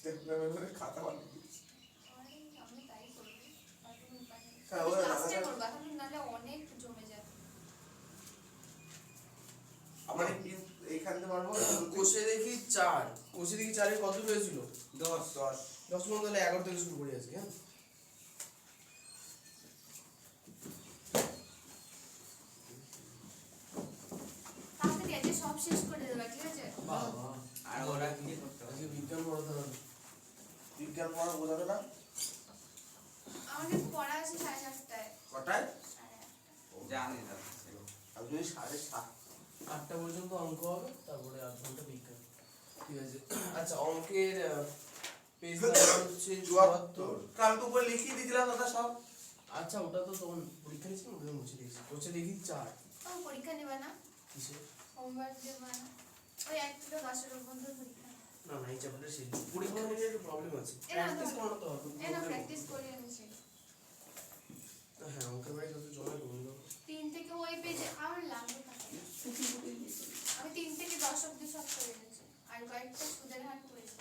স্টেপলারে খাতা বানিয়ে দিয়েছি। আমি তাই করব। হ্যাঁ ওরা লাস্টে করব, এখন নালে অনেক জমে যাবে। আমার এইখান থেকে মারবো। কোষে দেখি 4, কোষে দেখি 4 এর কত হয়েছিল? 10 10 মন, তাহলে 11 থেকে শুরু করি আজকে। হ্যাঁ তাড়াতাড়ি আজকে সব শেষ করে দেবে, ঠিক আছে? বাবা আর ওরা কি করতে হবে? আজকে বিজ্ঞান পড়াতে হবে। বিজ্ঞান পড়া বোঝাবে না আমাকে পড়া আছে 7:30টায়। কটায়? 8:30। জানি না আমি যদি 7:30 8টা পর্যন্ত অঙ্ক হবে, তারপরে 8 ঘন্টা বিজ্ঞান। ঠিক আছে। আচ্ছা অঙ্কের পেজ নাম্বার হচ্ছে 74। কাল তো উপরে লিখিয়ে দিয়েছিলাম দাদা সব। আচ্ছা ওটা তো তখন পরীক্ষা নিয়েছি, ওটা মুছে দিয়েছি। কোষে দেখি 4 ও পরীক্ষা নেবে না? কিসে? হোমওয়ার্ক দেবে না? ওই 1 থেকে 10 এর মধ্যে পরীক্ষা। না না, এই চ্যাপ্টারটা শেষ। পরীক্ষা নিয়ে একটু প্রবলেম আছে, এরা প্র্যাকটিস করাতে হবে। এরা প্র্যাকটিস করে এনেছি। হ্যাঁ অঙ্কের বাইরে যত জমা করবো 3 থেকে ওই পেজে আর লাগবে না। আমি 3 থেকে 10 অবধি সব করে এনেছি। আর কয়েকটা সুদের হাট করেছি।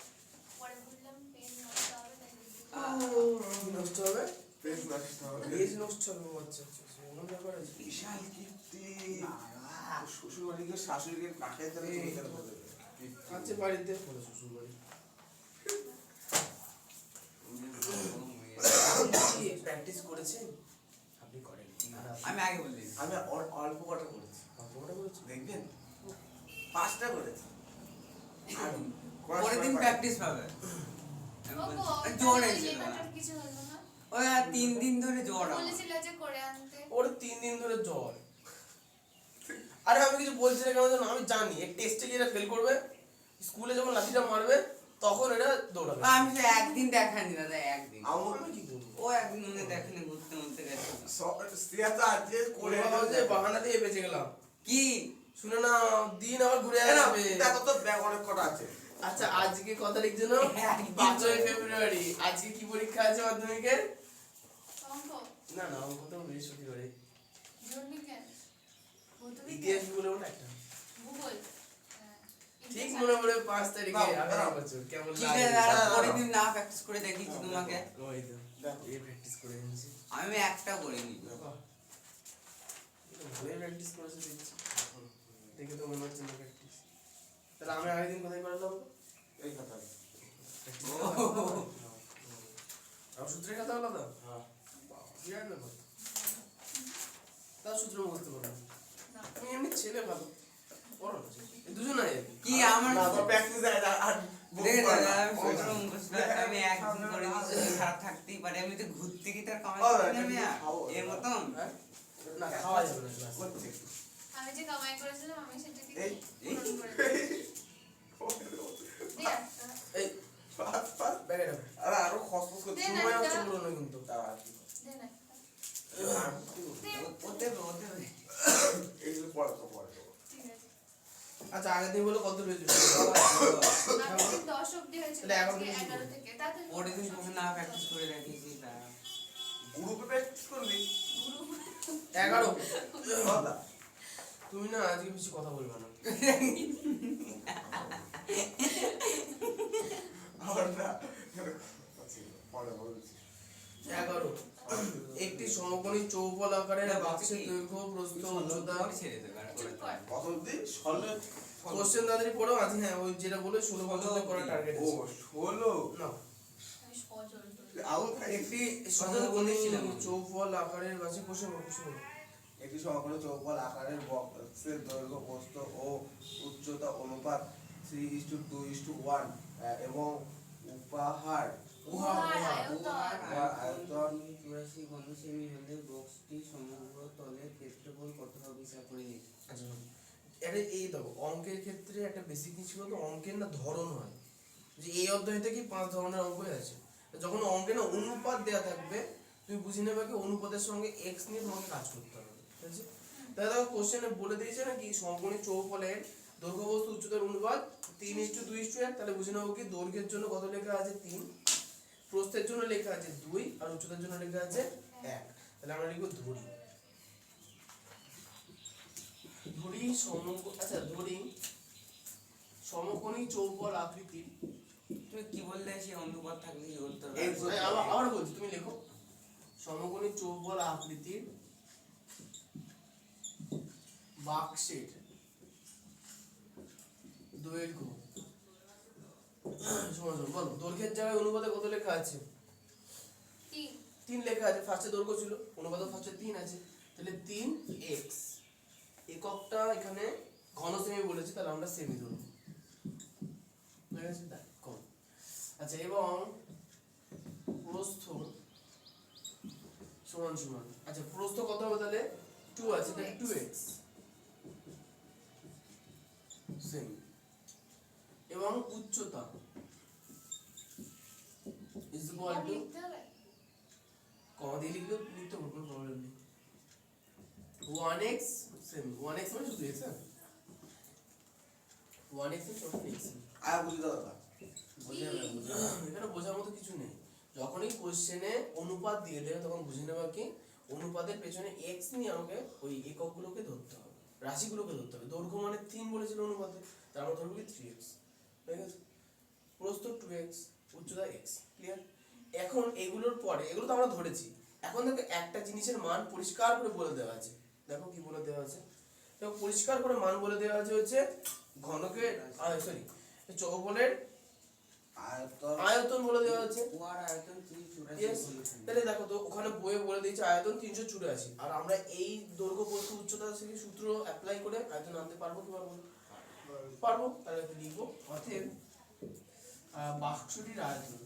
পরে বললাম পেন নষ্ট হবে, তাই লিখে নষ্ট হবে, পেজ নষ্ট হবে। পেজ নষ্ট হবে। আচ্ছা আচ্ছা এমন ব্যাপার আছে। বিশাল কীর্তি। শ্বশুর বাড়িকে শাশুড়িকে কাঠের দ্বারা জমিদার করে দেবে। আছে বাড়িতে বলে শ্বশুর বাড়ি। প্র্যাকটিস করেছেন? আপনি করেন? আমি আগে বলে দিয়েছি। আমি অল্প কটা করেছি, অঙ্কটা করেছেন? দেখবেন 5টা করেছি। আর পরের দিন প্র্যাকটিস পাবে। জোর জ্বর হয়েছিল না। কিছু হলো না। ওই আর 3 দিন ধরে জ্বর আমার। বলেছিল যে করে আনতে। ওর 3 দিন ধরে জ্বর। আরে আমি কিছু বলছি না কেন জানো? আমি জানি এই টেস্টে গিয়ে ফেল করবে, স্কুলে যখন লাঠিটা মারবে তখন এটা দৌড়াবে। আমি তো একদিন দেখানি দাদা, একদিন। আমি কি করবো? ও একদিন মনে দেখানি, ঘুরতে ঘুরতে গেছে। স্ত্রিয়া তো আজকে করে যে বাহানা দিয়ে বেঁচে গেলাম। কি শুনে না, দিন আবার ঘুরে না, আসবে। দেখো তো ব্যাগ অনেক কটা আছে। আচ্ছা আজকে কত লিখছো না? 5ই ফেব্রুয়ারি। আজকে কি পরীক্ষা আছে মাধ্যমিকের? অঙ্ক, না না, অঙ্ক তো বৃহস্পতিবারে। জন্মিকেন, ইতিহাস বলে ওটা একটা ভূগোল। ঠিক মনে পড়ে 5 তারিখে দাও, আগামী দাও। বছর কেমন ঠিক লাগে? আছে, আর পরের দিন না প্র্যাকটিস করে দেখিয়েছি তোমাকে। ওই তো দেখো। এই প্র্যাকটিস করে এনেছি। আমি একটা করিনি। ভালোই প্র্যাকটিস করেছে দেখছি। দেখে তো মনে হচ্ছে না প্র্যাকটিস। তাহলে আমি আগের দিন কোথায় করলাম? এই কথা। আর সূত্রের কথা হলো তো? হ্যাঁ। বিরাট ব্যাপার। তার সূত্র মুখস্থ করো। না। তুমি এমনি ছেলে ভালো পড়ো না, এই দুজন নাই আর কি। কি আমার না তো প্র্যাকটিস যায় না আর দেখে দাদা, আমি সূত্র মুখস্থ রাখতে আমি একদিন করে দিচ্ছি, খারাপ থাকতেই পারে। আমি তো ঘুরতে গিয়ে তার কামাই করি না মিয়া, এর মতন। হ্যাঁ? না খাওয়া যাবে না ক্লাসে। করছে। আমি যে কামাই করেছিলাম আমি সেটাকে এই পূরণ করে দিই একটা। এই পাস ব্যাগে রাখো। আরে আরো খসখস করছে। দে না। সময় হচ্ছে পুরনো কিন্তু। দাঁড়া কি দেন একটা। দে। ওতে ওতে এইগুলো পড়া তো পড়া তো। ঠিক আছে। আচ্ছা আগের দিন বলো কত হয়েছিল? আমাদের 10 অবধি হয়েছিল, তাহলে 11 আজকে থেকে 11 থেকে। তাতে পরের দিন তুমি না প্র্যাকটিস করে দেখিয়েছি তা। গ্রুপে প্র্যাকটিস করবি 11। দাদা। তুমি না আজকে বেশি কথা বলবে না। আর না আচ্ছা পড়া বলছি 11 একটি সমকোণী চৌপল আকারের বাক্সের দৈর্ঘ্য প্রস্থ উচ্চতা। ছেড়ে দেবে আর করে চুপ কর। কত অবধি 16 কোশ্চেন তাড়াতাড়ি পড়ো। আজ হ্যাঁ ওই যেটা বলে 16 বছর করার টার্গেট ও আছে। 16 না আমি সজল তো। আউট একটি সমকোণী চৌপল আকারের বাক্সে বসে একটি সমকোণী চৌপল আকারের বক্সের দৈর্ঘ্য প্রস্থ ও উচ্চতা অনুপাত 3:2:1 এবং উপাহার আয়তন 84 ঘন সেমি হলে বক্সটি সমগ্র তলের ক্ষেত্রফল কত হবে হিসাব করে নিই। আচ্ছা এটা এই দেখো অঙ্কের ক্ষেত্রে একটা বেসিক জিনিস ছিল তো, অঙ্কের না ধরন হয় যে এই অধ্যায় থেকে 5 ধরনের অঙ্কই আছে। যখন অঙ্কে না অনুপাত দেওয়া থাকবে তুমি বুঝে নেবে কি অনুপাতের সঙ্গে x নিয়ে তোমাকে কাজ করতে হবে, ঠিক আছে? তাহলে দেখো কোশ্চেনে বলে দিয়েছে না কি সমকোণী চৌপলের দৈর্ঘ্য বস্তু উচ্চতার অনুপাত 3:2:1। তাহলে বুঝে নেবো কি দৈর্ঘ্যের জন্য কত লেখা আছে 3, প্রস্থের জন্য লেখা আছে 2 আর উচ্চতার জন্য লেখা আছে 1। তাহলে আমরা লিখব ধরি। ধরি সমকোণী চৌপল আকৃতির। তুমি কি বললে সে অনুপাত থাকলে কি করতে হবে? আবার বলছি, তুমি লেখো সমকোণী চৌবল আকৃতির বাক্সের দৈর্ঘ্য সমান সমান, বলো দৈর্ঘ্যের জায়গায় অনুপাতে কত লেখা আছে? 3 3 লেখা আছে, ফার্স্টে দৈর্ঘ্য ছিল, অনুপাতে ফার্স্টে 3 আছে, তাহলে 3x। এককটা এখানে ঘন সেমি বলেছে, তাহলে আমরা সেমি ধরব, ঠিক আছে? তাই কম। আচ্ছা, এবং প্রস্থ সমান সমান, আচ্ছা প্রস্থ কত হবে তাহলে? 2 আছে, তাহলে 2x সেমি। এবং উচ্চতা ইজ ইকুয়াল টু, লিখতে হবে। কমা দিয়ে লিখলেও লিখতে পারবো, কোনো প্রবলেম নেই। 1x সেমি, 1x মানে শুধু x, হ্যাঁ 1x এর সমান x। আর বুঝি দাদা এখানে বোঝার মতো কিছু নেই। যখনই কোশ্চেনে অনুপাত দিয়ে দেবে তখন বুঝে নেবা কি অনুপাতের পেছনে x নিয়ে আমাকে ওই এককগুলোকে ধরতে হবে, রাশিগুলোকে ধরতে হবে। দৈর্ঘ্য মানে 3 বলেছিল অনুপাতে, তার আমরা ধরবো কি 3x, ঠিক আছে? প্রস্থ 2x, উচ্চতা x, ক্লিয়ার? এখন এগুলোর পরে, এগুলো তো আমরা ধরেছি, এখন দেখো একটা জিনিসের মান পরিষ্কার করে বলে দেওয়া আছে। দেখো কি বলে দেওয়া আছে, দেখো পরিষ্কার করে মান বলে দেওয়া আছে হচ্ছে ঘনকের সরি চৌবলের আয়তন বলে দেওয়া আছে। ওয়ার আয়তন 384 Yes, তাহলে দেখো তো ওখানে বইয়ে বলে দিয়েছে আয়তন 384, আর আমরা এই দৈর্ঘ্য প্রস্থ উচ্চতা থেকে সূত্র অ্যাপ্লাই করে আয়তন আনতে পারবো কি পারবো না? পারবো। তাহলে কি লিখবো? অতএব বাক্সটির আয়তন,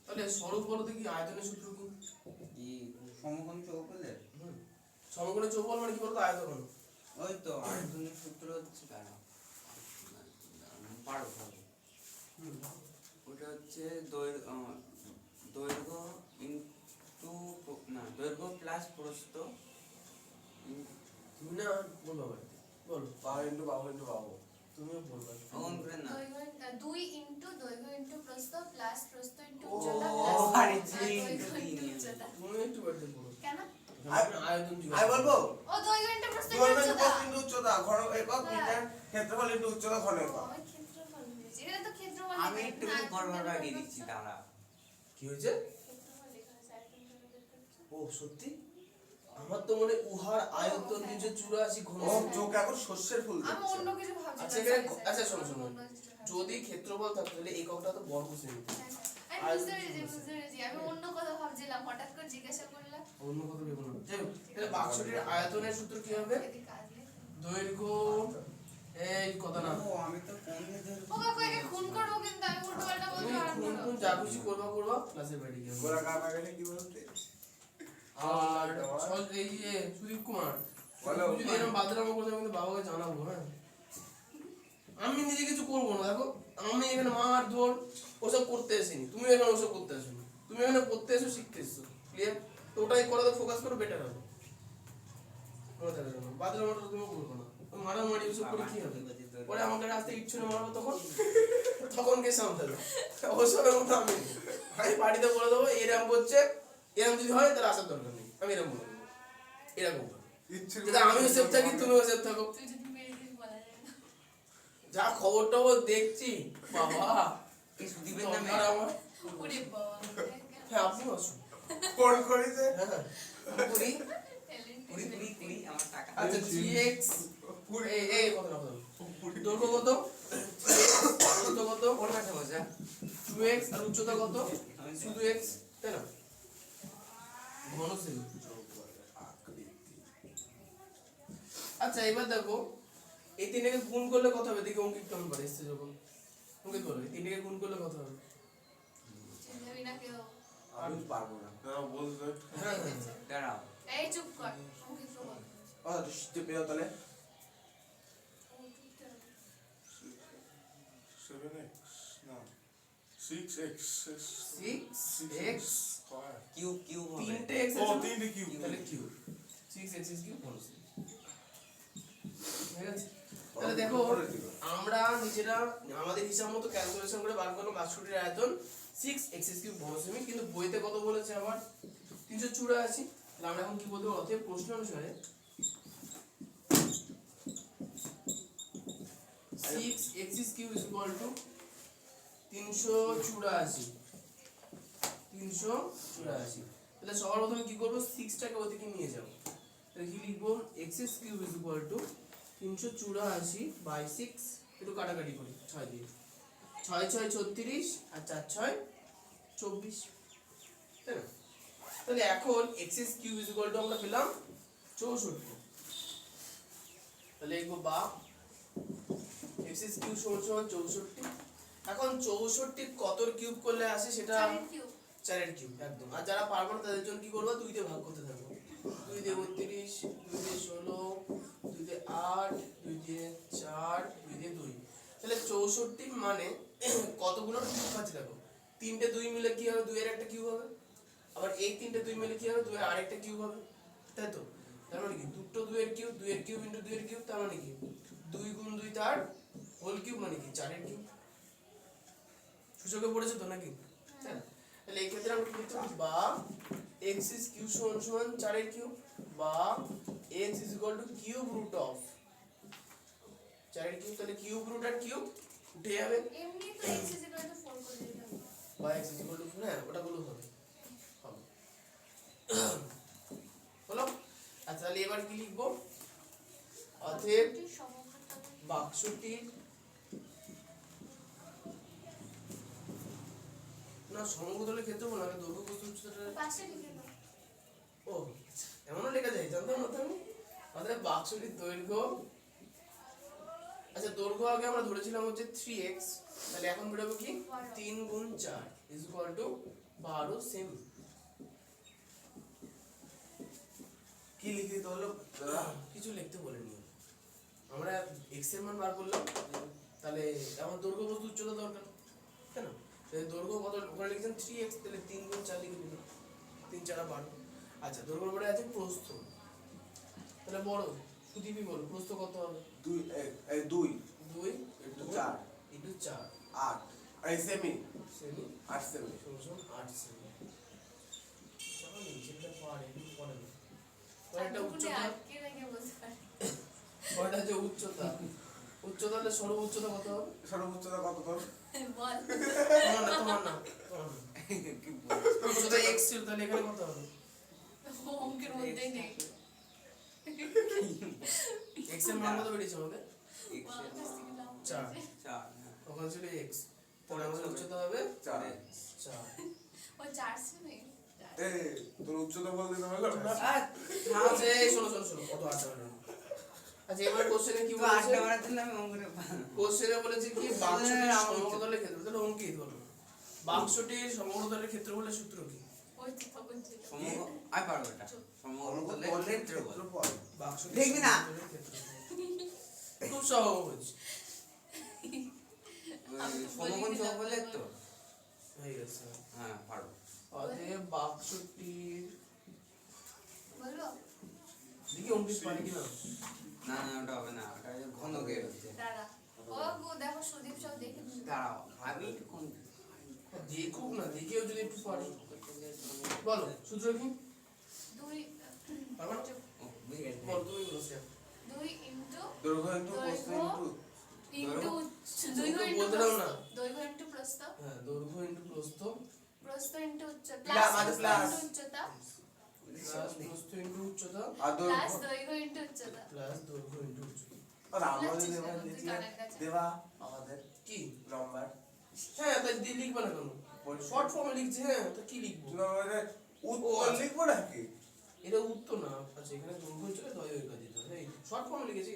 তাহলে স্বরূপ বলো দেখি আয়তনের সূত্র কি? কি সমকোণ চৌকোণের? সমকোণী চৌবল মানে কি বলতো? আয়তন। ওই তো আয়তনের সূত্র হচ্ছে দাঁড়া পারো ওটা হচ্ছে দৈর্ঘ্য ইনটু না দৈর্ঘ্য প্লাস প্রস্থ তুমি না বলবো আবার, বলো বাহু ইন্টু বাহু ইন্টু বাহু। তুমিও বলবা। অন করে না 2 ইনটু দৈর্ঘ্য ইনটু প্রস্থ প্লাস প্রস্থ ইনটু ও, উচ্চতা আরে প্লাস জি, দৈর্ঘ্য ইনটু উচ্চতা। তুমি একটু বাড়তে বলো। কেন? আয়তন আমি বলবো ও দৈর্ঘ্য ইনটু প্রস্থ ইনটু দৈর্ঘ্য উচ্চতা। ইন্টু উচ্চতা ঘন একক মিটার, ক্ষেত্রফল ইন্টু উচ্চতা ঘন ও, একক। আমি ক্ষেত্রফল ভেবেছি। এটা তো ক্ষেত্রফল আমি লেখা একটু আছে। গড়বড় লাগিয়ে দিচ্ছি দাঁড়া কি হয়েছে? ক্ষেত্রফল লেখা আছে, আয়তন কেন বের করছো? ও সত্যি, আমার তো মনে উহার আয়তন 384 ঘন ও সেমি। চোখ এখন শস্যের ফুল আমি দেখছে। অন্য কিছু ভাবছি। আচ্ছা এখানে আচ্ছা শোনো শোনো, যদি ক্ষেত্রফল থাকতো তাহলে এককটা তো বর্গ সেমি। আমি বুঝতে পেরেছি। আমি অন্য কথা ভাবছিলাম, হঠাৎ করে জিজ্ঞাসা করলাম। অন্য কথা ভেবো না। যাই হোক, তাহলে বাক্সটির আয়তনের সূত্র কি হবে? এদিকে আসলে। দৈর্ঘ্য এই কথা না, ও আমি তো কোন ও কাকু একে খুন করবো, কিন্তু আমি উল্টো পাল্টা তুমি বলতে পারবো খুন না। খুন যা খুশি করবা ক্লাসের বাইরে গিয়ে। গোরা কামা গেলে কি বলতে? আর এই যে সুদীপ কুমার, বলো। তুমি যদি এরকম বাদরামো করতে কিন্তু বাবাকে জানাবো, হ্যাঁ? আমি নিজে কিছু করবো না। দেখো আমি এখানে মার ধর ওসব করতে আসিনি, তুমি এখানে ওসব করতে আসোনি, তুমি এখানে পড়তে এসো, শিখতে এসো, ক্লিয়ার? তো ওটাই করে তো ফোকাস করো, বেটার হবে। মনে থাকে যেন বাদরামোটা তুমি করবো না, মারামারি ওসব করে কি হবে? পরে আমাকে রাস্তায় ইচ্ছে মারবো, তখন কে সামলাবে? ওসব মতো আমি নেই। আমি বাড়িতে বলে দেবো এরকম করছে, এরকম যদি হয় তাহলে আসার দরকার নেই, আমি এরকম বলে দেবো, এরকম হবে। ইচ্ছে যাতে আমিও সেফ থাকি, তুমিও সেফ থাকো। তুই যদি মেরে দিস বলা যাবে না। যা খবর টবর দেখছি বাবা, এই সুদীপের নামে দরকার আমার। ওরে বাবা, হ্যাঁ আপনি আসুন। ফোন করেছে। হ্যাঁ পুরি কুড়ি কুড়ি কুড়ি আমার টাকা আচ্ছা 3x এই কত না দৈর্ঘ্য কত, প্রস্থ কত, কোন ভাষা বোঝা 2x আর উচ্চতা কত, শুধু x, তাই না? ঘন সেমি। আচ্ছা এবার দেখো এই তিনটাকে গুণ করলে কত হবে? দেখি অঙ্কিত কেমন পারে এসছে যখন অঙ্কিত করবে, তিনটাকে গুণ করলে কত হবে? চিন্তাবি না কেউ। আমি পারবো না। দাঁড়াও বলতে। হ্যাঁ হ্যাঁ হ্যাঁ। দাঁড়াও এই চুপ কর, মুখে তো বল। ও চেপে পেও তাহলে। ও চুপটা। 7x না 6x 6x square Q Q হবে তিনটে x ও আছে না? তিনটে কিউব তাহলে কিউব 6x কিউব বলছি, ঠিক আছে? তাহলে দেখো আমরা নিজেরা আমাদের হিসাব মতো ক্যালকুলেশন করে বার করলাম বাক্সটির আয়তন 6x কিউব ঘন সেমি, কিন্তু বইতে কত বলেছে আবার 384। তাহলে আমরা এখন কি বলতে পারবো? অতএব প্রশ্ন অনুসারে 6 x is cube is equal to 384 384 তাহলে সবার প্রথমে কি করব 6 টাকে ওদিকে নিয়ে যাব তাহলে কি লিখব x is cube is equal to 384 by 6 একটু কাটাকাটি করি 6 দিয়ে 6 6 36 আর 4 6 24 তাই না তাহলে এখন x is cube is equal to আমরা পেলাম 64 তাহলে লিখব বা x is cube সমান 64 এখন 64 কতর কিউব করলে আসে সেটা 4 এর কিউব একদম আর যারা পারবে না তাদের জন্য কি করব 2 দিয়ে ভাগ করতে থাকবো 2 দিয়ে 32 2 দিয়ে 16 2 দিয়ে 8 2 দিয়ে 4 2 দিয়ে 2 তাহলে 64 মানে কতগুলো কিউব আছে দেখো তিনটে 2 মিলে কি হবে 2 এর একটা কিউব হবে আবার এই তিনটে 2 মিলে কি হবে 2 এর আরেকটা কিউব হবে তাই তো তার মানে কি দুটো 2 এর কিউব 2 এর কিউব ইনটু 2 এর কিউব তার মানে কি 2 গুণ 2 তার হোল কিউব মানে কি 4 এর কিউব সূচকে পড়েছে তো নাকি তাই না তাহলে এই ক্ষেত্রে আমরা কি লিখতে পারি বা x is q সমান 4 এর কিউব বা x is equal to cube root of 4 এর কিউব তাহলে কিউব রুট আর কিউব উঠে যাবে এমনি তো x is equal to 4 করে দিতে হবে বা x is equal to 4 হ্যাঁ ওটা গুলো হবে হবে হলো আচ্ছা তাহলে এবার কি লিখবো অতএব বাক্সটির না সমগ্রতলের ক্ষেত্রফল না দৈর্ঘ্য প্রস্থ উচ্চতাটা পাশে লিখে দাও ও এমনও লেখা যায় জানতাম না তো আমি অতএব বাক্সটির দৈর্ঘ্য আচ্ছা দৈর্ঘ্য আগে আমরা ধরেছিলাম হচ্ছে 3x তাহলে এখন বেরোবে কি 3 গুণ 4 ইজ ইকুয়াল টু 12 সেমি কি লিখে দিতে হলো কিছু লিখতে বলেনি আমরা x এর মান বার করলাম তাহলে এখন দৈর্ঘ্য বস্তু উচ্চতা দরকার তাই না তাহলে দৈর্ঘ্য কত ওখানে লিখেছেন 3x তাহলে 3 গুণ 4 লিখে দিলাম 3 4 12 আচ্ছা দৈর্ঘ্যের পরে আছে প্রস্থ তাহলে বড় সুদীপই বলো প্রস্থ কত হবে 2 2 ইনটু 4 ইনটু 4 8 এই সেমি সেমি 8 সেমি সমান 8 সেমি চলো নিচেটা পারে একটু পরে না কয়টা উচ্চতা কে রেখে বলতে পারে কয়টা যে উচ্চতা উচ্চতা হলে সর্ব উচ্চতা কত হবে সর্বোচ্চতা কত তোর বল তোমার না উচ্চতা x ছিল তাহলে এখানে কত হবে অঙ্কের মধ্যেই নেই x এর মান কত বেরিয়েছে আমাদের বাবা কাছ থেকে দাও 4 ওখানে ছিল x তাহলে আমাদের উচ্চতা হবে 4 4 ও 4 সেমি এই তোর উচ্চতা বলতে না হলো আচ্ছা এই শোনো কত আছে না আচ্ছা এবার কোশ্চেনে কি তো বলেছে আটটা মারার জন্য আমি অঙ্কের কোশ্চেনে বলেছে কি বাক্সটির সমগ্রতলের ক্ষেত্রফল তাহলে অঙ্কিত হলো বাক্সটির সমগ্রতলের ক্ষেত্রফলের সূত্র কি ওই তো তখন ছিল সমগ্র আই পারবো এটা সমগ্রতলের ক্ষেত্রফল বাক্সটির দেখবি না? সমগ্রতলের ক্ষেত্রফল। খুব সহজ সমকোণ চৌকোণের তো হয়ে গেছে হ্যাঁ পারবো অতএব বাক্সটির বলবো দেখি অঙ্কিত পারি কিনা না ওটা হবে না ওটা ঘনকের হচ্ছে দাঁড়া ও গো দেখো সুদীপ সব দেখে দিল দাঁড়াও আমি একটু কোন দেখুক না দেখেও যদি একটু পারি বলো সূত্র কি 2 পারবা না? ও, বুঝে গেছি। বল তুমি বলো স্যার 2 ইনটু দৈর্ঘ্য ইনটু প্রস্থ ইনটু দৈর্ঘ্য ইনটু বলতে দাও না। দৈর্ঘ্য ইনটু প্রস্থ হ্যাঁ দৈর্ঘ্য ইনটু প্রস্থ প্রস্থ ইনটু উচ্চতা প্লাস, প্লাস প্লাস। ইনটু উচ্চতা প্লাস প্রস্থ ইনটু উচ্চতা আর প্লাস দৈর্ঘ্য দৈর্ঘ্য ইনটু উচ্চতা প্লাস দৈর্ঘ্য ইনটু উচ্চতা আর আমরা যদি প্লাস এবার চিত্র লিখলে কানের কাছে। দেবা আমাদের কি নাম্বার হ্যাঁ তাই দিয়ে লিখবে না কেন শর্ট ফর্মে লিখছে হ্যাঁ তো কি লিখবো তুমি আমাদের উত্তর লিখবো নাকি এটা উত্তর না আচ্ছা এখানে দৈর্ঘ্য চলে দৈর্ঘ্য দিতে হবে এই শর্ট ফর্মে লিখেছি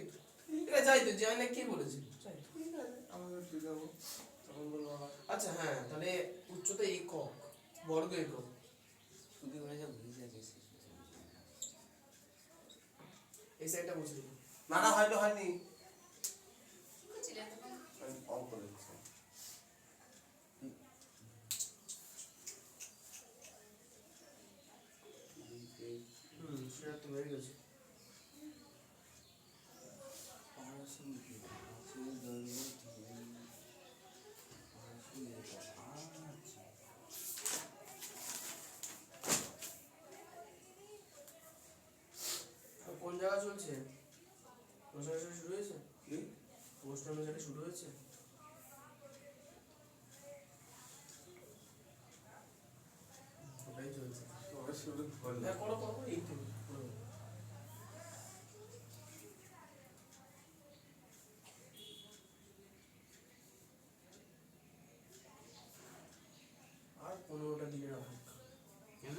এটা যাই তো যাই না কে বলেছে যাই তো। ঠিক আছে আমাদের ঠিক যাবো তখন বলবো আবার আচ্ছা হ্যাঁ তাহলে উচ্চতা একক বর্গ একক শুধু করে যা বুঝে গেছি এই সাইডটা বুঝে দিন না হয়নি বুঝলে তখন আমি অঙ্ক লিখছি সেটা তো হয়ে গেছে কোন জায়গা চলছে? পোস্ট অনুসারে শুরু হয়েছে? কি পোস্ট অনুসারে শুরু হয়েছে? 15টা দিনের অপেক্ষা। কেন?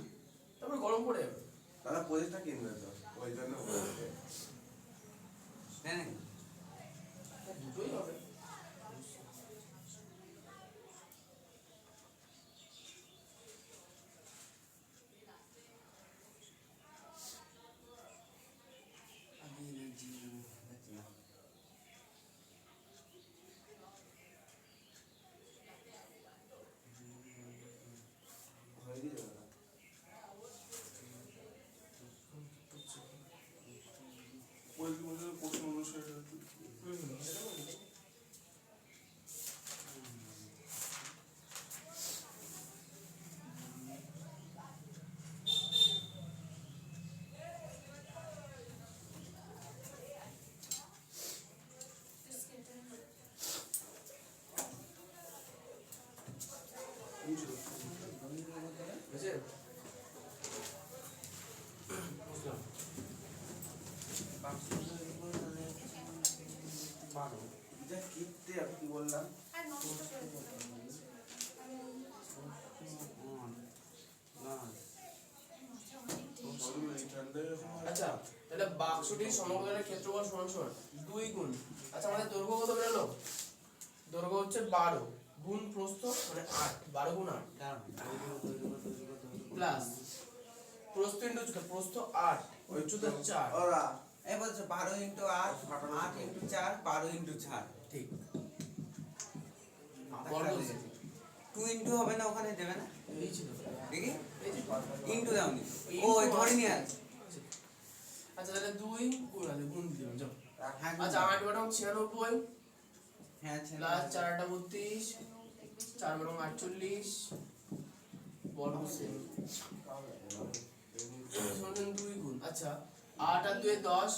তারপর গরম পড়ে যাবে। দাদা প্রজেক্টটা কিনবে তো ওই জন্য বলছে। তাই নাকি? দুটোই হবে। হয়ে গেছে দাদা। Pode fazer um pouco no cheiro. বুঝছে? বুঝলাম। বারো এটা কিনতে আমি কি বললাম আর নষ্ট করে দিলাম। আচ্ছা তাহলে বাক্সটির সমগ্রের ক্ষেত্রফল সমান সমান 2 গুণ। আচ্ছা আমাদের দৈর্ঘ্য কত বেরোলো? দৈর্ঘ্য হচ্ছে 12 গুণ প্রস্থ মানে 8, 12 গুণ 8 প্লাস প্রস্থ ইনটু প্রস্থ 8 উচ্চতা 4। ওরা এই বলছো 12 ইন্টু 8, 8 ইন্টু 4, 12 ইন্টু 4। ঠিক। বর্গ 2 ইন্টু হবে না, ওখানে দেবে না? এই ছিল। দেখি এই যে ইন্টু দাওনি। ও ওই ধরে নিয়ে আছে। আচ্ছা তাহলে 2 গুণ আছে, গুণ দিলাম যাও। হ্যাঁ, আচ্ছা 8 বরং 96 হ্যাঁ ছেলে। প্লাস 4 8 32 4 বরং 48 বর্গ সেম। সমান 2 গুণ। আচ্ছা 8 আর 2 10,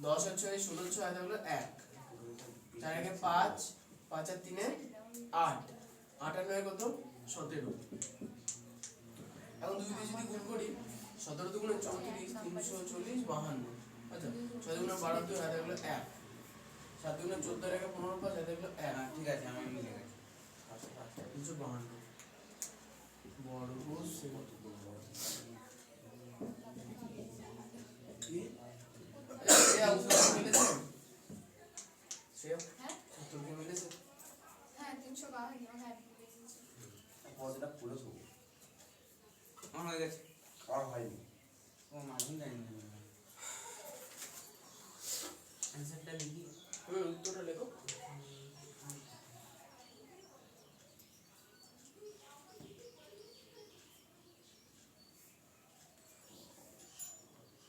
10 আর 6 16 6 হাতে হলো 1, 4 একে 5, 5 আর 3 8, 8 আর 9 কত 17। এখন 2 দিয়ে যদি গুণ করি 17 দুগুণে 34 340 52। আচ্ছা 6 দুগুণে 12 2 হাতে হলো 1, 7 দুগুণে 14 রেখে 15 5 হাতে হলো 1, হ্যাঁ, ঠিক আছে, আমি মিলে গেছি। 352 বর্গ সেম। কি শ্রেয়া উত্তর মিলেছে? শ্রেয়া হ্যাঁ উত্তর কি মিলেছে? হ্যাঁ 352 হ্যাঁ পেয়েছি। পদটা পুরো সবুজ আমার হয়ে গেছে। আর হয়নি ও মাঝুন জানি না। অ্যানসারটা লিখি। উত্তরটা লেখো।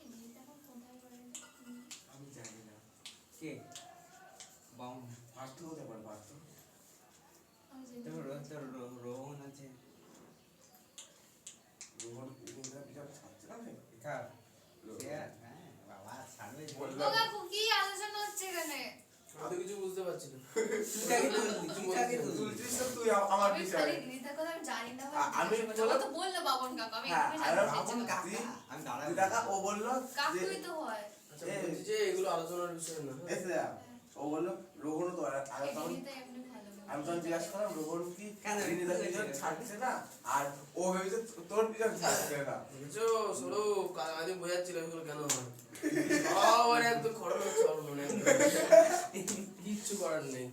এই দিনটা এখন কোথায় পড়ে গেছে? আমি জানি না কে? বাম। পার্থ হতে পারে পার্থ আমি জানি তোর না। তোর রোহন আছে। রোহন ইন্দ্রা বিচার ছাড়ছে না রে কার? হ্যাঁ, বাবা ছাড়বে। ও কাকু কি আলোচনা হচ্ছে এখানে? আমি তো কিছু বুঝতে পারছি না। তুই আগে তুললি, তুই আগে তুললি। তুলছিস তো তুই আমার আমি বিচারে খালি গীতার কথা আমি জানি না আমি ও তো বললো বাবন কাকু আমি হ্যাঁ, এক্ষুনি আর জানতে বাবন চেয়েছিলাম। কাকু। আমি দাঁড়াবো। তুই দেখা ও বললো যে কাকুই তো হয় আচ্ছা বলছি যে এগুলো আলোচনার বিষয় না। এসে ও বললো রোহন তো আর আমি এই তখন দিনটাই আপনি ভালো আমি তখন জিজ্ঞাসা করলাম রোহন কি কেন? রিনিদার পিছন ছাড়ছে না আর ও ভেবেছে তোর পিছন ছাড়ছে না বুঝছো স্বরূপ আগে বোঝাচ্ছিল এগুলো কেন হয়। সবার একদম খড়ম চল মনে কিচ্ছু করার নেই।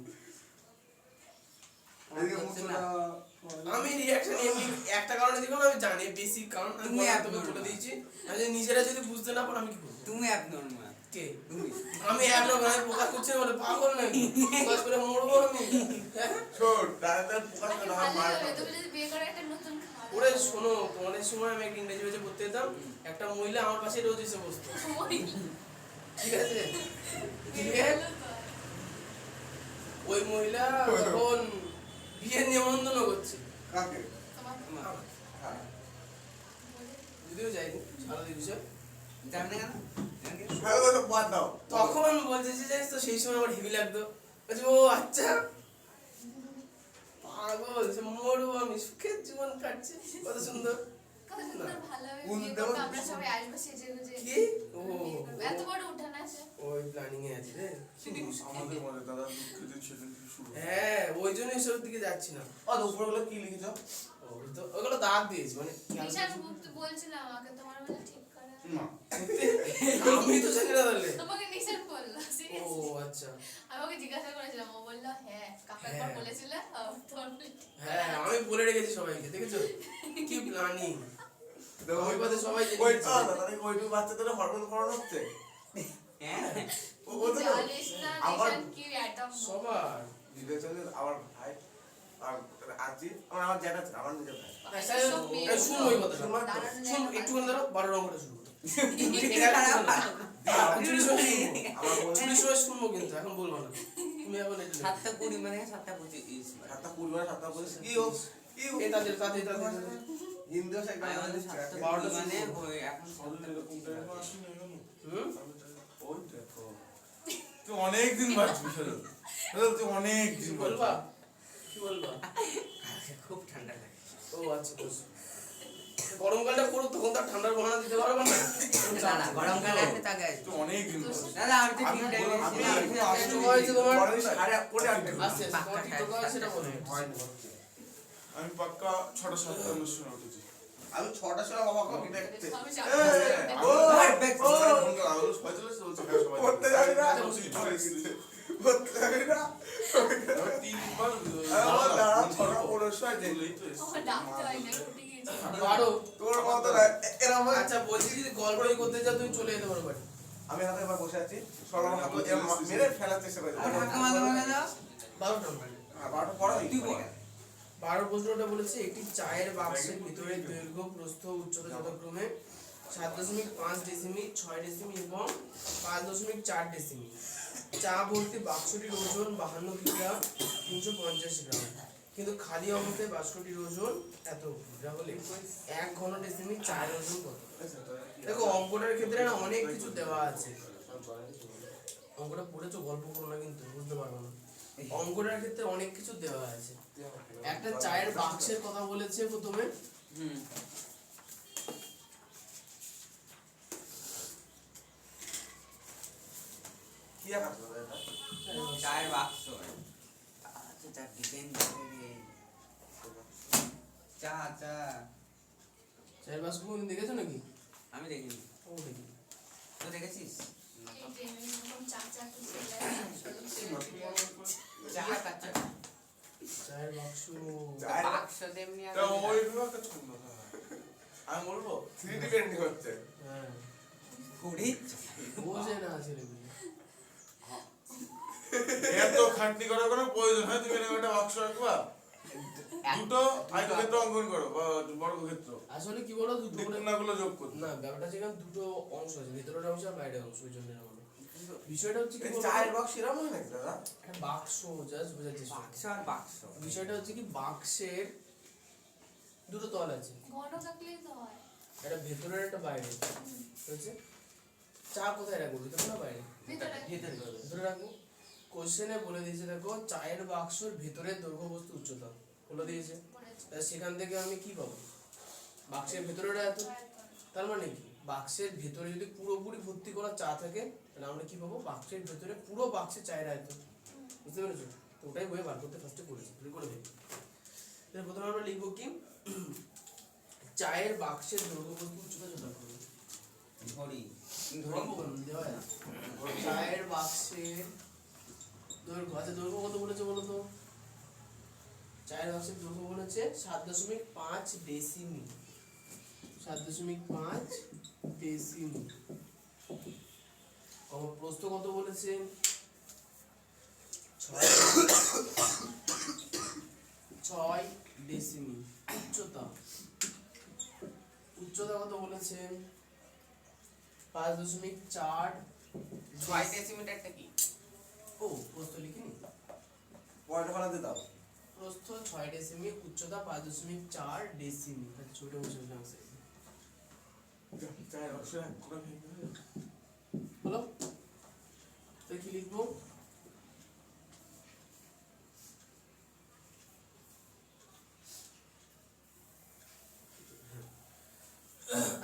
এদিকে মুখটা আমি রিঅ্যাকশন এমনি একটা কারণে দিব না, আমি জানি বেসিক কারণ আমি তুমি তোকে বলে দিয়েছি। আমি নিজেরা যদি বুঝতে না পারো আমি কি করবো? তুমি অ্যাবনর্মাল। কে তুমি। আমি একটা গায়ে প্রকাশ করছি বলে পাগল নাকি? প্রকাশ করে মরবো আমি? হ্যাঁ? ছোট তাদের প্রকাশ আরে করে ভালো মার হবে তুমি যদি বিয়ে করে একটা নতুন খাবার ওরে শোনো তোমাদের সময় আমি একটা ইংরেজি বেজে পড়তে যেতাম, একটা মহিলা আমার পাশে রোজ এসে বসতো, ঠিক আছে? দিয়ে ওই মহিলা তখন বিয়ের নিমন্ত্রণ করছে, কাকে তোমার আমার। হ্যাঁ যদিও যাইনি আলাদা বিষয়। জানি না কেন? জানি কেন? ভালো তো বাদ দাও তখন বলছে যে জানিস তো সেই সময় আমার হেভি লাগতো, বলছে ও আচ্ছা পাগল সে মরবো আমি, সুখের জীবন কাটছে কত সুন্দর। কত সুন্দর ভালো হবে কোন বিয়ে দেবতা? করতে আমরা সবাই আসবো সেজে গুজে কি ও বিয়ে করবো। এত বড় উঠান আছে ওই প্ল্যানিং এ আছে রে। আমাদের মনে দাদা দুঃখিত ছেলে শুরু হ্যাঁ ওই ওই জন্য এসবের দিকে যাচ্ছি না। আর উপরগুলো কি লিখেছ? ওগুলো দাগ দিয়েছি মানে নিশান বলছিলাম আমাকে তোমার বেলা ঠিক করা না আমি তো জানি না তাহলে। তোমাকে নিশান বললো ও seriously। আচ্ছা আমি ওকে জিজ্ঞাসা করেছিলাম, ও বললো হ্যাঁ কাকার পর হ্যাঁ। বলেছিলে তোমার বেলা ঠিক হ্যাঁ আমি বলে রেখেছি সবাইকে, দেখেছো কি প্ল্যানিং। দেখো ওই পথে সবাই জেনে ওই গেছে। তাহলে ওইটুকু বাচ্চাদের হরমোন করানো হচ্ছে। হ্যাঁ ও বলতে না জানিস না আমার নিশান কি অ্যাটম সবার রিলেশনে আমার ভাই আর আজি আমার জ্যাঠা আছে, আমার নিজের ভাই। শুন ওই কথাটা, শুনবা তো? শুন একটুখানি ধরো 12 নম্বরটা শুরু করো। আমার বোন শুনবো কিন্তু এখন বলবো না, তুমি এখন এটা লেখো। 7টা 20 মানে 7টা 25 সাতটা কুড়ি মানে সাতটা বলিস কি ও কি ও এই তাদের হিন্দু আছে আমি বলছি 7টা 12টা 20 মানে শুরু ওই এখন আমাদের এরকম টাইম আসেনি এখনো। হুম ওই দেখো তুই অনেক দিন বাঁচবি ফেরো, তুই অনেক কি দিন বলবা বাঁচবি। কি বলবা? খুব ঠান্ডা লাগে। ও আচ্ছা তো গরমকালটা পুরো তখন তো আর ঠান্ডার বাহানা দিতে পারবে না। না না গরমকালে আসে তাকে আসবে। তুই অনেক দিন বাঁচবি। দাদা আমি তো ঠিক আমি টাইমে বললাম, এসেছি। আমি আসতে হয়েছে তোমার পরে সাড়ে পরে আটটা আস্তে আস্তে তোমার ঠিক কথা হয় সেটা বলো। আমি পাক্কা 6টা 7টার সময় উঠেছি। আমি 6টার সময় বাবাকে দেখতে আমি ও জানি করতে যাবি না করতে যাবি না আমার দাঁড়া 6টা 15 সময় দেখলি আমার ডাকতে হয় না উঠে গিয়েছি পারো। তোর মতো না এরকম আচ্ছা বলছি যদি গল্পই করতে যাও তুমি চলে যেতে পারো বাড়ি। আমি হাতে এবার বসে আছি সরল হাত মেরে ফেলার চেষ্টা করি আর ধাক্কা মারতে পারবে না? 12 নম্বর। বারোটা পড়া তুই বল। 12 প্রশ্নটা বলেছে একটি চায়ের বাক্সের ভিতরে দৈর্ঘ্য প্রস্থ উচ্চতা যথাক্রমে 7.5 ডেসিমি 6 ডেসিমি এবং 5.4 ডেসিমি। চা ভর্তি বাক্সটির ওজন 52 কিলোগ্রাম 350 গ্রাম, কিন্তু খালি অবস্থায় বাক্সটির ওজন এত তাহলে 1 ঘন ডেসিমি চায়ের ওজন কত? দেখো অঙ্কটার ক্ষেত্রে না অনেক কিছু দেওয়া আছে। অঙ্কটা পড়েছো গল্প করো না কিন্তু বুঝতে পারবে না। অঙ্কটার ক্ষেত্রে অনেক কিছু দেওয়া আছে। একটা চায়ের বাক্সের কথা বলেছে প্রথমে, হুম। কি আকাশ দাদা এটা চায়ের বাক্স। আচ্ছা চা ডিজাইন করে রে। চা চা চায়ের বাক্স কোনদিন দেখেছো নাকি? আমি দেখিনি। ও দেখি। তো দেখেছিস? এই যে এরকম চাচা কি ছেলে চা কাচ্চা। চায়ের বাক্স চায়ের বাক্স তেমনি তা ওইগুলো একটা ছন্দ। আমি বলবো 3D পেন্টিং হচ্ছে হ্যাঁ ঘুড়ি বোঝে না ছেলেগুলো। এত খাটনি করার কোনো প্রয়োজন হয়? তুমি এরকম একটা বাক্স রাখবা, দুটো আয়তক্ষেত্র অঙ্কন করো বা বর্গক্ষেত্র, আসলে কি বলো দুটো করে কোণাগুলো যোগ করো। না ব্যাপারটা যেখানে দুটো অংশ আছে, ভিতরের অংশ আর বাইরের অংশ, ওই জন্য বলো। বিষয়টা হচ্ছে কি এই বলো তো? চায়ের বক্স এরকম হয় নাকি দাদা একটা বাক্স জাস্ট বোঝাচ্ছি। বাক্স আর বাক্স। বিষয়টা হচ্ছে কি বাক্সের দুটো তল আছে, ঘন থাকলেই তো হয় একটা ভেতরের একটা বাইরে। হয়েছে চা কোথায় রাখবো, ভিতরে না বাইরে? ভিতরে ভিতরে রাখবো। কোশ্চেনে বলে দিয়েছে দেখো চায়ের বাক্সের ভেতরের দৈর্ঘ্য বস্তু উচ্চতা বলে দিয়েছে। পড়েছে তা সেখান থেকে আমি কি পাবো? বাক্সের ভেতরে এত, তার মানে কি বাক্সের ভেতরে যদি পুরোপুরি ভর্তি করা চা থাকে তাহলে আমরা কি পাবো? বাক্সের ভেতরে পুরো বাক্সে চায়ের আয়তন। বুঝতে পেরেছো? তো ওটাই বইয়ে বার করতে ফার্স্টে করেছি, তুমি করে দেবে। তাহলে প্রথমে আমরা লিখবো কি চায়ের বাক্সের দৈর্ঘ্য বস্তু উচ্চতা যথাক্রমে। ঘড়ি অল্প করে দেওয়া যায়। চায়ের বাক্সের দৈর্ঘ্য, আচ্ছা দৈর্ঘ্য কত বলেছে বলো তো? চায়ের বাক্সের দৈর্ঘ্য বলেছে 7.5 ডেসিমি। 7.5 ডেসিমি। প্রস্থ কত বলেছে? 6 ডেসিমি। উচ্চতা উচ্চতা কত বলেছে? 5.4। 6 ডেসিমিটারটা কি? ও প্রস্থ লিখিনি। পয়েন্ট ফলাতে দাও প্রস্থ 6 ডেসিমি, উচ্চতা 5.4 ডেসিমি। ছোট বসে বসে চায়ের বাক্স কোনো ভেঙে বলো তো কি লিখবো?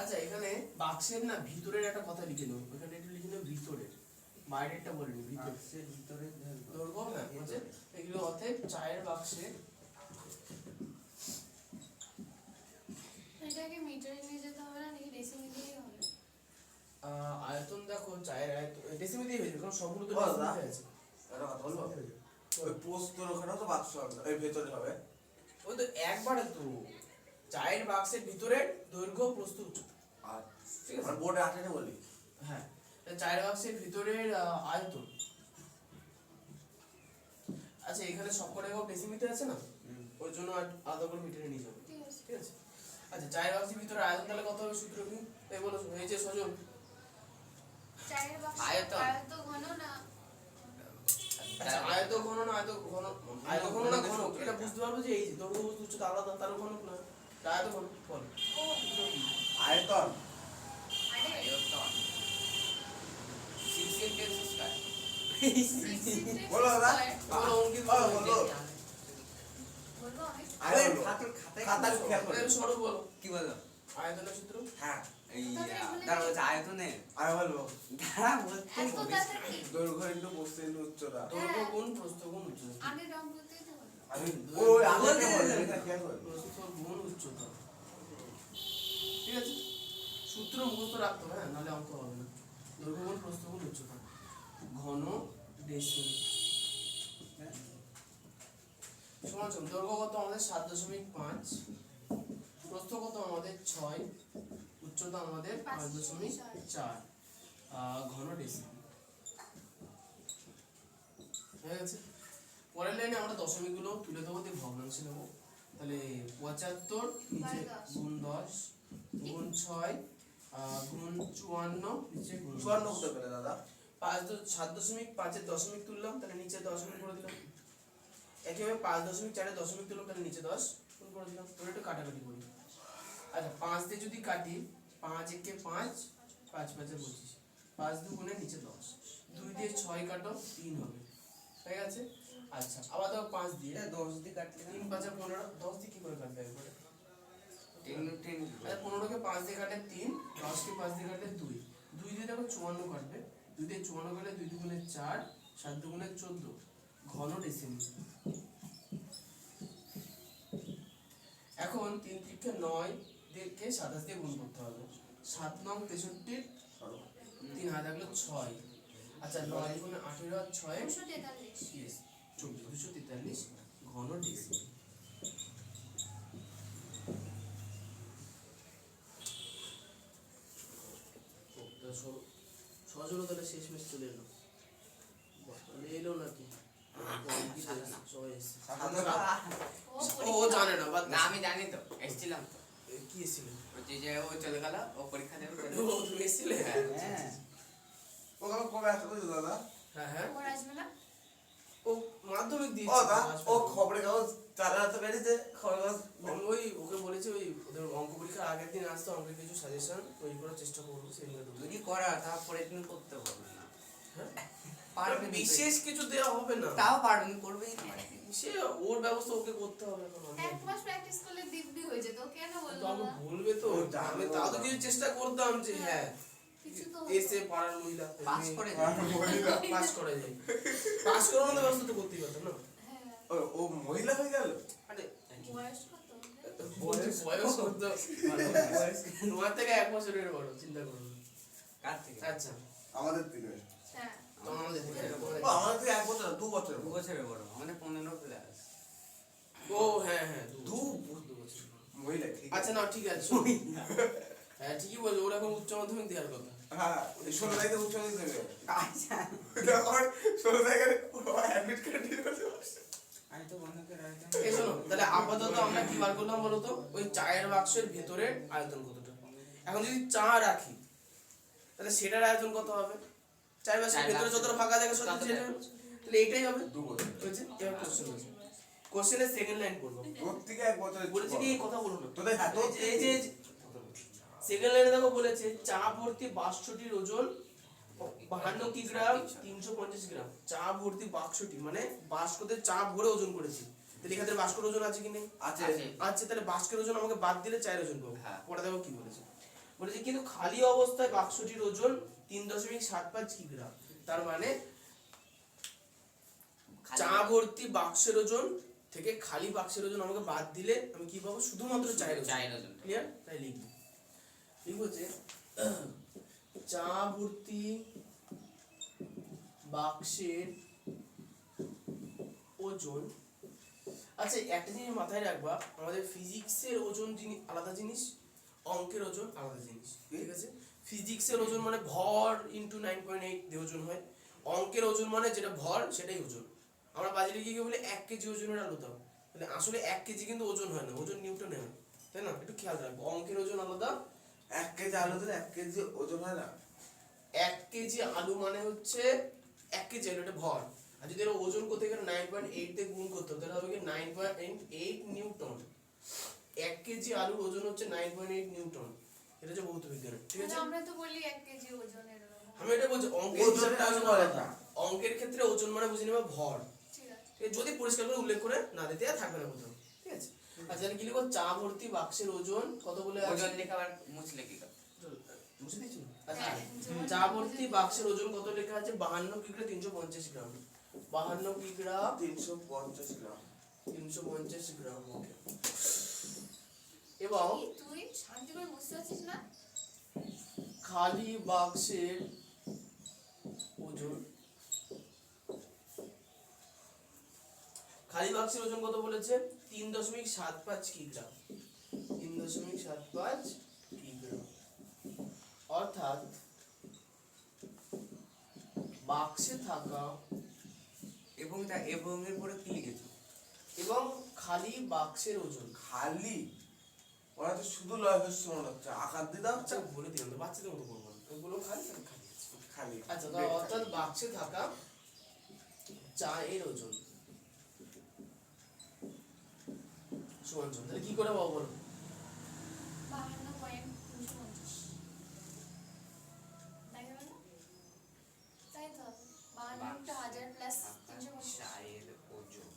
আচ্ছা এখানে বাক্সের না ভিতরের একটা কথা লিখে নেবো, এখানে একটু লিখে নেবো ভিতরের, বাইরেরটা বলিনি। ভিতরের বাক্সের ভিতরে দৈর্ঘ্য না আছে, এগুলো অত অতএব চায়ের বাক্সে এটাকে মিটারে নিয়ে যেতে হবে না নাকি ডেসিমিটারেই হবে? আয়তন দেখো, চায়ের আয়তন ডেসিমিটারই হয়ে যাবে, কারণ সবগুলো তো ও, দাদা। ডেসিমিটার হয়ে আছে। একটা কথা বলবো ওই পোস্তর ওখানেও তো বাক্স হবে এই ভেতরে হবে ওই তো একবারে তো চায়ের বাক্সের ভিতরে দৈর্ঘ্য প্রস্থ উচ্চতা। আর ঠিক আছে। আমার বোর্ডে আঠাটা বলি হ্যাঁ, চায়ের বাক্সের ভিতরের আয়তন। আচ্ছা, এখানে সবকটা ডেসিমিটার আছে না, ওই জন্য আলাদা করে মিটারে নিয়ে যাবো। ঠিক আছে। ঠিক আছে। আচ্ছা, চায়ের বাক্সের ভিতরে আয়তন তাহলে কত হবে সূত্র কি? এই বলো, এই যে সজল। চায়ের বাক্স আয়তন। আয়ত ঘন না আচ্ছা, আয়ত ঘন না আয়ত ঘন, আয়ত ঘন না ঘন, এটা বুঝতে পারবো যে এই যে দৈর্ঘ্য প্রস্থ উচ্চতা আলাদা, তার ঘন না আয়ত ঘন বল। ও আয়তন আরে আয়তন 6 into x square বলো দাদা। বলো অঙ্কিত, বলো, বলো। বলো। বলবো আমি? আয়তন খাতার খেয়াল করে। এই সরল বলো, কি বলো আয়তনের সূত্র। হ্যাঁ এই তাড়াতাড়ি বলে দাঁড়া বলছে আয়তনে আমি বলবো দাঁড়া বলতে এত তাড়াতাড়ি? দৈর্ঘ্য ইন্টু প্রস্থ ইন্টু উচ্চতা দৈর্ঘ্য গুণ প্রস্থ গুণ উচ্চতা। আগে রং করতেই তো বলবো। আমি ওই আগে বলতে বলবো দে। এটা খেয়াল করে প্রস্থ গুণ উচ্চতা। ঠিক আছে, সূত্র মুখস্থ রাখতে হবে, হ্যাঁ, নাহলে অঙ্ক হবে না। দৈর্ঘ্য গুণ প্রস্থ গুণ উচ্চতা, ঘন ডেসিমিল সমান সমান দৈর্ঘ্য কত আমাদের 7.5, প্রস্থ কত আমাদের 6, উচ্চতা আমাদের 5.4, ঘন ডেসিমিল। হয়ে গেছে। পরের লাইনে আমরা দশমিকগুলো তুলে দেবো, দিয়ে ভগ্নাংশে নেবো। তাহলে 75 নিচে গুণ 10 গুণ 6 গুণ 54 নিচে গুণ 54 হতে পারে দাদা 7.5 এর দশমিক তুললাম, তাহলে নিচে দশমিক করে দিলাম। একইভাবে 5.4 এর দশমিক তুললাম, তাহলে নিচে 10 গুণ করে দিলাম। তোর একটু কাটাকাটি করি। আচ্ছা, 5 দিয়ে যদি কাটি, 5 একে 5, 5 5 এ 25, 5 দুগুণে নিচে 10, 2 দিয়ে 6 কাটো 3 হবে। হয়ে গেছে। আচ্ছা, আবার দেখো 5 দিয়ে 10 দিয়ে কাটলে 3 5 15, 10 দিয়ে কি করে কাটবে একবারে? 10 আচ্ছা, 15 কে 5 দিয়ে কাটলে 3, 10 কে 5 দিয়ে কাটলে 2, 2 দিয়ে দেখো 54 কাটবে, 2 দিয়ে 54 কাটলে 2 দুগুণে 4, 7 দুগুণে 14, ঘন ডেসিমিল। এখন 3 ত্রিকে 9 দিয়ে 27 দিয়ে গুণ করতে হবে। 7 9 63, 3 হাত লাগলো 6। আচ্ছা, 9 গুণে 18 আর 6 243 yes 243 ঘন ডেসিমিল। সজল তাহলে শেষমেশ চলে এলো, তাহলে এলো নাকি? সবাই এসছে। ও ও জানে না, বাদ না আমি জানি তো এসেছিলাম তো কি এসেছিল? বলছি যে ও চলে গেল ও পরীক্ষা দেবে চলে ও তুমি এসেছিলে? হ্যাঁ ও কবে কবে আসবে দাদা হ্যাঁ হ্যাঁ, ওর আসবে না? ও মাধ্যমিক ও দিয়েছে। দা ও খবরে কাগজ চালাতে পেরেছে খবরের কাগজ ওই ওকে বলেছে ওই ওদের অঙ্ক পরীক্ষার আগের দিন আসতো, অঙ্কের কিছু সাজেশন তৈরি করার চেষ্টা করবো, সেগুলো দেবো। যদি করা তারপরে দিন করতে পারবে না হ্যাঁ? পারবে বিশেষ কিছু দেওয়া হবে না, তাও পারবে না করবেই না। সে ওর ব্যবস্থা ওকে করতে হবে। এখন আমি- এক মাস প্র্যাকটিস করলে দিব্যি হয়ে যেত, কেন তো বললো আমাকে না? বলবে তো, ও জানে আমি না। তাও তো কিছু চেষ্টা করতাম যে হ্যাঁ কিছু তো এসে পাড়ার মহিলা পাস করে পাস করা যায়, পাস করার মতো ব্যবস্থা তো করতেই পারতাম না। হ্যাঁ, ও মহিলা হয়ে গেল আরে বয়স কত? বয়স করতে তোমার থেকে 1 বছরের বড়, চিন্তা করো না। কার থেকে আচ্ছা, আমাদের থেকে হ্যাঁ, তো আমাদের থেকে ও আমাদের থেকে 1 বছর 2 বছর 2 বছরের বড় আমাদের 15 প্লাস ও হ্যাঁ হ্যাঁ দু দু বছর। মহিলা ঠিক আচ্ছা না ঠিক আছে, হ্যাঁ ঠিকই বলছো, ওরা এখন উচ্চ মাধ্যমিক দেওয়ার কথা। হ্যাঁ 16 তারিখে উচ্চ মাধ্যমিক দেবে আচ্ছা আমার 16 তারিখে অ্যাডমিট কার্ড দিয়ে দেবে আমি তো বন্ধ করে রাখতাম এই শোনো, তাহলে আপাতত আমরা কি বার করলাম বলো তো, ওই চায়ের বাক্সের ভেতরে আয়তন কতটা। এখন যদি চা রাখি তাহলে সেটার আয়তন কত হবে? চায়ের বাক্সের ভেতরে যতটা ফাঁকা জায়গা সব সেটা, তাহলে এটাই হবে। 2 বছর বুঝেছি? এবার কোশ্চেন আছে, কোশ্চেনের সেকেন্ড লাইন করবো। তোর থেকে 1 বছর বলেছে কি এই কথা বলো না, তোদের হাতে এই যে সেকেন্ড লাইনে দেখো বলেছে চা ভর্তি বাক্সটির ওজন 52 কিগ্রাম 350 গ্রাম। চা ভর্তি বাক্সটি মানে বাস্কতে চা ভরে ওজন করেছি, তাহলে এখানে বাস্কের ওজন আছে কি নেই? আছে আচ্ছা, তাহলে বাস্কের ওজন আমাকে বাদ দিলে চায়ের ওজন পাবো। হ্যাঁ। পরে দেখো কি বলেছে, বলেছে কিন্তু খালি অবস্থায় বাক্সটির ওজন 3.75 কিগ্রাম। তার মানে খালি চা ভর্তি বাক্সের ওজন থেকে খালি বাক্সের ওজন আমাকে বাদ দিলে আমি কি পাবো? শুধুমাত্র চায়ের ওজন। চায়ের ওজন। ক্লিয়ার? তাই লিখবো। লিখবো যে চা ভর্তি বাক্সের ওজন। আচ্ছা, একটা জিনিস মাথায় রাখবা, আমাদের ফিজিক্সের ওজন আলাদা জিনিস, অঙ্কের ওজন আলাদা জিনিস, ঠিক আছে? ফিজিক্সের ওজন মানে ভর ইন্টু 9.8 দিয়ে ওজন হয়। অঙ্কের ওজন মানে যেটা ভর সেটাই ওজন। আমরা বাজারে গিয়ে বলি 1 কেজি ওজনের আলু দাও, তাহলে আসলে 1 কেজি কিন্তু ওজন হয় না, ওজন নিউটনে হয়, তাই না? একটু খেয়াল রাখবো, অঙ্কের ওজন আলাদা। 1 কেজি আলু দিলে 1 কেজি ওজন হয় না? 1 কেজি আলু মানে হচ্ছে 1 কেজি আলু, এটা ভর। আর যদি এর ওজন করতে গেলে 9.8 দিয়ে গুণ করতে হবে, তাহলে হবে কি 9.8 নিউটন। 1 কেজি আলুর ওজন হচ্ছে 9.8 নিউটন। এটা হচ্ছে ভৌত বিজ্ঞান, ঠিক আছে? আমরা তো বলি 1 কেজি ওজনের এরকম। আমি এটা বলছি অঙ্কের ওজনের হিসাবটা ওজন আসলে বলে আলাদা। না। অঙ্কের ক্ষেত্রে ওজন মানে বুঝে নেবা ভর। ঠিক আছে। ঠিক আছে? যদি পরিষ্কার করে উল্লেখ করে না দিতে আর থাকবে না কোথাও, ঠিক আছে? আচ্ছা, তাহলে কি লিখবো? চা ভর্তি বাক্সের ওজন কত বলে আছে? ওজন লেখা আবার মুছলে কি করে? বুঝে দিয়েছি? আচ্ছা, হ্যাঁ, যেমন- চা ভর্তি বাক্সের ওজন কত লেখা আছে? 52 কিগ্রা 350 গ্রাম। 52 কিগ্রা 350 গ্রাম। 350 গ্রাম। ওকে। এবং এই, তুই শান্তি করে বুঝতে পারছিস না? খালি বাক্সের ওজন, খালি বাক্সের ওজন কত বলেছে? 3.75 কিগ্রা। 3.75 কিগ্রা। অর্থাৎ বাক্সে থাকা এবং এর পরে কি লিখেছো? এবং খালি বাক্সের ওজন। খালি ওরা তো শুধু লয় হচ্ছে মনে হচ্ছে, আকার দিয়ে দাও আচ্ছা, বলে দিলাম তো, বাচ্চাদের মতো করবো না। ওগুলো খালি তাহলে খালি আছে। খালি। আচ্ছা, তো অর্থাৎ বাক্সে থাকা চায়ের ওজন সমান সমান। তাহলে কি করে পাবো বলো? 52.350 তাই হবে না? তাই তো হবে। 52,000 প্লাস 350। চায়ের ওজন।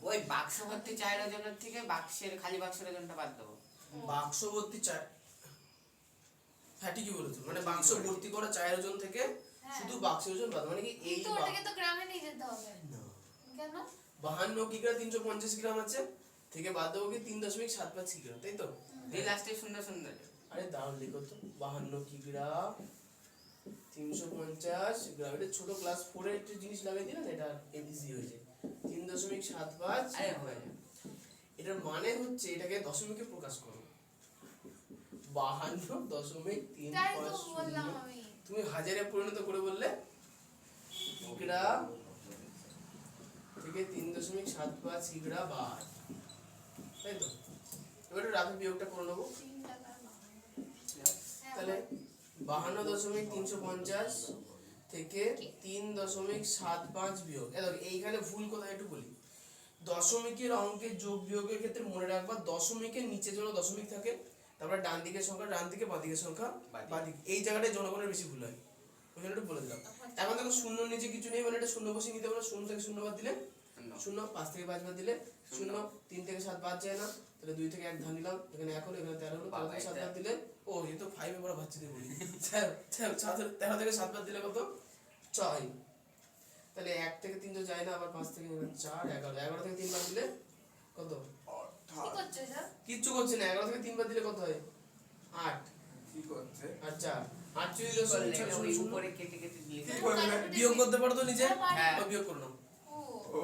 ওই বাক্স ভর্তি চায়ের ওজনের থেকে বাক্সের খালি বাক্সের ওজনটা বাদ দেবো। বাক্স ভর্তি চায়, হ্যাঁ ঠিকই বলেছো, মানে বাক্স ভর্তি করা চায়ের ওজন থেকে হ্যাঁ। শুধু বাক্সের ওজন বাদ, মানে কি এই কিন্তু ওটাকে তো গ্রামে নিয়ে যেতে হবে। না, কেন? 52 কিগ্রা 350 গ্রাম আছে, থেকে বাদ দেবো কি 3.75 কিগ্রা, তাই তো? এই লাস্টে সুন্দর সুন্দর। আরে দাঁড়াও, লিখো তো 52 কিগ্রা 350 গ্রাম। এটা ছোট ক্লাস 4 এর একটা জিনিস লাগাই দিলে না, এটা এবিসি হয়ে যায় 3.75। আরে হয়ে যাবে। এটার মানে হচ্ছে এটাকে দশমিকে প্রকাশ করো, 52.350। তাই তো বললাম আমি। তুমি হাজারে পরিণত করে বললে কিগ্রা থেকে 3.75 কিগ্রা বাদ, তাই তো? এবার রাতে বিয়োগটা করে নেবো। 3 টাকা 52। তাহলে 52.350 থেকে 3.75 বিয়োগ। দেখো এইখানে ভুল কোথায় একটু বলি। দশমিকের অঙ্কের যোগ বিয়োগের ক্ষেত্রে মনে রাখবা দশমিকের নিচে যেন দশমিক থাকে, তারপরে ডান দিকের সংখ্যা ডান দিকে, বাঁ দিকের সংখ্যা বাঁ দিকে। এই জায়গাটায় জনগণের বেশি ভুল হয়, ওই জন্য একটু বলে দিলাম। এখন দেখো শূন্য নিচে কিছু নেই, মানে এটা শূন্য বসিয়ে নিতে পারো। শূন্য থেকে শূন্য বাদ দিলে শূন্য, 5 থেকে 5 বাদ দিলে শূন্য, 3 থেকে 7 বাদ যায় না, তাহলে 2 থেকে 1 ধান নিলাম, এখানে এখন এখানে 13 হলো, 13 থেকে 7 বাদ দিলে, ও এই তো 5 এ পড়া বাচ্চাদের বলি, 13 থেকে 7 বাদ দিলে কত? 6। তাহলে 1 থেকে 3 তো যায় না, আবার 5 থেকে 4, 11, 11 থেকে 3 বাদ দিলে কত? কি করছো এটা? কিচ্ছু করছে না, 11 থেকে 3 বাদ দিলে কত হয়? 8 কি করছে? আর 4, 8 যদি কি করলে? 6 ওই শূন্য উপরে কেটে কেটে দিয়ে কি দিলে। করলে? বিয়োগ করতে পারো তো নিজে? হ্যাঁ, তো বিয়োগ করে নাও। ও, ও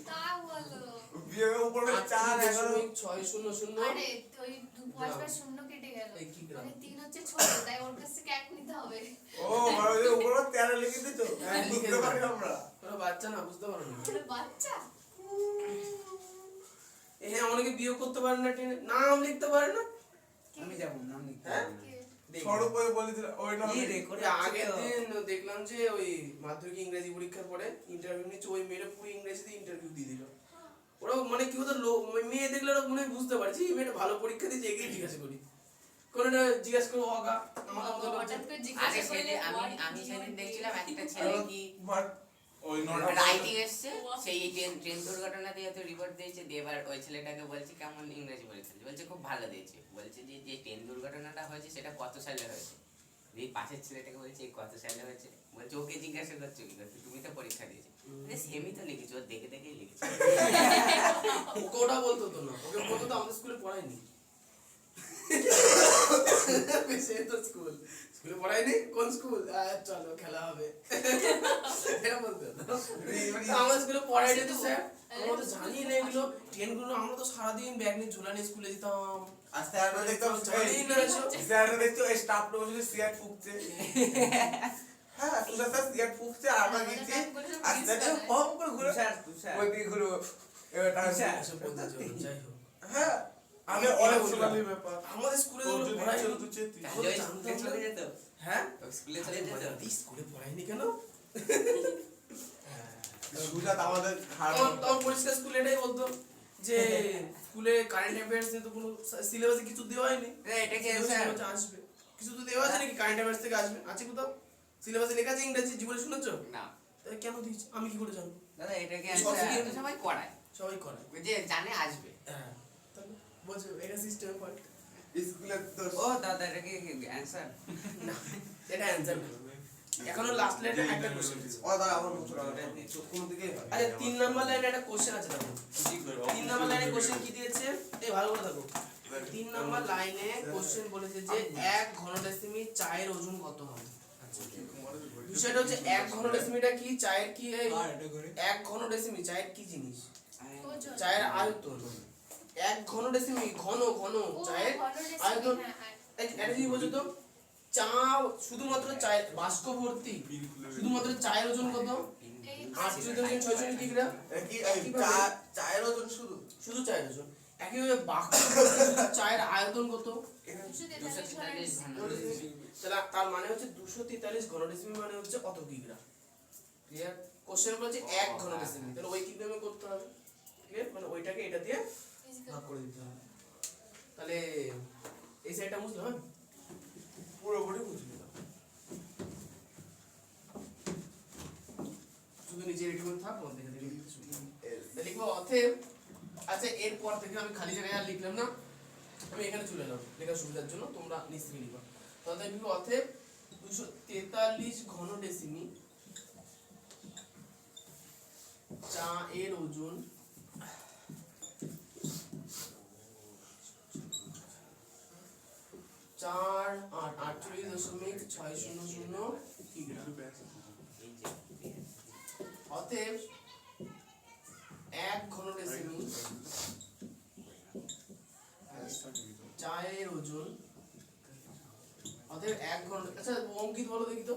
তা বলো। বিয়ের উপরে 4 11 8.600। আরে ওই 5 বার শূন্য কেটে গেল। এই কি গ্রাম? মানে 3 হচ্ছে ছোট, তাই ওর কাছ থেকে 1 নিতে হবে। ও মানে ওই উপরে 13 লিখে দিছো। হ্যাঁ, লিখে বুঝতে পারি আমরা। ওরা বাচ্চা না, বুঝতে পারো না। ওরা বাচ্চা। হ্যাঁ, অনেকে বিয়োগ করতে পারে না, টেনে নাম লিখতে পারে না। আমি যাবো নাম লিখতে হ্যাঁ? পারবো না। কে? দেখবে। স্বরূপ বই বলে দিল ওই না। কি রে, করে ওই আছে আগের তো। দিন দেখলাম যে ওই মাধ্যমিক ইংরেজি পরীক্ষার পরে ইন্টারভিউ নিচ্ছে, ওই মেয়েটা পুরো ইংরেজিতে ইন্টারভিউ দিয়ে দিল। ওরা মানে কি হতো, মেয়ে দেখলে ওরা মনে হয় বুঝতে পারছে এই মেয়েটা ভালো পরীক্ষা দিয়েছে, এগিয়ে জিজ্ঞাসা করি কোনটা জিজ্ঞাসা করবো অগা আমার মতো লোক। হঠাৎ করে আরে জিজ্ঞাসা করলে আমি সেদিন দেখছিলাম একটা ছেলে কি ওই নটা রাইটিং এসছে, সেই ট্রেন দুর্ঘটনা দিয়ে তো রিপোর্ট দিয়েছে, দিয়ে এবার ওই ছেলেটাকে বলছে কেমন ইংরেজি পরীক্ষা দিয়েছে? বলছে খুব ভালো দিয়েছে। বলছে যে যে ট্রেন দুর্ঘটনাটা হয়েছে সেটা কত সালে হয়েছে? এই পাশের ছেলেটাকে বলছে এই কত সালে হয়েছে? বলছে ওকে জিজ্ঞাসা করছো কি করছো, তুমি তো পরীক্ষা দিয়েছো। সেমি তো লিখেছি, ওর দেখে দেখেই লিখেছি। ওকে ওটা বলতো তো না, ওকে বলতো তো আমাদের স্কুলে পড়ায়নি। সে তো স্কুলে পড়ায়নি, কোন স্কুল, চলো খেলা হবে, এটা বলতো তো। আমাদের স্কুলে পড়ায়নি তো স্যার, আমরা তো জানি না এগুলো। 10 গুলো আমরা তো সারাদিন ব্যাগ নিয়ে ঝুলানি স্কুলে যেতাম। আর স্যাররা দেখতাম জানি না এসব। স্যাররা দেখতো এই স্টাফ লোক বসে সিগারেট ফুঁকছে। হ্যাঁ তুষার স্যার সিগারেট ফুঁকছে আর আমরা গেছি আর স্যার পম করে ঘুরে ওই দিকে ঘুরে এটা এসব বলতে চাই না, যাই হোক। হ্যাঁ আমি এটা অনেক সোনালি ব্যাপার। আমাদের স্কুলে তোর যখন যদি পড়ায়নি, ইচ্ছে হতো চেতি। তাহলে ওই স্কুলে চলে যেত, হ্যাঁ ওই স্কুলে চলে যেত। এই স্কুলে পড়ায়নি কেন? সুজাত আমাদের তখন পরিষ্কার স্কুলে এটাই বলতো যে স্কুলে কারেন্ট অ্যাফেয়ার্স নিয়ে তো কোনো সিলেবাসে কিছু দেওয়া হয়নি। এটা কি Syllabus স্যার? এ আসবে কিছু তো দেওয়া আছে নাকি কারেন্ট অ্যাফেয়ার্স থেকে আসবে? আছে কোথাও সিলেবাসে লেখা আছে ইংরেজি জীবনে শুনেছো? না তাহলে কেন দিয়েছে আমি কি করে জানবো? দাদা, এটা কি সব স্যার? কি- সবাই করায়, সবাই করে। ওই যে জানে আসবে। হ্যাঁ তাহলে বলছো এটা সিস্টেম ফল্ট স্কুলে তো ও দাদা, এটা কি অ্যান্সার? না, এটা অ্যানসার না। এখনো লাস্ট লাইনে একটা কোশ্চেন আছে। ও দাদা আমার মুখ কোনো দিকে আচ্ছা 3 নাম্বার লাইনে একটা কোশ্চেন আছে দেখো। 3 নাম্বার লাইনে কোশ্চেন কি দিয়েছে? এই ভালো করে দেখো। 3 নাম্বার লাইনে কোশ্চেন বলেছে যে 1 ঘনডেসিমি চায়ের ওজন কত হবে? আচ্ছা বিষয়টা হচ্ছে 1 ঘনডেসিমিটা কি, চায়ের কি, এই 1 ঘনডেসিমি চায়ের কি জিনিস? ওজন। চায়ের আয়তন। 1 ঘনডেসিমি ঘন ও, চায়ের ঘনডেসিমি, আয়তন। হ্যাঁ, হ্যাঁ। এটা কি বলছো তো? চা শুধুমাত্র চায়ের বাষ্প ভর্তি, শুধুমাত্র চায়ের ওজন কত? এই 48,600 কিগ্রা। কি চায়ের ওজন শুধু শুধু চায়ের ওজন। একইভাবে বাষ্প ভর্তি শুধু চায়ের আয়তন কত? 243 243 তাহলে তার মানে হচ্ছে 243 ঘনডেসিমি মানে হচ্ছে কত কিগ্রা? ক্লিয়ার? কোশ্চেন বলছে 1 ঘনডেসিমি, তাহলে ওই কিভাবে করতে হবে? ক্লিয়ার? মানে ওইটাকে এটা দিয়ে ভাগ করে দিতে হবে। তাহলে এই সাইডটা বুঝলে হবে? পুরোপুরি বুঝলি না শুধু নিজে রেডি করে থাক, মন থেকে দেখে লিখতে শুরু করো। তাহলে লিখবো অতএব, আচ্ছা এরপর থেকে আমি খালি জায়গায় আর লিখলাম না, আমি এখানে চলে এলাম লেখার সুবিধার জন্য, তোমরা নিচ থেকে লিখবা। তাহলে লিখবো অতএব 243 ঘনডেসিমি চা এর ওজন 48.600 কিগ্রা। অতএব 1 ঘনডেসিমি চায়ের ওজন, অতএব 1 ঘন, আচ্ছা অঙ্কিত বলো দেখি তো,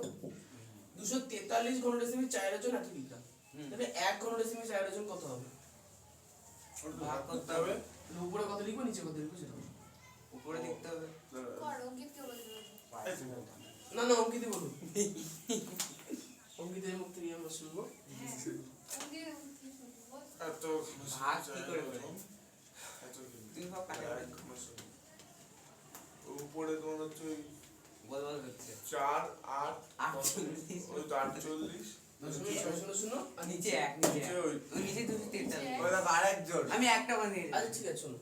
243 ঘনডেসিমি চায়ের ওজন 8 কিগ্রা। তাহলে 1 ঘনডেসিমি চায়ের ওজন কত হবে? ভাগ করতে হবে। তাহলে উপরে কত লিখবো নিচে কত লিখবো সেটা বলো। উপরে দেখতে হবে। কর, অঙ্কিত কে বলতে বলবো? না না অঙ্কিতই বলুন। অঙ্কিতের মুখ থেকে আমরা শুনবো। অঙ্কিত কি বলবো? এত ভাগ কি করে করে? এত কি? তুমি ভাব কাটে করে। উপরে তোমার হচ্ছে ওই বল বল হচ্ছে 4 8 48 ওই তো 48 600 আর নিচে এক, নিচে নিচে এক। ওই ওই নিচে 243। ওই দাদা আরেকজন আমি একটা বানিয়ে আচ্ছা ঠিক আছে শোনো,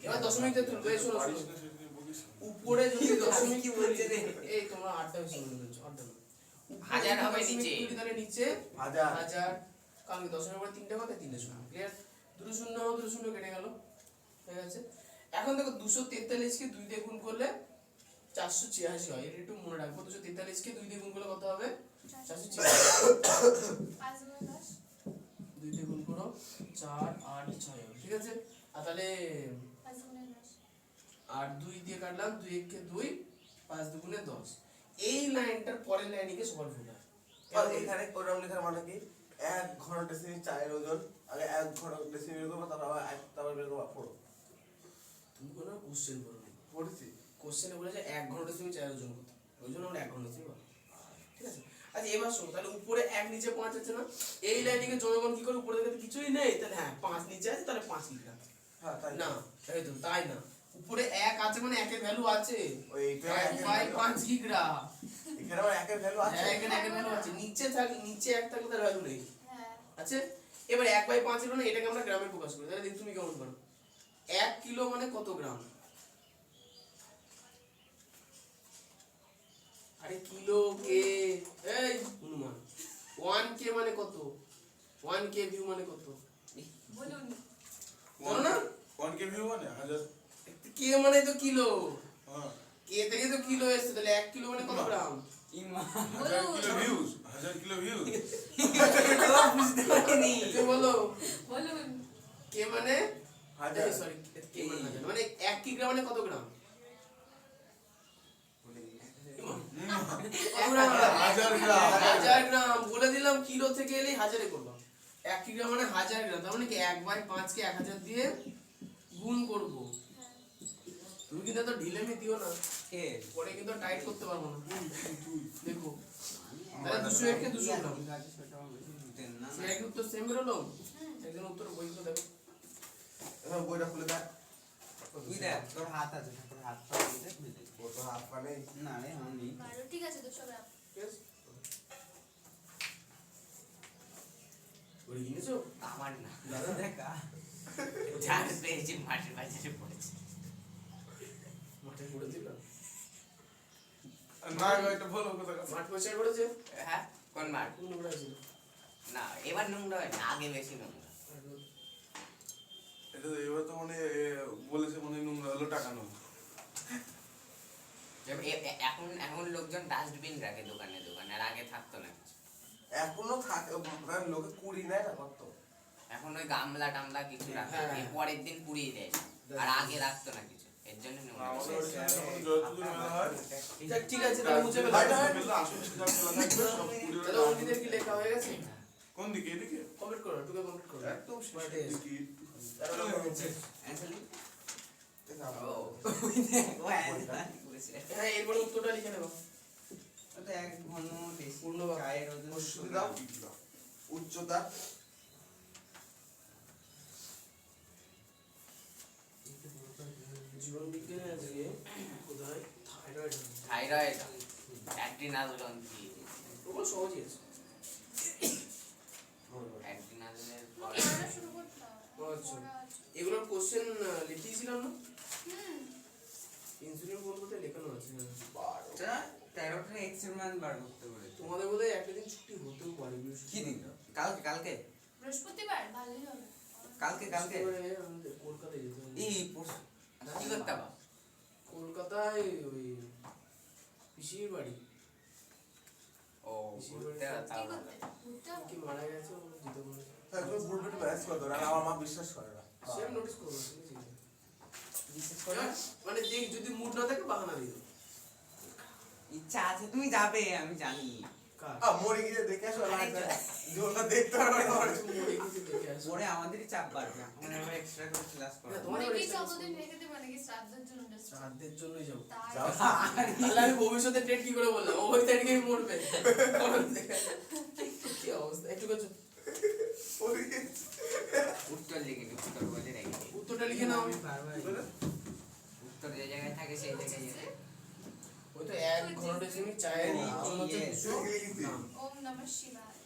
এবার দশমিকটা তুলবে, এই শোনো পারিস শোনো। না সেদিন বকিস না। উপরে যদি দশমিক কি বলছে রে? এই তোমরা আটটা বেশি মনে করছো, আটটা না। হাজার হবে দশমিক নিচে। তুলি তাহলে নিচে হাজার হাজার, কারণ কি দশমিক পরে তিনটে কথা, তিনটে শূন্য, ক্লিয়ার? দুটো শূন্য দুটো শূন্য কেটে গেল, হয়ে গেছে। এখন দেখো 243 কে 2 দিয়ে গুণ করলে 486 হয়, এটা একটু মনে রাখবো। 243 কে 2 দিয়ে গুণ করলে কত হবে? 486। 5 গুণ 10, 2 দিয়ে গুণ করো 4 8 6 হবে, ঠিক আছে? আর তাহলে 5 গুণ 10, আর 2 দিয়ে কাটলাম, 2 1 কে 2, 5 দুগুণে 10। এই লাইনটার পরের লাইনকে সমান ভুল হয়। আর এখানে ওরকম লেখার মানে কি 1 ঘনডেসিমি চায়ের ওজন আগে 1 ঘনডেসিমি বের করবো তারপর বের করবো পড়ো তুমি কোনো কোশ্চেন করো নি, পড়েছি কোশ্চেনে বলেছে 1 ঘনডেসিমি চায়ের ওজন কত, ওই জন্য আমরা 1 ঘনডেসিমি পাবো, ঠিক আছে? আচ্ছা এবার শোনো, তাহলে উপরে 1 নিচে 5 আছে না, এই লাইনটিকে জনগণ কি করে, উপরে দেখে তো কিছুই নেই, তাহলে হ্যাঁ 5 নিচে আছে, তাহলে 5 লিখলাম। হ্যাঁ তাই না এই তো তাই না, উপরে 1 আছে মানে 1 এর ভ্যালু আছে, ওই এটা 1/5 কিগ্রা। এখানে আবার 1 এর ভ্যালু আছে হ্যাঁ এখানে 1 এর ভ্যালু আছে, নিচে থাকলে, নিচে 1 থাকলে তার ভ্যালু নেই, হ্যাঁ, আছে? এবার 1/5 এর মানে এটাকে আমরা গ্রামে প্রকাশ করি, তাহলে দেখ তুমি কেমন করো। 1 কিলো মানে কত গ্রাম? আরে কিলো কে, এই অনুমান। 1 কে মানে কত? 1k ভিউ মানে কত? বলুন জানো না? 1k ভিউ মানে 1000 k মানে তো কিলো, হ্যাঁ k থেকে তো কিলো এসছে, তাহলে 1 কিলো মানে কত গ্রাম? ইমা 1000 কিলো ভিউজ 1000 কিলো ভিউজ বুঝতে পারিনি। তুমি বলো বলুন k মানে হাজার সরি k মানে হাজার, মানে 1 কিগ্রা মানে কত গ্রাম? কত গ্রাম? 1000 গ্রাম 1000 গ্রাম। বলে দিলাম কিলো থেকে এলেই হাজারে করলাম। 1 কিগ্রা মানে 1000 গ্রাম, তার মানে কি 1/5 কে 1000 দিয়ে গুণ করব। তুমি কিন্তু তো ঢিলেমি দিও না, কে পরে কিন্তু টাইট করতে পারবো না। দেখো তাহলে 201 কে 200 গ্রাম। সে এক উত্তর সেম বেরোলো। একজন উত্তর বইগুলো দেখো। এবার বইটা খুলে দেখ। তুই দেখ তোর হাত আছে, তোর হাত পা দিয়ে খুলে দে। ও তো হাত পা নেই। না রে আমার নেই। 12 ঠিক আছে 200 গ্রাম ঠিক আছে? ওরে কিনেছো? আমার না দাদা দেখা চার্জ পেয়েছি মাটির বাজারে পড়েছে। মাঠে করে দিল। না এটা বলো কথা মাঠ পরিষ্কার করেছে? হ্যাঁ কোন মাঠ? কোন নোংরা ছিল? না এবার নোংরা হয় না, আগে বেশি নোংরা। এটা এবার তো মানে বলেছে মানে নোংরা হলো টাকা নেই এখন এখন লোকজন ডাস্টবিন রাখে দোকানে দোকানে, আর আগে থাকতো না কিছু। এখনো থাকে লোকে কুড়ি নেয় না কত। এখন ওই গামলা টামলা কিছু রাখে, হ্যাঁ। এর পরের দিন পুড়িয়ে দেয়, আর আগে রাখতো না কিছু, এর জন্য নোংরা। আমাদের ওখানে যখন জয়পুর মেলা হয় ঠিক আছে, তাহলে মুছে ফেলো। আশেপাশে যা মেলা থাকবে সব পুরো তাহলে অঙ্কিতের কি লেখা হয়ে গেছে? কোন দিকে এদিকে কমপ্লিট করো, টুকে কমপ্লিট করো। একদম মাঠে এসে। দিকে 13 নম্বর হচ্ছে। Actually, ও ও ওই দেখ, ও answer করেছে। হ্যাঁ, এরপরে উত্তরটা লিখে নেবো। ওটা এক ঘন বেশি পূর্ণ চায়ের ওজন শুধু দাও। উচ্চতা জীবন বিজ্ঞানে আজকে কোথায় থাইরয়েড হবে। থাইরয়েড, অ্যাড্রিনাল গ্রন্থি, ওগুলো সহজই আছে। অ্যাড্রিনালের পড়া শুরু করতে হবে আচ্ছা। পড়া আছে। এগুলোর কোশ্চেন লিখিয়েছিলাম না? হুম ইনসুলিন বলতে লেখানো আছে। এটা 13টা এক্স এর মান বার করতে বলেছে। তোমাদের বোধহয় একটা দিন ছুটি হতেও পারে। কি দিন? কালকে কালকে বৃহস্পতিবার ভালোই হবে কালকে কালকে বৃহস্পতিবারে আমাদের কলকাতায় যেতে হবে। এই পরশু কি করতে হবে? কলকাতায় ওই পিসির বাড়ি। ও ঘুরতে কি তাও ভালো। করতে ঘুরতে হবে কি মারা গেছে, ও যেতে বলেছে। একদম বুলবুল ম্যানেজ করে দেয়, আর আমার মা বিশ্বাস করে না। সেম নোটিস করবো, ঠিক আছে? বিশেষ করে মানে দেখ, যদি মুড না থাকে বাহানা দিয়ে দেবো। ইচ্ছা আছে তুমি যাবে, আমি জানি। কার? মরে গিয়ে দেখে আসো আরে জীবনটা দেখতে পারবে না আমার। মরে গেছে দেখে আসো। পরে আমাদেরই চাপ বাড়বে, আমরা আবার এক্সট্রা করে ক্লাস করব। না, তোমার মনে আবার কি extra চতদিন class রেখে দেবো নাকি শ্রাদ্ধের জন্য just? শ্রাদ্ধের জন্যই যাবো। তাই যাও। তাহলে আমি ভবিষ্যতে ডেট কি করে বললাম? ও ওই তারিখেই মরবে। কি অবস্থা, একটু কাছে উত্তর লিখে দিই, উত্তর বলে রেখে দিই। উত্তরটা লিখে নাও। উত্তর যে জায়গায় থাকে সেই জায়গায় যেতে। ওই তো 1 চায়ের ওজন হচ্ছে 200 গ্রাম। ওম নমঃ শিবায়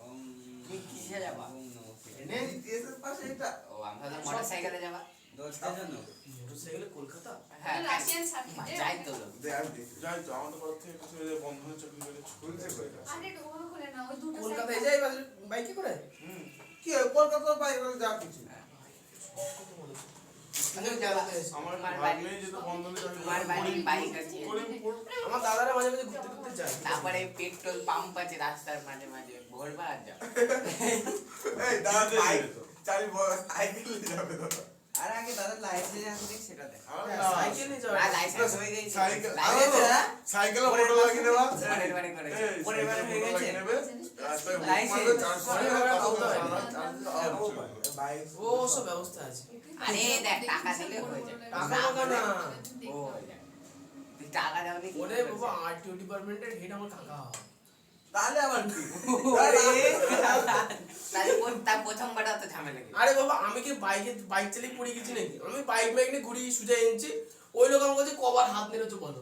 ওম তুমি কিসে যাবা? ওম নমঃ শিবায়। এনে জিটিএসের পাশে এটা ও আমরা তো মোটরসাইকেলে যাবা। দশটার জন্য মোটরসাইকেলে কলকাতা? হ্যাঁ রাশিয়ান সার্কিট যাই তো লোক। দে আমি দেখি। যাই তো আমাদের পাড়ার থেকে কিছু বন্ধনের চাকরি করে খুলছে কইটা। আরে ওভাবে খুলে না ওই দুটো কলকাতায় side যাই বাইকে করে? কি হয় কলকাতা বাইরে যা কিছু। আচ্ছা, জ্বালাতে এসে। আমার তোমার ভাগ্নে বাড়ি- যেত বন্ধনের চাকরি তোমার বাড়ির বাইক আছে। করিমপুর আমার দাদারা মাঝে মাঝে ঘুরতে ঘুরতে যায়। তারপরে পেট্রোল পাম্প আছে রাস্তার মাঝে মাঝে, ভোরবার আর যাও। এই দাদা কিনতে বাইক যেত। চাবি সাইকেল নিয়ে যাবে তো। আর আগে দাদার লাইসেন্স আছে দেখ সেটা দেখ আমার হ্যাঁ, না, সাইকেল নিয়ে যাওয়া। আর লাইসেন্স হয়ে গেছে। সাইকেল লাইসেন্স আরো হ্যাঁ? সাইকেলে ফটো লাগিয়ে নেবা পরের বারে করেছে। এই, পরের বারে সাইকেলে হয়ে photo গেছে। লাগিয়ে নেবে, রাস্তায় হুক লাইসেন্স। মারবে, চার্জ পরের করবে, বারে কত বলতে হয়। বাইক ও সব ব্যবস্থা আছে। আরে দেখ টাকা দিলে হয়ে যায়। টাকা লাগা না। ও হয়ে যায়। তুই টাকা দাওনি কি ওরে করে? বাবা, আরটিও ডিপার্টমেন্টের হেড আমার কাকা। তাহলে আবার কি তাহলে তার প্রথমবার তো ঝামেলা কি? আরে বাবা, আমি কি বাইক চালিয়ে পড়ে গেছি নাকি? আমি বাইক নিয়ে ঘুরি সুজা এনেছি। ওই লোক আমার কাছে কবার হাত নেড়েছো বলো?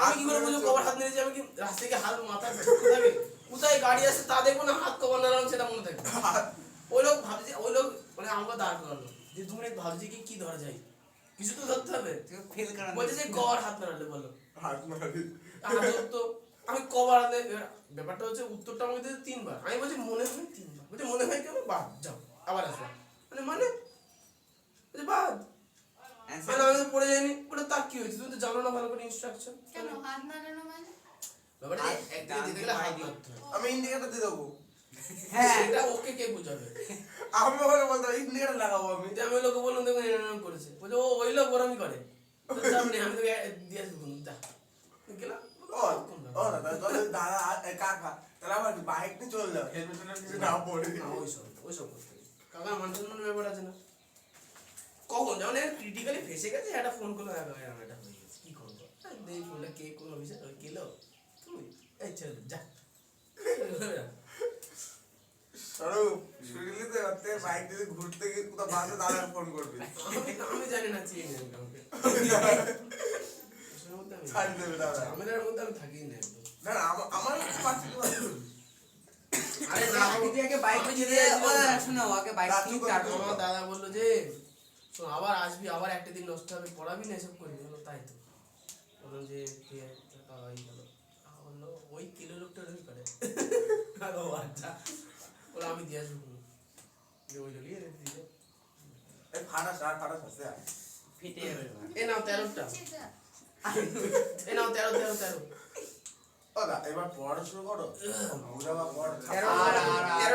আমি কি করে বুঝবো কবার হাত নেড়েছি? আমি কি রাস্তায় গিয়ে হাত মাথা থাকে? কোথায় গাড়ি আসে তা দেখবো না, হাত কবার নাড়ালাম সেটা মনে থাকে। ওই লোক ভাবছে, ওই লোক মানে আমাকে দাঁড় করালো যে 2 মিনিট ভাবছি কি ধরা যায়, কিছু তো ধরতে হবে। তুই ফেল করা বলছে যে কবার হাত নাড়ালে বলো? হাত মারি হাত তো আমি কবার ব্যাপারটা হচ্ছে উত্তরটা আমাকে দিতে 3 বার, আমি বলছি মনে হয় 3 বার, বলছি মনে হয় কেন, বাদ যাও আবার আসবে, মানে বলছি বাদ, মানে আমি তো পড়ে যাইনি, বলে তার কি হয়েছে, তুমি তো জানো না ভালো করে ইনস্ট্রাকশন, কেন হাত নাড়ানো মানে? ব্যাপারটা একদিকে যেতে গেলে হাত মারতে হয়, আমি ইন্ডিকেটর দিয়ে দেবো। হ্যাঁ সেটা ওকে কে বুঝাবে, আমি ওখানে বলতাম ইন্ডিকেটর লাগাবো আমি। আমি লোকে বললাম দেখুন এরকম করেছে, বলছে ও ওই লোক ওরমই করে, তো চাপ নেই, আমি তোকে দিয়ে আসবো, যা গেলাম। ও দাদা তাহলে দাদা কাকা তাহলে আমার বাইক নিয়ে চলে যাও, হেলমেট কিছু না পড়ে। না ওইসব করতে হবে। কাকা মানুষ সম্মানের ব্যাপার আছে না, কখন যেমন ক্রিটিক্যালি ফেসে গেছে, একটা ফোন করলো এটা হয়ে গেছে, কি করবো, এই ফোনটা কে কোন অফিসে কেলো তুই, এই ছেলে যা স্বরূপ শুনলি তো রাতে বাইক দিয়ে ঘুরতে গিয়ে কোথাও বাসে দাদা ফোন করবি, আমি জানি না চিনি না কাউকে, ছাড় দেবে দাদা। ঝামেলার মধ্যে আমি থাকি না একদম। না না আমার পাচ্ছি তো আরে না তুই আগে বাইক যেতে শোনো আগে বাইক রাজু নিয়ে কত কাটো। আমার দাদা বললো যে শোন আবার আসবি, আবার একটা দিন নষ্ট হবে, পড়াবি না এসব করবি, বললো তাই তো, বললাম যে কে দাদাই বলো, বললো ওই কিলো লোকটা ওরকম করে, ও আচ্ছা, বলে আমি দিয়ে আসবো, যে ওই লোকই রেখে দিল, এই ফাটাস আর ফাটাস আছে ফিটে যাবে এ নাও 13টা, সেটা। এ নাও 13 ও দা এবার পড়া শুরু করো, বুঝাবা পড় 13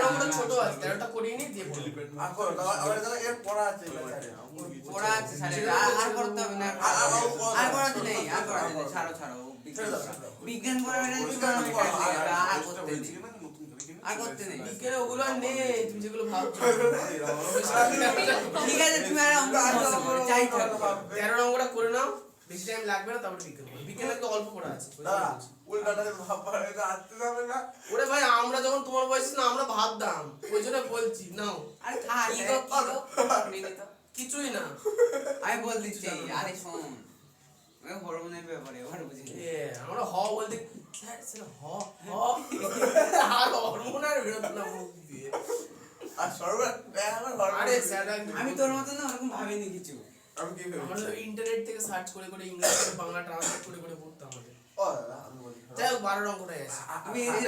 নম্বর ছোট আছে, 13টা করিয়ে নিয়ে দিয়ে পড়ো। আর করো আবার দাদা এর পড়া আছে পড়া আছে স্যার আর করতে হবে না, আর করাতে নেই, আর করাতে নেই, ছাড়ো ছাড়ো বিজ্ঞান পড়াবে না তুমি আর করতে নেই, আর করতে নেই। বিকেলে ওগুলো আর নেই, তুমি যেগুলো ভাবছো। ঠিক আছে তুমি আর অঙ্ক করো, চাই থাকো। 13 নম্বরটা করে নাও, বেশি টাইম লাগবে না, তারপরে বিকেল করো। বিকেলে তো অল্প পড়া আছে। দাদা উল্টাটা ভাববা এটা আসতে যাবে না। ওরে ভাই আমরা যখন তোমার বয়স ছিল না, আমরা ভাবতাম, ওই জন্য বলছি নাও, আরে খা কি গো নিয়ে তো কিছুই না। আমি বল দিচ্ছি, আরে শোন ওই হরমোনের ব্যাপারে এবার বুঝি আমরা হ বলতে স্যার স্যার হ আর হরমোন আর বেরোতো না মুখ দিয়ে। আর সর্বত আরে স্যার আমি তোর মতো না ওরকম ভাবিনি কিছু। আমি কি আমরা ভেবেছি ইন্টারনেট থেকে সার্চ করে করে ইংলিশ থেকে বাংলা ট্রান্সলেট করে করে পড়তাম আমাদের। ও দাদা আমি বলি যাই হোক 12 অঙ্কটাই আছে। তুমি এদিকে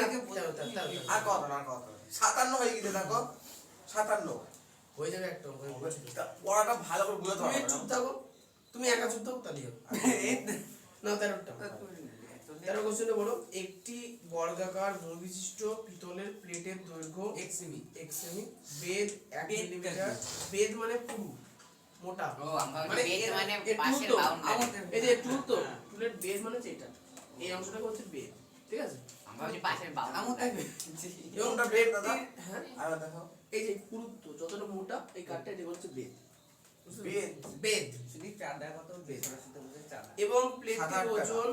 আর কত না কত 57 হয়ে গেছে দেখো 57 হয়ে যাবে একটা অঙ্ক। পড়াটা ভালো করে বুঝাতে তুমি হবে চুপ থাকো, তুমি একা চুপ থাকো, তাহলেই হবে। না 13টা 13 কোশ্চেনে বলো, একটি বর্গাকার মূলবিশিষ্ট পিতলের প্লেটের দৈর্ঘ্য x সেমি, বেধ 1 মিলিমিটার, বেধ মানে পুরু মোটা, ও আমরা মানে বেদ মানে এর পাশের টুল তো, বাউন্ডারি এই যে টুল তো, টুলের বেধ মানে যেটা, এই অংশটাকে হচ্ছে বেধ, ঠিক আছে? আমরা হচ্ছে পাশের আমার বাউন্ডারি এবং কোনটা বেধ দাদা? হ্যাঁ আর দেখো এই যে পুরুত্ব যতটা মোটা এই কাঠটা এটা হচ্ছে বেধ, বুঝতে পেরেছো? বেধ বেধ। শুধু চাঁদা কত বেসরা সাথে বুঝে চাঁদা এবং প্লেটের 7-8 ওজন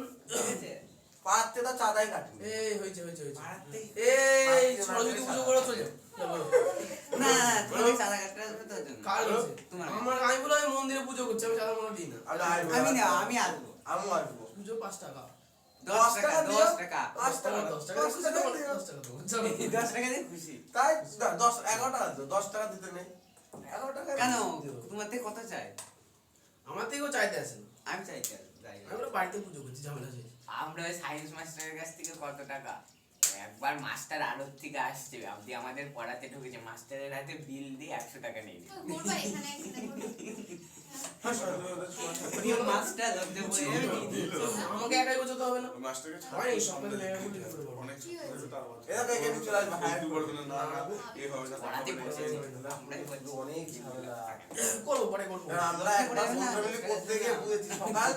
পাঁচতে তো চাঁদাই কাটি এই হয়েছে বাড়াতে এই সরস্বতী পুজো করে চলে যাও। বলো। না তুমি চাঁদা কাটতে আসবে তোর জন্য কার হয়েছে? তোমার আমার আমি বলে আমি মন্দিরে পুজো করছি, আমি চাঁদা মনে দিই না। আমি না আমি আসবো আমি আসবো পুজো 5 টাকা। 10 টাকা 10 টাকা 5 টাকা 10 টাকা খুশি তো 10 টাকা দেবো। চলো। 10 টাকা দিয়ে খুশি তাই 10 11 টাকা দিও 10 টাকা দিতে নেই 11 টাকা কেন তোমার থেকে কত চাই আমার থেকেও চাইতে আসে না, আমি চাই যাই আমি বলে বাড়িতে পুজো করছি, ঝামেলা আছে। আমরা ওই সায়েন্স মাস্টারের কাছ থেকে কত টাকা একবার মাস্টার আড়ত থেকে আসছে আপনি আমাদের পড়াতে ঢুকেছে, মাস্টারের হাতে বিল দিয়ে 100 টাকা নিয়ে নিল। করবা এখানে করবা। প্রিয় মাস্টার ধরতে বলে আমাকে একাই বোঝাতে হবে না, মাস্টারকে হয় এই সকালে মেয়ে বলে কি করে বলবো? অনেক কি হয়েছে? এটা তো এখানে চলে আসবে হ্যাঁ না এ হবে না পড়াতে বসেছে আমরাই বলছি অনেক ঝামেলা করবো পরে করবো। আমরা একবার বন্ধুরা মিলে করতে গিয়ে বুঝেছি সকাল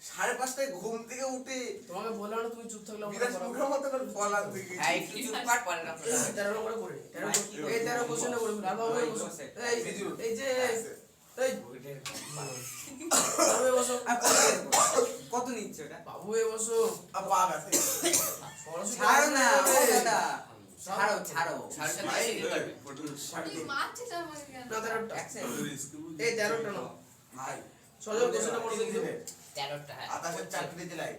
5:30টায় ঘুম থেকে উঠে তোমাকে বললাম না তুমি চুপ থাকলে আমরা বিরাট করাবো। মুখের মতো করে বলার দিকে হ্যাঁ একটু চুপ কর পরে না 13 নম্বরে করে 13 কোশ্চেনে করে ফেলো। আর বাবু এই বসো। এই যে এই বাবু এই বসো, কত নিচ্ছে ওটা বাবু এই বসো। পাগ আছে সরস্বতী ছাড়ো না ও পুজো দাদা ছাড়ো ছাড়ো সাড়ে সাতটা সিরিয়াল করবে তুই মারছিস আমাকে কেন? না 13টা এক সেকেন্ড এই 13টা নাও। ভাই সজল কোশ্চেনে পড়ে দেখি। 13টা হ্যাঁ আকাশের চাকরি দিলাই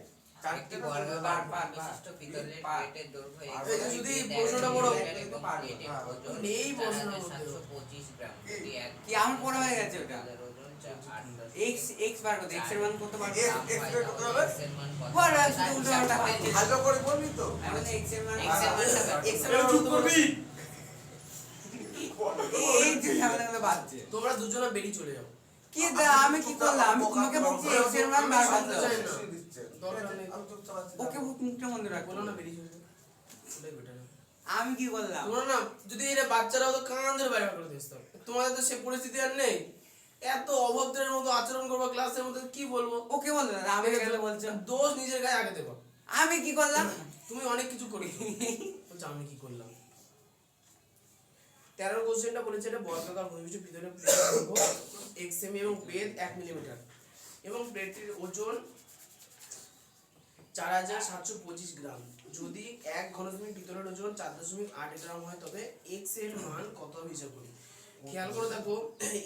একটি বর্গাকার বিশিষ্ট পিতলের প্লেটের দৈর্ঘ্য এই যে যদি প্রশ্নটা বড় প্লেটের ওজন এই প্রশ্নের মধ্যে 725 গ্রাম যদি এক কি আমার পড়া হয়ে গেছে ওটা পিতলের ওজন x বার করতে x এর মান কত বার X বের করতে হবে? বড় আছে তো উল্টো পাল্টা ভালো করে বলবি তো এখন x এর মান X এর মানটা বের X এর এবার মান চুপ কত করবি এই যে ঝামেলা বাজছে তোমরা দুজনে বেরিয়ে চলে যাও। কি দা আমি কি করলাম আমি তোমাকে বলছি x এর মান বার করতে হবে। দরকার নেই। আমি চুপচাপ আছি। ওকে মুখটা বন্ধ রাখ বলো না বেরিয়ে চলে যাও। ওটাই better হবে। আমি কি করলাম তোমরা না যদি এটা বাচ্চারা হতো কান ধরে বাইরে করে দিতে হবে। তোমাদের তো সে পরিস্থিতি আর নেই। এত অভদ্রের মতো আচরণ করবা ক্লাসের মধ্যে, কি বলবো? ওকে বল না আমি কেন বলছো দোষ নিজের গায়ে আগে দেবো। আমি কি করলাম তুমি অনেক কিছু করেছো। বলছো আমি কি করলাম? 13 কোশ্চেনটা বলেছে এটা বর্গাকার ভূমিবিষ্ট ভিতরে প্লেট রাখবো x সেমি এবং বেদ 1 মিলিমিটার এবং প্লেটটির ওজন 4725 গ্রাম। যদি 1 ঘনসেমির ভিতরের ওজন 4.8 গ্রাম হয় তবে x এর মান কত হবে হিসাব করি। খেয়াল করে দেখো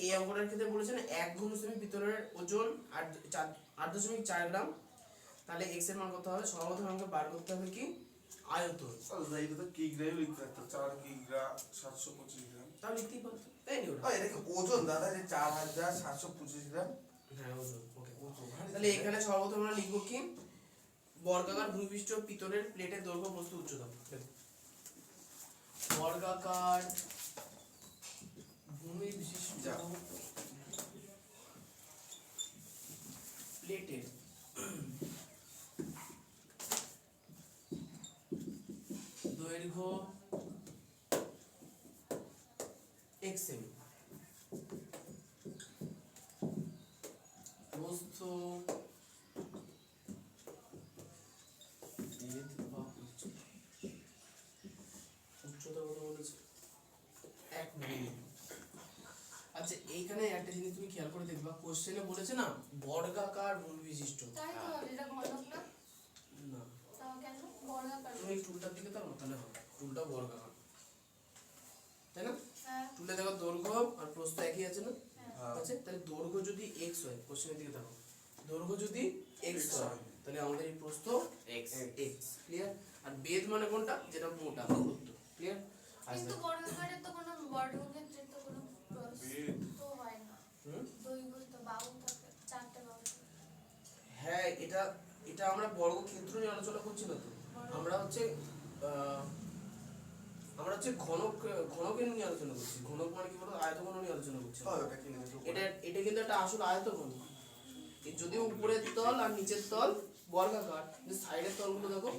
এই অঙ্কটার ক্ষেত্রে বলেছেন 1 ঘনসেমির ভিতরের ওজন 8.4 গ্রাম, তাহলে x এর মান কত হবে? সর্বপ্রথম আমাকে বার করতে হবে কি আয়তন। আচ্ছা, এটা তো কিগ্রাই লিখতে একটা 4 কিগ্রা 725 গ্রাম। তাও লিখতেই পারতো, তাই নি ওটা? ও, এটা কি ওজন দাদা যে 4725 গ্রাম? হ্যাঁ ওজন, ওকে। ওজন, ভারী তাহলে তো। এখানে সর্বপ্রথম আমরা লিখবো কি বর্গাকার ভূমিবিষ্ট পিতলের প্লেটের দৈর্ঘ্য বস্তু উচ্চতা। বর্গাকার ভূমিবিষ্ট প্লেটের দৈর্ঘ্য x সেমি, বস্তু উচ্চতা কত বলেছে? 1 মিলিমিটার। আচ্ছা এইখানে একটা জিনিস তুমি খেয়াল করে দেখবা, কোশ্চেনে বলেছে না বর্গাকার ভূমি বিশিষ্ট। তাই তো এটা ঘনক না, না, তাও কেন বর্গাকার? তুমি এই টুলটার দিকে তাকাও তাহলে হবে, টুলটা বর্গাকার, তাই না? হ্যাঁ টুলে দেখো দৈর্ঘ্য আর প্রস্থ একই আছে না? হ্যাঁ আছে, তাহলে দৈর্ঘ্য যদি x হয়, কোশ্চেনের দিকে তাকাও, দৈর্ঘ্য যদি x হয় তাহলে আমাদের এই প্রস্থ x x, ক্লিয়ার? আর বেদ মানে কোনটা? যেটা মোটা দূরত্ব, ক্লিয়ার? কিন্তু বর্গাকারের তো কোনো বর্গক্ষেত্রের তো কোনো বেদ। তো হয় না, হুম? দৈর্ঘ্য তো বাহু থাকে, 4টে বাহু থাকে। হ্যাঁ এটা এটা আমরা বর্গক্ষেত্র নিয়ে আলোচনা করছি না তো, আমরা হচ্ছে ঘনকের নিয়ে আলোচনা করছি। ঘনক মানে কি বলতো? আয়তঘন নিয়ে আলোচনা করছি। ও, এটা কি লিখেছো? এটা এটা কিন্তু একটা আসল আয়তঘন। যদিও উপরের তল আর নিচের তল বর্গাকার, কিন্তু সাইডের তলগুলো দেখো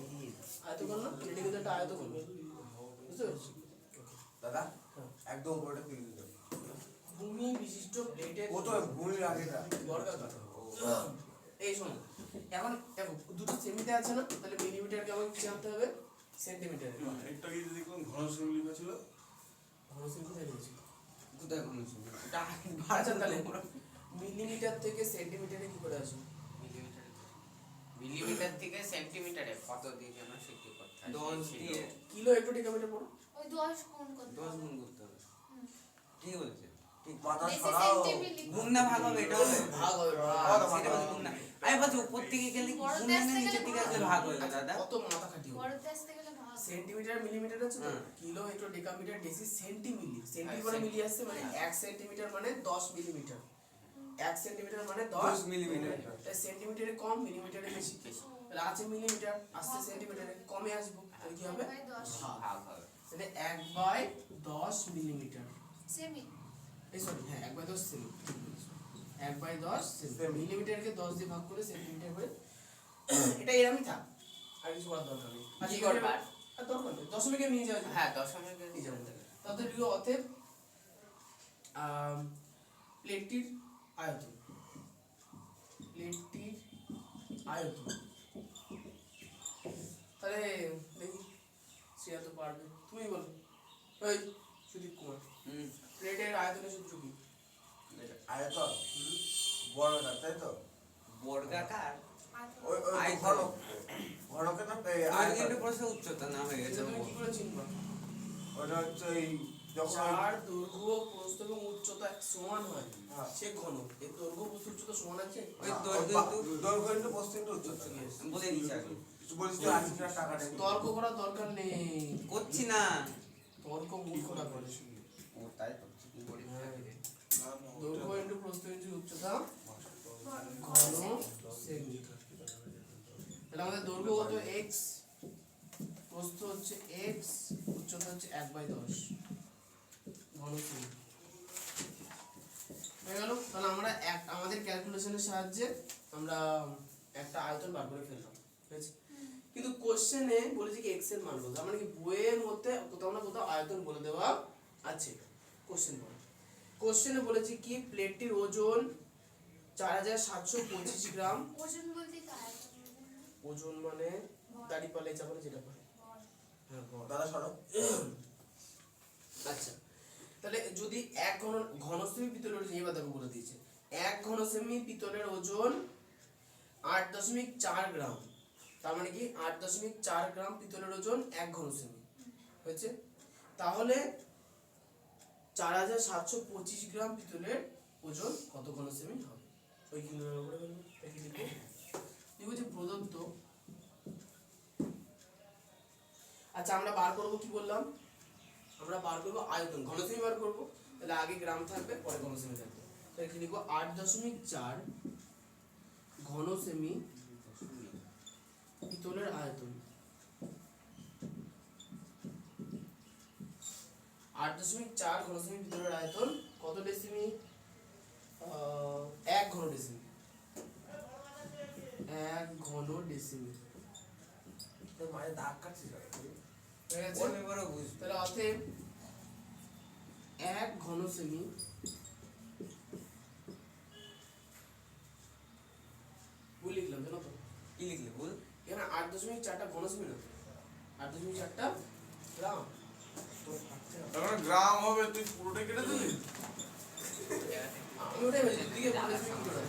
আয়তঘন না? এটা কিন্তু একটা আয়তঘন, বুঝতে পেরেছো? দাদা হ্যাঁ। একদম উপরে কি লিখেছো? ভূমি বিশিষ্ট প্লেটের ও তো ভূমির আগেটা। বর্গাকার। এই শোনো, এখন দেখো দুটো সেমিতে আছে না, তাহলে মিলিমিটারকে আমাকে কি জানতে হবে? সেন্টিমিটারে। একটা কি যদি কোন ঘন সেমি লেখা ছিল ঘনসেমি কোথায় রয়েছে? কোথায় কোন আচ্ছা তাহলে মিলিমিটার থেকে সেন্টিমিটারে কি করে আসবে? মিলিমিটার থেকে সেন্টিমিটারে কত দিয়ে যেন সেটি করতে হয়। 10 দিয়ে কিলো একটু ডেকামিটার পড়ো। ওই 10 গুণ করতে 10 হবে। গুণ করতে হবে হুম। ঠিক বলেছে ঠিক পাতা বেশি ছড়াও। সেন্টিমিটার গুণ না ভাগ হবে এটা হবে ভাগ হবে, ভাগ। সেটা বলতে গুণ না আমি বলছি উপর থেকে গেলে কি বড় গুণ দেশ না থেকে নিচের দিকে ভাগ আসলে ভাগ হবে দাদা কত মাথা খাটিয়ে বড়তে আসতে গেলে ভাগ। সেন্টিমিটার মিলিমিটার আছে তো, হুম। কিলো একটু ডেকামিটার ডেসি সেন্টিমিলি, সেন্টি হ্যাঁ, করে সেন্টি। মিলি আসছে, মানে 1 সেন্টিমিটার মানে 10 মিলিমিটার, 1 সেন্টিমিটার মানে 10 মিলিমিটার। তাই সেন্টিমিটারে কম, মিলিমিটারে বেশি। তাহলে আছে মিলিমিটার, আসছে সেন্টিমিটারে, কমে আসবো, তাহলে কি হবে? 1/10 ভাগ। ভাগ হবে। তাহলে 1/10 মিলিমিটার, সেমি। এই সরি হ্যাঁ 1/10 সেমি, 1/10 সেমি। মিলিমিটারকে 10 দিয়ে ভাগ করে সেন্টিমিটার করে, এটা এরকমই থাক, আর কিছু করার দরকার নেই। কি করবা? আর দরকার নেই, দশমিকে নিয়ে যাওয়া যায়। হ্যাঁ দশমিকের নিয়ে যাওয়া যায়। তাহলে লিখো অতএব প্লেটটির আয়তন, প্লেটটির আয়তন। তাহলে দেখি শ্রেয়া তো পারবে, তুমি বলো। এই সুদীপ কুমার, প্লেটের আয়তনের সূত্র কি? আয়তন বর্গাকার, তাই তো? বর্গাকার ওই ওই আয়তন। ঘনক ঘনকের না আয়তন আয়তন। প্রশ্ন উচ্চতা না হয়ে গেছে এটা তুমি কি করে চিনবা? ওটা হচ্ছে এই যখন যার দৈর্ঘ্য প্রস্থ এবং উচ্চতা সমান হয় হ্যাঁ। সে ঘনক। এর দৈর্ঘ্য প্রস্থ উচ্চতা সমান আছে? ওই দৈর্ঘ্য একটু দৈর্ঘ্য একটু বস্তু একটু উচ্চতা। আমি বলে দিচ্ছি আগে কিছু বলিস তো 80 টাকা নেই। তর্ক করার দরকার নেই, করছি না তর্ক মূর্খরা করে। ও তাই করছি কি করি হ্যাঁ। না না দৈর্ঘ্য ইন্টু প্রস্থ ইন্টু উচ্চতা ঘন সেমি। তাহলে আমাদের দৈর্ঘ্য কত x, প্রস্থ হচ্ছে x, উচ্চতা হচ্ছে 1/10 ঘন সেমি হয়ে গেল। তাহলে আমরা আমাদের ক্যালকুলেশনের সাহায্যে আমরা একটা আয়তন বার করে ফেললাম, ঠিক আছে? কিন্তু কোশ্চেনে বলেছে কি x এর মান বলতে, মানে কি বইয়ের মধ্যে কোথাও না কোথাও আয়তন বলে দেওয়া আছে। কোশ্চেনে বলেছে কি প্লেটটির ওজন 4725 গ্রাম। ওজন বলতে কি আয়তন বোঝায় না? ওজন মানে দাড়িপাল্লায় চাপালে যেটা পারে, বল। হ্যাঁ বল। দাদা সরো। আচ্ছা, তাহলে যদি এক ঘন সেমি পিতলের ওজন, এবার দেখো বলে দিয়েছে 1 ঘন সেমি পিতলের ওজন 8.4 গ্রাম, তার মানে কি 8.4 গ্রাম পিতলের ওজন 1 ঘন সেমি হয়েছে। তাহলে 4725 গ্রাম পিতলের ওজন কত ঘন সেমি হবে? ওই কিলোর উপরে বলবো দেখি লিখো। লিখো যে প্রদত্ত। আচ্ছা আমরা বার করব কি বললাম, আমরা বার করব আয়তন, ঘন সেমি বার করব। তাহলে আগে গ্রাম থাকবে পরে ঘন সেমি থাকবে। তাহলে কি লিখব 8.4 ঘন সেমি পিতলের আয়তন। 8.4 ঘন সেমি পিতলের আয়তন কত ডেসিমি? 1 ঘন ডেসিমি। 1 ঘন ডেসিমি তোর মায়ের দাগ কাটছিস হয়ে গেছে। অনেক বড় বুঝ। তাহলে অতএব 1 ঘন সেমি ভুল লিখলাম জানো তো, কি লিখলি ভুল? এখানে 8.4টা ঘন সেমি না, 8.4টা গ্রাম। তখন গ্রাম হবে, তুই পুরোটাই কেটে দিলি? আমি ওটাই বলছি দিকে বলেছি কি করে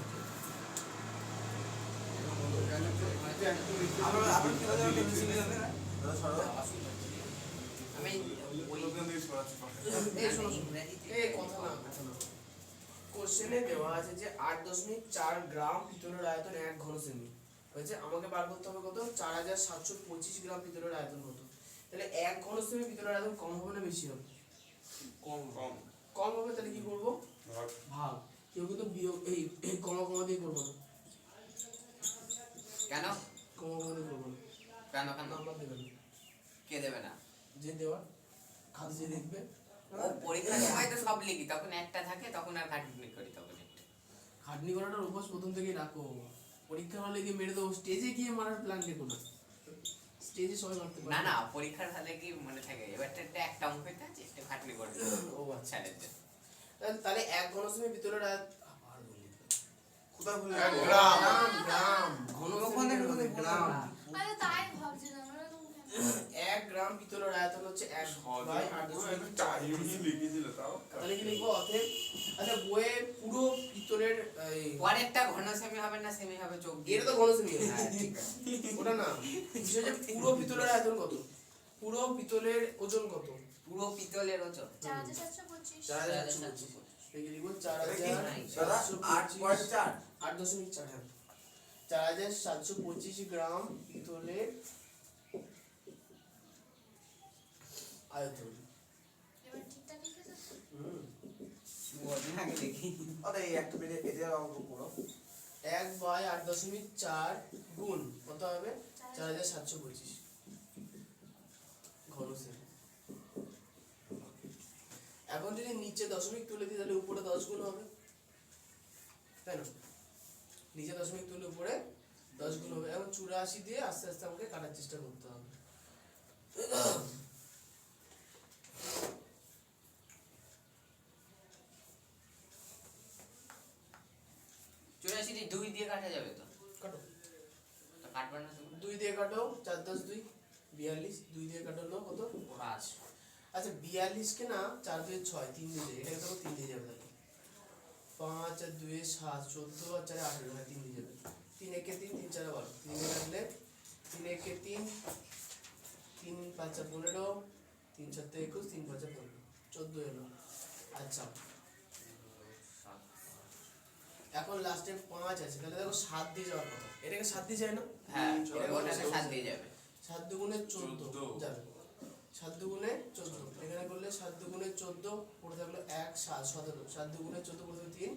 আমরা কি দাদা মিছিল হবে না? দাদা সরো। আমি ওই ওখান থেকে সরাচ্ছি পাশে। এই শোনো ইংরেজিতে এই কথা না কোশ্চেনে দেওয়া আছে যে 8.4 গ্রাম পিতলের আয়তন 1 ঘন সেমি হয়েছে। আমাকে বার করতে হবে কত? 4725 গ্রাম পিতলের আয়তন কত। তাহলে 1 ঘন সেমি পিতলের আয়তন কম হবে না বেশি হবে? কম কম কম হবে। তাহলে কি করব? ভাগ। ভাগ। কেউ কিন্তু বিয়োগ এই কমা কমা দিয়ে করবো না, কেন কমা কমা দিয়ে করবো না, কেন কেন নাম্বার দেবে না, কে দেবে না? যে দেওয়ার খাতে যে দেখবে। ও পরীক্ষার সময় তো সব লিখি, তখন একটা থাকে তখন আর খাটনি করি তখন একটা। খাটনি করাটার অভ্যাস প্রথম থেকেই রাখো। পরীক্ষার হলে গিয়ে মেরে দেবো, স্টেজে গিয়ে মারার প্ল্যান দেখো না, স্টেজে সবাই মারতে পারে না না, পরীক্ষার হলে কি মনে থাকে এবারটা একটা অঙ্ক হইতে আছে, একটু খাটনি করে দিতে হবে। ও আচ্ছা। ছেড়ে দে। তাহলে 1 ঘন সেমি পিতলের আবার বলি কোথায় ভুলে এক গ্রাম। গ্রাম গ্রাম ঘন ওখানে সেমি কোথায় গ্রাম। আরে তাই ভাবছিলাম আমরা তো 1 গ্রাম পিতলের আয়তন হচ্ছে 1 বাই 8.4। লিখেছিল তাও। তাহলে কি লিখবো? অতএব আচ্ছা বইয়ে পুরো পিতলের পরেরটা ঘন সেমি হবে না সেমি হবে, চোখ দিয়ে। এটা তো ঘন সেমি হ্যাঁ, ঠিক আছে। ওটা না, বিষয় যে পুরো পিতলের আয়তন কত, পুরো পিতলের ওজন কত? পুরো পিতলের ওজন 4725 4725। দেখে লিখবো দাদা 4725 8.4 8.4 হ্যাঁ 4725 গ্রাম পিতলের আয়তন। এবার ঠিকঠাক লিখেছো তো? হুম। বদিন আগে লিখি। আরে এই একটা মিনিট এটা অঙ্ক করো। 1 বাই 8.4 গুণ কত হবে? 4725 ঘন সেমি। এখন যদি নিচে দশমিক তুলে দিই তাহলে উপরে 10 গুণ হবে, তাই না? নিচে দশমিক তুলে উপরে 10 গুণ হবে। এখন 84 দিয়ে আস্তে আস্তে আমাকে কাটার চেষ্টা করতে হবে। চুরাশি 2 দিয়ে কাটা যাবে তো? কাটো, তো কাটবে না তুমি? 2 দিয়ে কাটো, 4 10 2 42, 2 দিয়ে কাটালো কত? 5। আচ্ছা 42 কে না 4 2 6 3 দিয়ে যাবে, এটাকে তো 3 দিয়ে যাবে তাহলে 5 আর 2 7 14 আর 4 18 হ্যাঁ 3 দিয়ে যাবে। 3 1 3 3 4 12 3 দিয়ে কাটলে 3 1 3 3 5 15 3 7 21 3 5 15 14 এলো। আচ্ছা এখন লাস্টে 5 আছে, তাহলে দেখো 7 দিয়ে যাওয়ার কথা, এটাকে 7 দিয়ে যায় না? হ্যাঁ, এটা ওটাকে কত? 7 দিয়ে যাবে। 7 দুগুণে 14 14 যাবে। 7 দুগুণে 14, এখানে করলে 7 দুগুণে 14 পড়ে থাকলো 1 7 17, 7 দুগুণে 14 পড়ে থাকলো 3,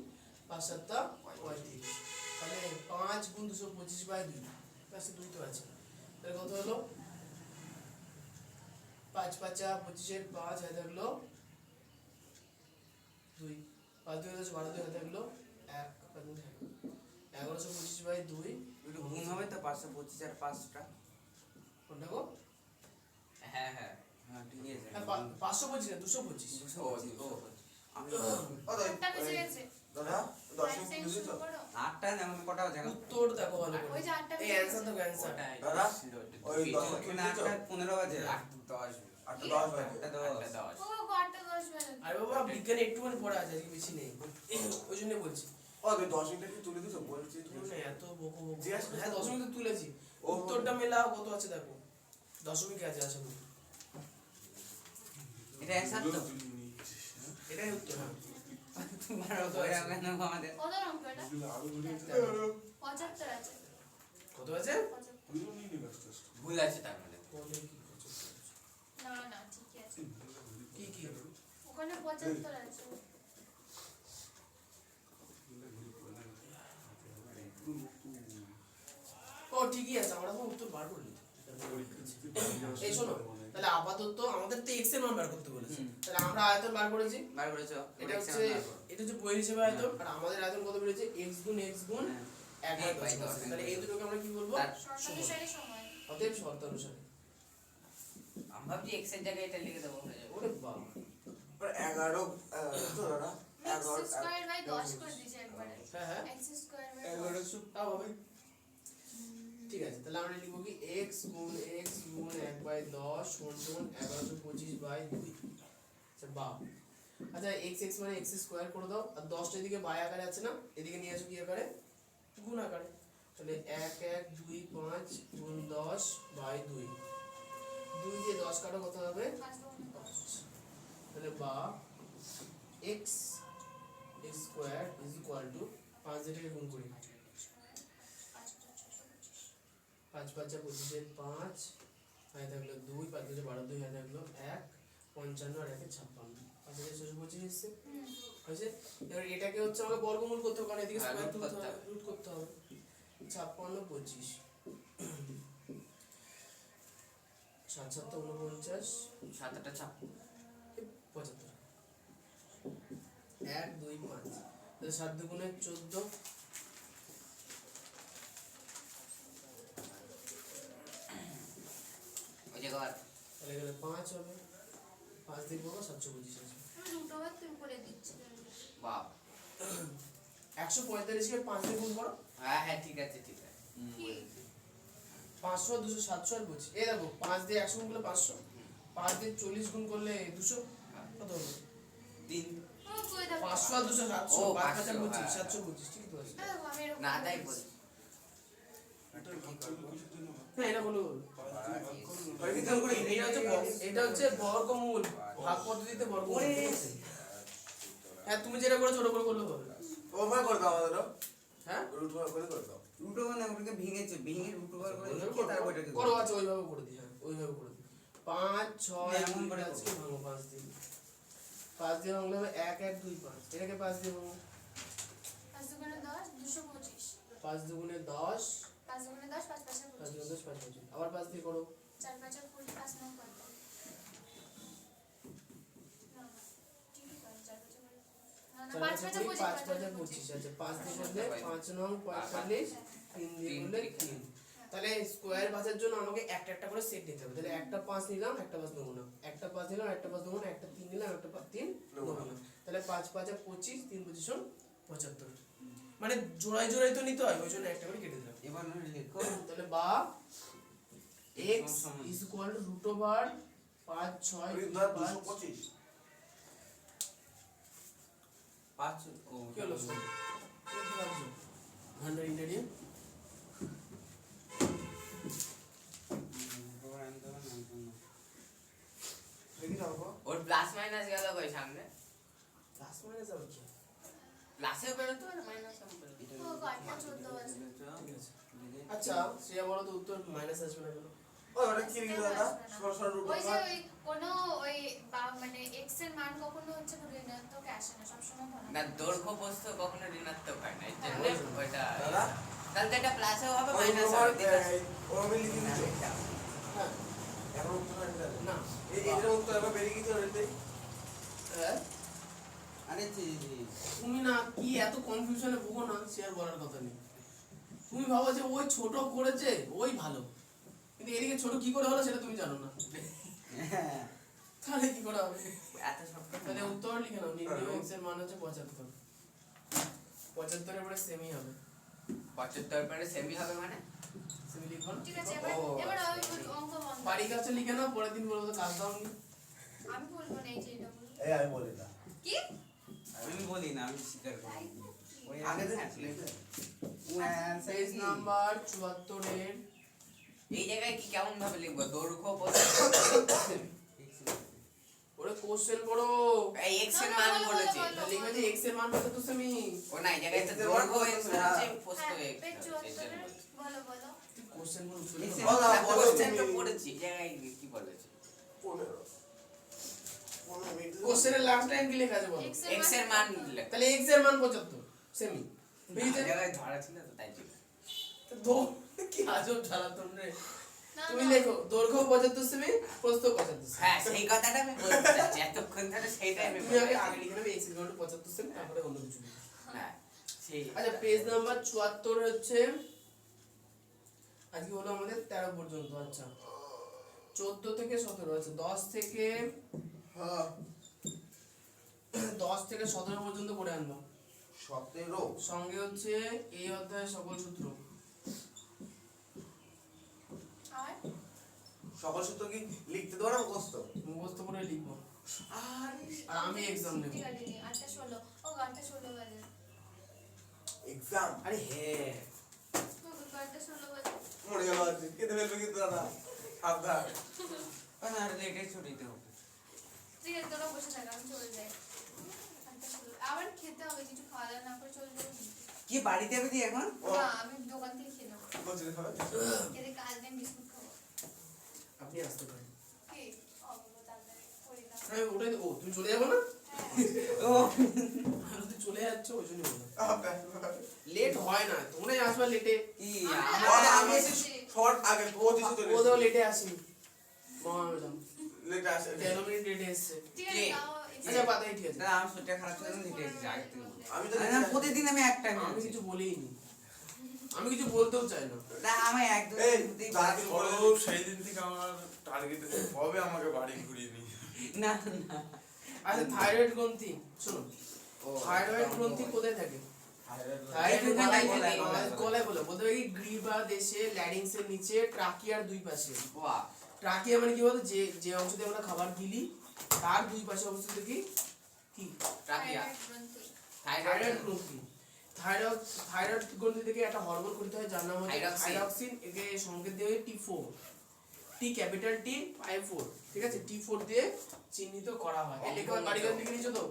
5 7 35, তাহলে 5 গুণ 225 বাই 2, ব্যাস 2 তো আছে, তাহলে কত হলো 5 5 25 এর 5 হয়ে থাকলো 2, 5 2 হচ্ছে 12, 2 হয়ে থাকলো 1, 1125 বাই 2, একটু গুণ হবে তো 525 আর 5টা। কোনটা গো? হ্যাঁ হ্যাঁ হ্যাঁ ঠিক আছে। হ্যাঁ 525 না 225, 225 ও আমি কোনটা বেঁচে গেছে দাদা দশমিক টাইম বুঝলি শুরু তো করো আটটা যেমন কটা জায়গা উত্তর দেখো ভালো করে, ওই যে আটটা এই অ্যানসার দেখো অ্যানসার, দাদা ওই দশমিক ওখানে বুঝলি তো 8:15 বাজে। 10 আটটা 10 বাজে 8:10 ও গো 8:10 বেজে আরে বাবা বিজ্ঞানে একটুখানি পড়া আছে, আজকে বেশি নেই, ওই জন্য বলছি। ও তুই দশমিকটা কি তুলে দিছো বলছি তুমি না এত বকো বকো, জিজ্ঞাসা করছি। হ্যাঁ দশমিক তো তুলেছি, ও। উত্তরটা মেলাও কত আছে দেখো, দশমিকে আছে আশা করি, এটা অ্যানসার তো এটাই উত্তর। হ্যাঁ তোমার ওরা কেন আমাদের কত নম্বর এটা আরো ঘুরে 75 আছে কত আছে? 75 তুইও নিয়ে নিবি আস্তে আস্তে। ভুল আছে তার মানে কোনে কি করছো? না না ঠিকই আছে কি কি ওখানে 75 আছে ও ঠিকই আছে, আমরা তো উত্তর বার করলি। এই শোনো, তাহলে আপাতত আমাদের তো x এর মান বার করতে বলেছে, হুম। তাহলে আমরা আয়তন বার করেছি, বার করেছো এটা হচ্ছে বই হিসেবে আয়তন, আর আমাদের আয়তন কত বেরিয়েছে x গুণ 1 বাই 10, তাহলে এই দুটোকে আমরা কি বলবো? শর্তানুসারে সময় অতএব শর্ত অনুসারে। আমি ভাবছি x এর জায়গায় এটা লিখে দেবো হয়ে যাবে ওরে বাবা, 11 তো দাদা x স্কয়ার বাই 10 করে দিয়েছে একবারে হ্যাঁ হ্যাঁ x স্কয়ার বাই তাও হবে, ঠিক আছে, তাহলে আমরা লিখবো কি x গুণ 1 বাই 10 সমান 1125 বাই 2, আচ্ছা বা আচ্ছা x মানে x স্কয়ার করে দাও, আর 10টা এদিকে বাই আকারে আছে না, এদিকে নিয়ে আসো কি আকারে? গুণ আকারে, তাহলে 1 1 2 5 গুণ 10 বাই 2, 2 দিয়ে 10 কাটো কত হবে? 5 তাহলে বা x square is equal to 5 দিয়ে গুণ করি, 5 5 25 5 হয়ে থাকলো 2, 5 5 12 2 হয়ে থাকলো 1, 55 আর 1 56, 5 625 এসছে হয়েছে। এবার এটাকে হচ্ছে আমাকে বর্গমূল করতে হবে, কারণ এদিকে হ্যাঁ, স্কয়ার root করতে হবে। রুট করতে হবে, 56 25 7 7 49 সাতটা চাপ 75, 1 2 5, তাহলে 7 দুগুণে 14, ওই যে ঘর তাহলে এখানে 5 হবে, 5 দিয়ে পাবো 725 আছে। আমি দুটো বার তুই করে দিচ্ছি বাপ 145 কে 5 দিয়ে গুণ করো, হ্যাঁ হ্যাঁ ঠিক আছে ঠিক আছে কি 500 200 700 আর বলছি, এই দেখো 5 দিয়ে 100 গুণ করলে 500, 5 দিয়ে 40 গুণ করলে 200, কত হলো? 3 ও কই দাও 500 আর 200 700, ও, 5 500, 25 হ্যাঁ। 725, ঠিক তো আছে। আমি এরকম না করে তাই দিচ্ছি। বলি এটা কি করবো কিছুর জন্য না। হ্যাঁ এটা বলো, এটা এটা হচ্ছে বর্গমূল, ভাগ পদ্ধতিতে বর্গমূল, ঠিক আছে? হ্যাঁ তুমি যেটা করেছো ওটা করে করলে হবে, ওভার করে দাও আমাদেরও হ্যাঁ রুট ওভার করে দাও রুটো মানে ওটাকে ভেঙে রুটো বার করে লিখে তারপর ওটাকে করো, আছে ওইভাবে করে দিই, হ্যাঁ ওইভাবে করে দিই, 5 6 এমন করে আজকে ভাঙো 5 দিয়ে, 5 দিয়ে ভাঙলে হবে 1 1 2 5, এটাকে 5 দিয়ে ভাঙো, 5 দুগুণে 10 225 5 দুগুণে 10, 5 দুগুণে 10 5 5 5 25 দুগুণে 10 5 25, আবার 5 দিয়ে করো, 4 5 20 5 9 কত না না ঠিকই করে 4 5 না না 5 5 25 5 5 25, আচ্ছা 5 দিয়ে করলে 5 9 45, 3 দিয়ে করলে 3, তাহলে স্কোয়ার ভাঁজের জন্য আমাকে একটা একটা করে সেট নিতে হবে, তাহলে একটা 5 নিলাম, একটা 5 নেবো না, একটা 5 নিলাম, একটা 5 নেবো না, একটা 3 নিলাম, একটা 3 নেবো না, তাহলে 5 5 25, 3 পজিশন 75, মানে জোড়ায় জোড়ায় তো নিতে হয়, ওই জন্য একটা করে কেটে দিলাম, এবার লিখো তাহলে বা x is equal to root over 5 6 ধর 5, 225 5 ও কি হলো শোন, তুমি কি ভাবছো ভান্ডার ইন্টারিয়াম? দেখি যাও গো ওর প্লাস মাইনাস গেল কই সামনে প্লাস মাইনাস আবার কি? প্লাসেও বেরোতে পারে মাইনাসেও বেরোতে ও 8 14 আছে ঠিক আছে, আচ্ছা শ্রেয়া বলো তো উত্তর মাইনাস আসবে না কেন? ওটা কি লিখে দাদা সরসর রুট ওই যে ওই কোনো ওই মানে x এর মান কখনো হচ্ছে ঋণাত্মক আসে না, সবসময় ধনাত্মক। না দৈর্ঘ্য প্রস্থ কখনো ঋণাত্মক হয় না, এর জন্য হ্যাঁ, ওইটা দাদা তাহলে তো এটা প্লাসও হবে ওই মাইনাস তোমার হবে। ও আমি লিখে দিচ্ছি হ্যাঁ এখন উত্তর হয় না এইটা উত্তর একবার বেরিয়ে গেছে ওটাই হ্যাঁ, আরে তুমি না কি এত কনফিউশনে ভুগো না, সে আর বলার কথা নেই। তুমি ভাবো যে ওই ছোট করেছে ওই ভালো, কিন্তু এদিকে ছোট কি করে হলো সেটা তুমি জানো না, হ্যাঁ তাহলে কি করে হবে? এত সব তাহলে উত্তর লিখে নাও, নির্ণয় x এর মান হচ্ছে 75। 75 এর পরে সেমি হবে, 75 পরে সেমি হবে মানে সেমি লিখো না। ঠিক আছে, এবার এবার ওই অঙ্ক বন্ধ। বাড়ির কাছে লিখে নাও, পরের দিন বলবো তো কাজ দাওনি। আমি বলবো না এই যে এটা বলবো। এই আমি বলি না কি? আমি বলি না, আমি স্বীকার করি তাই না। তো কি? ওই আগে দিন পেজ নাম্বার 74 এর এই জায়গায় কি কেমন ভাবে লিখবো দৈর্ঘ্য প্রস্থ ওরে কোশ্চেন পড়ো, এই x এর না, মান বলো, বলেছে বলো, বলো। লিখবে যে x এর মান কত তো সেমি। ও না এই জায়গায় তো X এর মান দৈর্ঘ্য x বলেছে, বলেছে হ্যাঁ। প্রস্থ হ্যাঁ, x পেজ বলেছে। 74 বলো বলো। তুই কোশ্চেন পড়ো X চলে এর যাও। বলো, না বলো, কোশ্চেন তো তুমি- পড়েছি এই জায়গায় কি বলেছে 15 মিনিট কোশ্চেনের লাস্ট লাইন কি লেখা আছে বলো? x এর মান লেখ। তাহলে x এর মান 75 সেমি। এই জায়গায় ধরা ছিল তো তাই ছিল তো কি আজব জ্বালাতন রে। না, তুমি না। লেখো দৈর্ঘ্য 75 সেমি, প্রস্থ 75 সেমি। হ্যাঁ সেই কথাটা আমি বলতে চাচ্ছি এতক্ষণ ধরে সেইটাই আমি তুমি আগে আগে লিখে নেবে x = 75 সেমি, তারপরে অন্য কিছু লিখবে। হ্যাঁ সেই আচ্ছা পেজ নাম্বার 74 হচ্ছে আজকে হলো আমাদের 13 পর্যন্ত। আচ্ছা 14 থেকে 17 আছে, 10 থেকে হ্যাঁ 10 থেকে 17 পর্যন্ত করে আনবো। 17 সঙ্গে হচ্ছে এই অধ্যায়ের সকল সূত্র। আর সকল সূত্র কি লিখতে দেবো না মুখস্থ মুখস্থ করে লিখবো, আরে আর আমি এক্সাম নেব। ঠিক আছে, 8টা 16 ও 8টা 16 বাজে। এক্সাম আরে হ্যাঁ ও 8টা 16 বাজে। মরে গেল আজকে কেটে ফেলবে কিন্তু দাদা সাবধান আর লেটে ছুটিতে হবে। ঠিক আছে, তোরা বসে থাক, আমি চলে যাই। 8টা 16 আবার খেতে হবে, কিছু খাওয়া দাওয়া না করে চলে যাবো। কি বাড়িতে যাবে তুই এখন? না, আমি দোকান থেকে খেয়ে নেবো। বলছি খাবে এদের কাজ নেই, বিস্কুট খাবো। আপনি আসতে পারেন। কি? অবলো তাড়াতাড়ি করে দাও। আমি ওটাই ও তুমি চলে যাবো না, হ্যাঁ। ও আমি তুই চলে যাচ্ছ ওই জন্য বললাম লেট হয় না, তোমরাই আসবা লেটে। কি আমি এসে শর্ট আগে পৌঁছেছি ও চলে তো লেটে আসি মামা ম্যাডাম লেট আসে 13 মিনিট লেটে এসছে। ঠিক আছে, তাও আচ্ছা পাতাই ঠিক আছে, দাদা আমার শরীরটা খারাপ ছিল না, লেটে এসেছি আগে থেকে বলো। আমি তো আরে না, প্রতিদিন আমি এক টাইমে আমি কিছু বলিনি, আমি কিছু বলতেও চাই না। না আমি একদম এই, হতেই দাদা পারি। সৌরভ সেই দিন থেকে আমার টার্গেট কবে আমাকে বাড়ি ঘুরিয়ে নিয়ে না না আচ্ছা থাইরয়েড গ্রন্থি শোনো, থাইরয়েড গ্রন্থি কোথায় থাকে? থাইরয়েড গলায়, গ্রন্থি গলায়, গলায়। গলায় বলে বলতে পারি গ্রীবা দেশে, ল্যারিংসের নিচে, ট্রাকিয়ার দুই পাশে। বাহ ট্রাকিয়া মানে কি বলতো, যে যে অংশ দিয়ে আমরা খাবার গিলি তার দুই পাশে অবস্থিত কি কি ট্রাকিয়া থাইরয়েড গ্রন্থি। থাইরয়েড গ্রন্থি। থাইরয়েড গ্রন্থি থেকে একটা হরমোন করতে হয় যার নাম হচ্ছে থাইরক্সিন। থাইরক্সিন। একে সংকেত দেওয়া হয় T4, টি ক্যাপিটাল টি I4, ঠিক আছে, T4 দিয়ে চিহ্নিত করা হয়। এই লেখা বাড়ি কাছে লিখে নিয়েছো তো?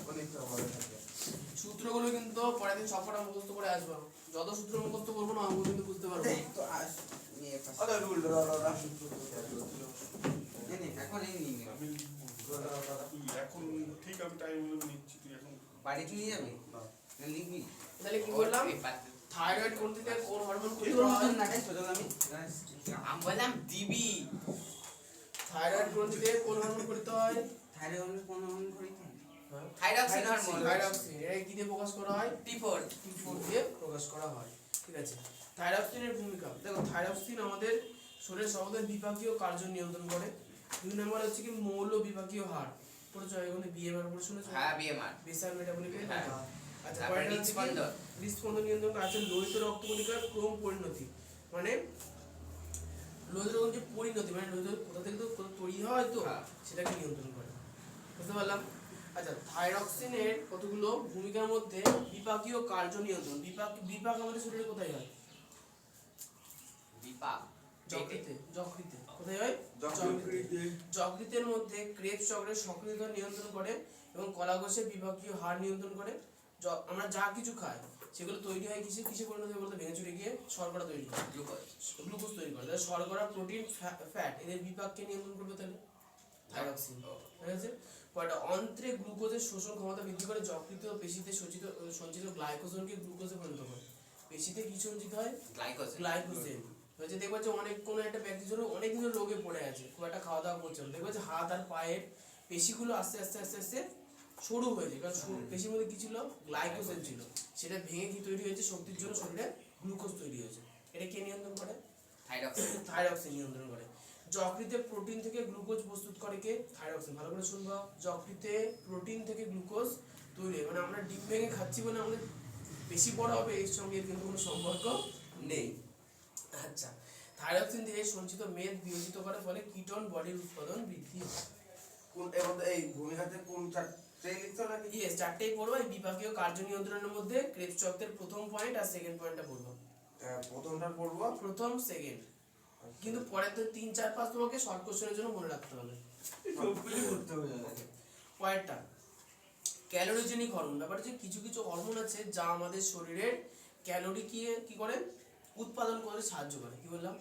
অনেকটা ভালো থাকে সূত্রগুলো কিন্তু পরের দিন সবকটা মুখস্থ করে আসবা। যত সূত্র মুখস্থ করবো না অঙ্ক কিন্তু বুঝতে পারবো না। তো আস নিয়ে পাস আরে রুল দাদা এখন এই নিয়ে নে। এখন ঠিক আমি টাইম নিচ্ছি তুই এখন বাড়িতে নিয়ে যাবি না লিখবি তাহলে কি বললাম, থাইরয়েড গ্রন্থিতে কোন হরমোন ক্ষরিত তোর হয়? মতন না ছোট আমি আমি বললাম দিবি থাইরয়েড গ্রন্থিতে কোন হরমোন ক্ষরিত হয়? থাইরয়েড কোন মন করি থাইরক্সিন হরমোন থাইরক্সিন। এটা কি দিয়ে প্রকাশ করা হয়? T4 T4 দিয়ে প্রকাশ করা হয়, ঠিক আছে। থাইরক্সিনের ভূমিকা দেখো, থাইরক্সিন আমাদের শরীরের সর্বদা বিপাকীয় কার্য নিয়ন্ত্রণ করে। 2 নম্বর হচ্ছে কি মৌল বিপাকীয় হার, পড়েছো এখানে বিএমআর পড়ে শুনেছো? হ্যাঁ বিএমআর বেসাল মেটাবলিক রেট। হ্যাঁ। আচ্ছা তারপরে পরেরটা হচ্ছে কি হৃদস্পন্দন। হৃদস্পন্দন নিয়ন্ত্রণ আছে লোহিত রক্তকণিকার ক্রম পরিণতি, মানে লোহিত রক্তের যে পরিণতি মানে লোহিত কোথা থেকে তো কোথা তৈরি হয় তো হ্যাঁ। সেটাকে নিয়ন্ত্রণ করে, বুঝতে পারলাম। আচ্ছা থাইরক্সিনের কতগুলো ভূমিকার মধ্যে বিপাকীয় কার্য নিয়ন্ত্রণ। বিপাক আমাদের শরীরে কোথায় হয়? বিপাক যকৃতে। যকৃতে কোথায় হয়? যকৃতে। যকৃতের মধ্যে ক্রেবস চক্রের সক্রিয়তা নিয়ন্ত্রণ করে এবং কলাকোষে বিপাকীয় হার নিয়ন্ত্রণ করে। আমরা যা কিছু খাই সেগুলো তৈরি হয় কিসে কিসে পরিণত হয় বলতে ভেঙে চুরে গিয়ে শর্করা তৈরি করে, গ্লুকোজ তৈরি করে। তাহলে শর্করা, প্রোটিন, ফ্যাট এদের বিপাককে নিয়ন্ত্রণ করবে তাহলে থাইরক্সিন। ঠিক আছে, পরেরটা অন্ত্রে গ্লুকোজের শোষণ ক্ষমতা বৃদ্ধি করে, যকৃত ও পেশিতে সঞ্চিত গ্লাইকোজেনকে গ্লুকোজে পরিণত করে। পেশিতে কি সঞ্চিত হয়? গ্লাইকোজেন। হচ্ছে দেখবে যে অনেক কোনো একটা ব্যক্তি ধরো অনেক দিন রোগে পড়ে আছে, খুব একটা খাওয়া দাওয়া করছে না, দেখবে যে হাত আর পায়ের পেশিগুলো আস্তে আস্তে আস্তে আস্তে সরু হয়ে যায়, কারণ পেশির মধ্যে কি ছিল? গ্লাইকোজেন ছিল। সেটা ভেঙে কি তৈরি হয়েছে? শক্তির জন্য শরীরে গ্লুকোজ তৈরি হয়েছে। এটা কে নিয়ন্ত্রণ করে? থাইরক্সিন নিয়ন্ত্রণ করে। যকৃতে প্রোটিন থেকে গ্লুকোজ প্রস্তুত করে কে? থাইরক্সিন। ভালো করে শুনবা, যকৃতে প্রোটিন থেকে গ্লুকোজ তৈরি হয়। মানে আমরা ডিম ভেঙে খাচ্ছি বলে আমাদের বেশি বড় হবে এর সঙ্গে কিন্তু কোনো সম্পর্ক নেই। আচ্ছা, থাইরক্সিন দিয়ে সঞ্চিত মেদ বিয়োজিত করার ফলে কিটোন বডির উৎপাদন বৃদ্ধি হয়। কোন এর মধ্যে এই ভূমিকাতে কোন চারটে লিখছো নাকি? ইয়েস, চারটেই পড়বো। এই বিপাকীয় কার্য নিয়ন্ত্রণের মধ্যে ক্রেবস চক্রের প্রথম পয়েন্ট আর সেকেন্ড পয়েন্টটা পড়বো। প্রথমটা পড়বো, প্রথম সেকেন্ড, কিন্তু পরের তো 3, 4, 5 তোমাকে শর্ট কোশ্চেনের জন্য মনে রাখতে হবে। সবগুলি করতে হবে দাদা। পরেরটা ক্যালোরিজেনিক হরমোন। ব্যাপার হচ্ছে কিছু কিছু হরমোন আছে যা আমাদের শরীরের ক্যালোরি কি করে? উৎপাদন করে সাহায্য করে। কি বললাম?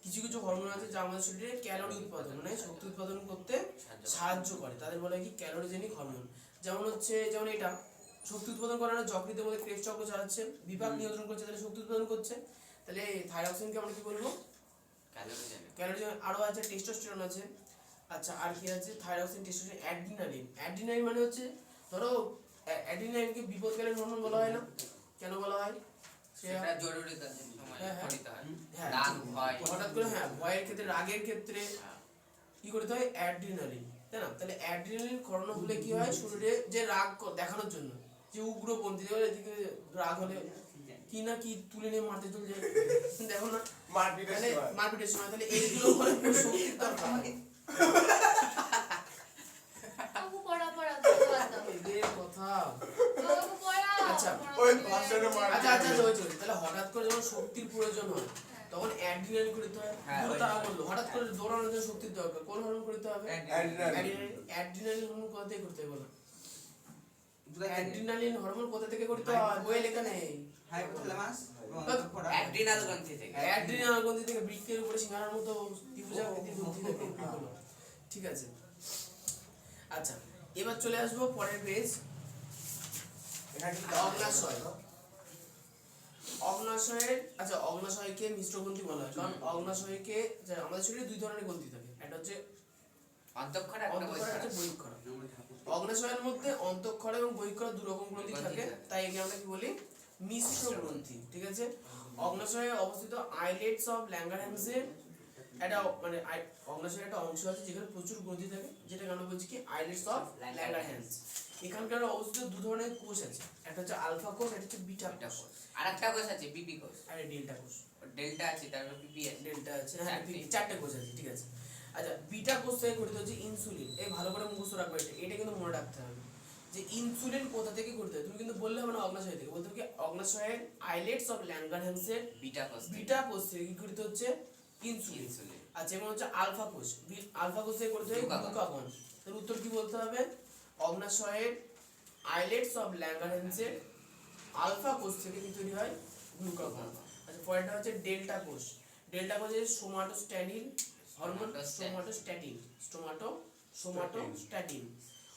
কিছু কিছু হরমোন আছে যা আমাদের শরীরে ক্যালোরি উৎপাদন মানে শক্তি উৎপাদন করতে সাহায্য করে, তাদের বলে কি? Calorigenic hormone. যেমন এটা শক্তি উৎপাদন করে না, যকৃতের মধ্যে ক্রেবস চক্র চালাচ্ছে, বিপাক নিয়ন্ত্রণ করছে, তাহলে শক্তি উৎপাদন করছে। তাহলে থাইরক্সিনকে আমরা কি বলবো? ক্যালোরিজেন। আরো আছে টেস্টোস্টেরন আছে। আচ্ছা, আর কি আছে? Thyroxine, testosterone, adrenaline. অ্যাড্রিনালিন মানে হচ্ছে ধরো অ্যাড্রিনালিনকে বিপদকালীন হরমোন বলা হয় না? কেন বলা হয়? সেটা জরুরি কাজে সময় হ্যাঁ, হ্যাঁ। করতে হয়। হ্যাঁ, রাগ, ভয়। হঠাৎ করে ভয়ের ক্ষেত্রে, রাগের ক্ষেত্রে কি করতে হয়? অ্যাড্রিনালিন, তাই না? তাহলে অ্যাড্রিনালিন ক্ষরণ হলে কি হয়? শরীরে যে রাগ দেখানোর জন্য যে উগ্রপন্থী এদিকে রাগ হলে কি না কি তুলে নিয়ে মারতে চলে যায়, দেখো না মারপিটের সময়। তাহলে এইগুলো হলে শক্তির দরকার। কাকু পড়া ধন্যবাদ দাও। এদের কথা। কাকু পড়া। আচ্ছা, ওই ভাষণে মার। আচ্ছা, তাহলে হঠাৎ করে যখন শক্তির প্রয়োজন হয় তখন অ্যাড্রিনালিন করতে হয়। তারা বললো হঠাৎ করে দৌড়ানোর জন্য শক্তির দরকার, কোন হরমোন করতে হবে? অ্যাড্রিনালিন হরমোন কোথা থেকে করতে হবে বলো? অ্যাড্রিনালিন হরমোন কোথা থেকে করতে হয়? বইয়ে লেখা নেই। হাইপোথ্যালামাস অ্যাড্রিনাল গ্রন্থি থেকে। অ্যাড্রিনাল গ্রন্থি থেকে বৃক্কের উপরে সিংহার মতো ত্রিভুজ আকৃতির গ্রন্থি থেকে হলো। ঠিক আছে। আচ্ছা, এবার চলে আসবো পরের পেজ। অগ্নাশয়। আচ্ছা, অগ্নাশয়কে মিশ্র গ্রন্থি বলা হয়, কারণ অগ্নাশয়কে আমাদের শরীরে দুই ধরনের গ্রন্থি থাকে, একটা হচ্ছে অন্তঃক্ষরা, একটা বহিঃক্ষরা। অগ্নাশয়ের মধ্যে অন্তঃক্ষরা এবং বহিঃক্ষরা দুই রকম গ্রন্থি থাকে, তাই একে আমরা কি বলি? মিশ্র গ্রন্থি। ঠিক আছে। অগ্নাশয়ে অবস্থিত আইলেটস অফ ল্যাঙ্গারহ্যান্সের একটা মানে অগ্নাশয়ের একটা অংশ আছে যেখানে প্রচুর গ্রন্থি থাকে, যেটাকে আমরা বলছি কি? Islets of Langerhans. এখানকার অবস্থিত দু ধরনের কোষ আছে, একটা হচ্ছে আলফা কোষ, একটা হচ্ছে বিটা কোষ। আর একটা কোষ আছে বিপি কোষ, আর ডেল্টা কোষ। ডেল্টা আছে, তারপর পিপি আছে। ডেল্টা আছে, হ্যাঁ, চারটে কোষ আছে। ঠিক আছে। আচ্ছা, বিটা কোষ থেকে গঠিত হচ্ছে ইনসুলিন। এই ভালো করে মুখস্থ রাখবে, এটা কিন্তু মনে রাখতে হবে যে ইনসুলিন কোথা থেকে গঠিত হয়। তুমি কিন্তু বললে হবে না অগ্নাশয় থেকে, বলতে হবে কি? অগ্নাশয়ের আইলেটস অফ ল্যাঙ্গারহ্যান্সের বিটা কোষ থেকে কি গঠিত হচ্ছে? ইনসুলিন। আচ্ছা, এবং হচ্ছে আলফা কোষ। আলফা কোষ থেকে গঠিত হয় গ্লুকাগন। এর উত্তর কি বলতে হবে? অগ্নাশয়ের আইলেটস অফ ল্যাঙ্গারহ্যান্সের আলফা কোষ থেকে কি তৈরি হয়? গ্লুকাগন। আচ্ছা, পরেরটা হচ্ছে ডেল্টা কোষ। ডেল্টা কোষে সোমাটোস্ট্যাটিন হরমোন, সোমাটোস্ট্যাটিন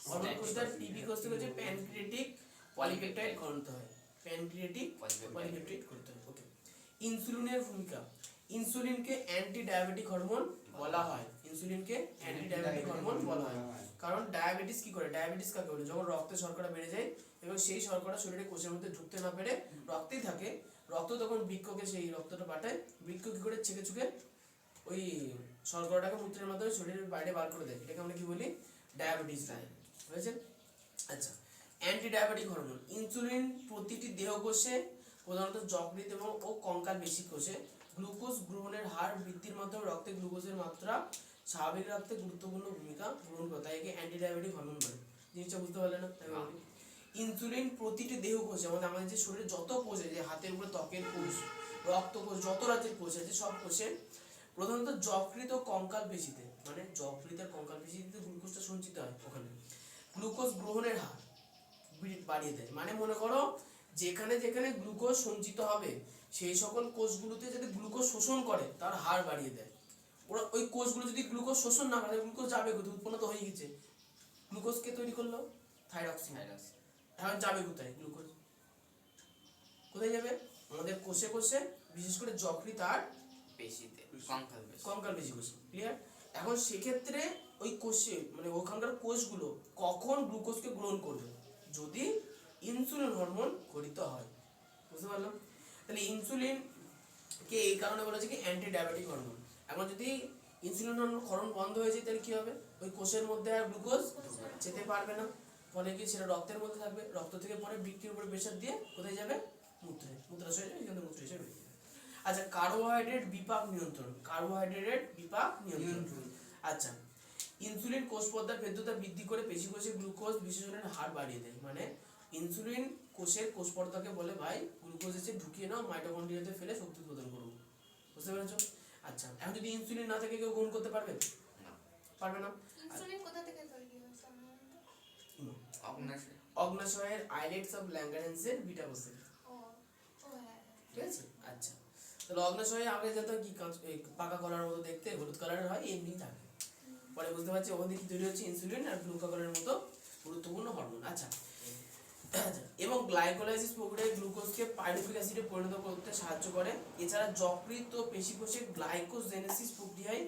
হরমোন কোষ থেকে পিপি কোষ থেকে হচ্ছে প্যানক্রিয়াটিক পলিপেপটাইড ঘনত্ব হয়। প্যানক্রিয়াটিক পলিপেপটাইড করতে হয়। ওকে। ইনসুলিনের ভূমিকা। ইনসুলিনকে অ্যান্টি ডায়াবেটিক হরমোন বলা হয়। ইনসুলিনকে অ্যান্টি ডায়াবেটিক হরমোন বলা হয়, কারণ ডায়াবেটিস কি করে? ডায়াবেটিস কাকে বলে? যখন রক্তে শর্করা বেড়ে যায় এবং সেই শর্করা শরীরে কোষের মধ্যে ঢুকতে না পেরে রক্তেই থাকে, রক্ত তখন বৃক্ককে সেই রক্তটা পাঠায়, বৃক্ক কি করে? ছেঁকে ছুকে ওই শর্করাটাকে মূত্রের মাধ্যমে শরীরের বাইরে বার করে দেয়। এটাকে আমরা কি বলি? ডায়াবেটিস হয়। বুঝেছেন? আচ্ছা, অ্যান্টি ডায়াবেটিক হরমোন। ইনসুলিন প্রতিটি দেহ কোষে, প্রধানত যকৃৎ এবং কঙ্কাল পেশী কোষে গ্লুকোজ গ্রহণের হার বৃদ্ধির মাধ্যমে রক্তে গ্লুকোজের মাত্রা স্বাভাবিক রাখতে গুরুত্বপূর্ণ ভূমিকা গ্রহণ করে, তাই একে অ্যান্টি ডায়াবেটিক হরমোন বলে। জিনিসটা বুঝতে পারলে না? ইনসুলিন প্রতিটি দেহ কোষে, আমাদের যে শরীরে যত কোষ আছে, যে হাতের উপরে ত্বকের কোষ, রক্ত কোষ, যত রাজ্যের কোষ আছে সব কোষে, প্রধানত যকৃৎ ও কঙ্কাল পেশিতে, মানে যকৃৎ আর কঙ্কাল পেশিতে গ্লুকোজটা সঞ্চিত হয়, ওখানে গ্লুকোজ গ্রহণের হার বাড়িয়ে দেয়। মানে মনে করো যেখানে যেখানে গ্লুকোজ সঞ্চিত হবে সেই সকল কোষগুলোতে যদি গ্লুকোজ শোষণ করে তার হার বাড়িয়ে দেয়। ওরা ওই কোষগুলো যদি গ্লুকোজ শোষণ না করে গ্লুকোজ যাবে কোথায়, উৎপন্ন তো হয়ে গেছে, গ্লুকোজকে তৈরি করলো থাইরক্সিন, এখন যাবে কোথায় গ্লুকোজ, কোথায় যাবে আমাদের কোষে কোষে, বিশেষ করে যকৃৎ আর পেশিতে কঙ্কাল পেশি। কঙ্কাল পেশি কোষে, ক্লিয়ার। এখন সেক্ষেত্রে ওই কোষে মানে ওখানকার কোষগুলো কখন গ্লুকোজকে গ্রহণ করবে, যদি ইনসুলিন হরমোন ঘটিত হয়, বুঝতে পারলাম। তাহলে ইনসুলিন কে এই কারণে বলা হচ্ছে কি অ্যান্টি ডায়াবেটিক হরমোন। এখন যদি ইনসুলিন হরমোন ক্ষরণ বন্ধ হয়ে যায় তাহলে কি হবে, ওই কোষের মধ্যে আর গ্লুকোজ যেতে পারবে না, ফলে কি সেটা রক্তের মধ্যে থাকবে, রক্ত থেকে পরে বৃক্কের উপরে প্রেসার দিয়ে কোথায় যাবে, মূত্রে, মূত্রাশয়ে যাবে, এখান থেকে মূত্র হিসেবে বেরিয়ে যাবে। আচ্ছা, কার্বোহাইড্রেট বিপাক নিয়ন্ত্রণ, কার্বোহাইড্রেট বিপাক নিয়ন্ত্রণ। আচ্ছা, ইনসুলিন কোষ পর্দার ভেদ্যতা বৃদ্ধি করে পেশি কোষে গ্লুকোজ বিসর্জনের হার বাড়িয়ে দেয়। মানে ইনসুলিন কোষের কোষ পর্দাকে বলে ভাই গ্লুকোজ এসে ঢুকিয়ে নাও, মাইটোকন্ড্রিয়াতে ফেলে শক্তি উৎপাদন করো, বুঝতে পেরেছো। আচ্ছা, এখন যদি ইনসুলিন না থাকে কেউ গ্রহণ করতে পারবে, পারবে না। ইনসুলিন কোথা থেকে তৈরি হয় সাধারণত? অগ্নাশয়। অগ্নাশয়ের আইলেটস অফ ল্যাঙ্গারেন্সের বিটা কোষে, ও ও হ্যাঁ। ঠিক আছে। আচ্ছা, তাহলে অগ্নাশয়ে আগে যেত কি পাকা কলার মতো দেখতে, হলুদ কালারের হয়, এমনি থাকে, পরে বুঝতে পারছি ওখান থেকে কি তৈরি হচ্ছে ইনসুলিন আর গ্লুকাগনের মতো গুরুত্বপূর্ণ হরমোন। আচ্ছা, এবং গ্লাইকোলাইসিস প্রক্রিয়ায় গ্লুকোজকে পাইরুভিক অ্যাসিডে পরিণত করতে সাহায্য করে। এছাড়া যকৃৎ ও পেশি কোষে গ্লাইকোজেনেসিস প্রক্রিয়ায়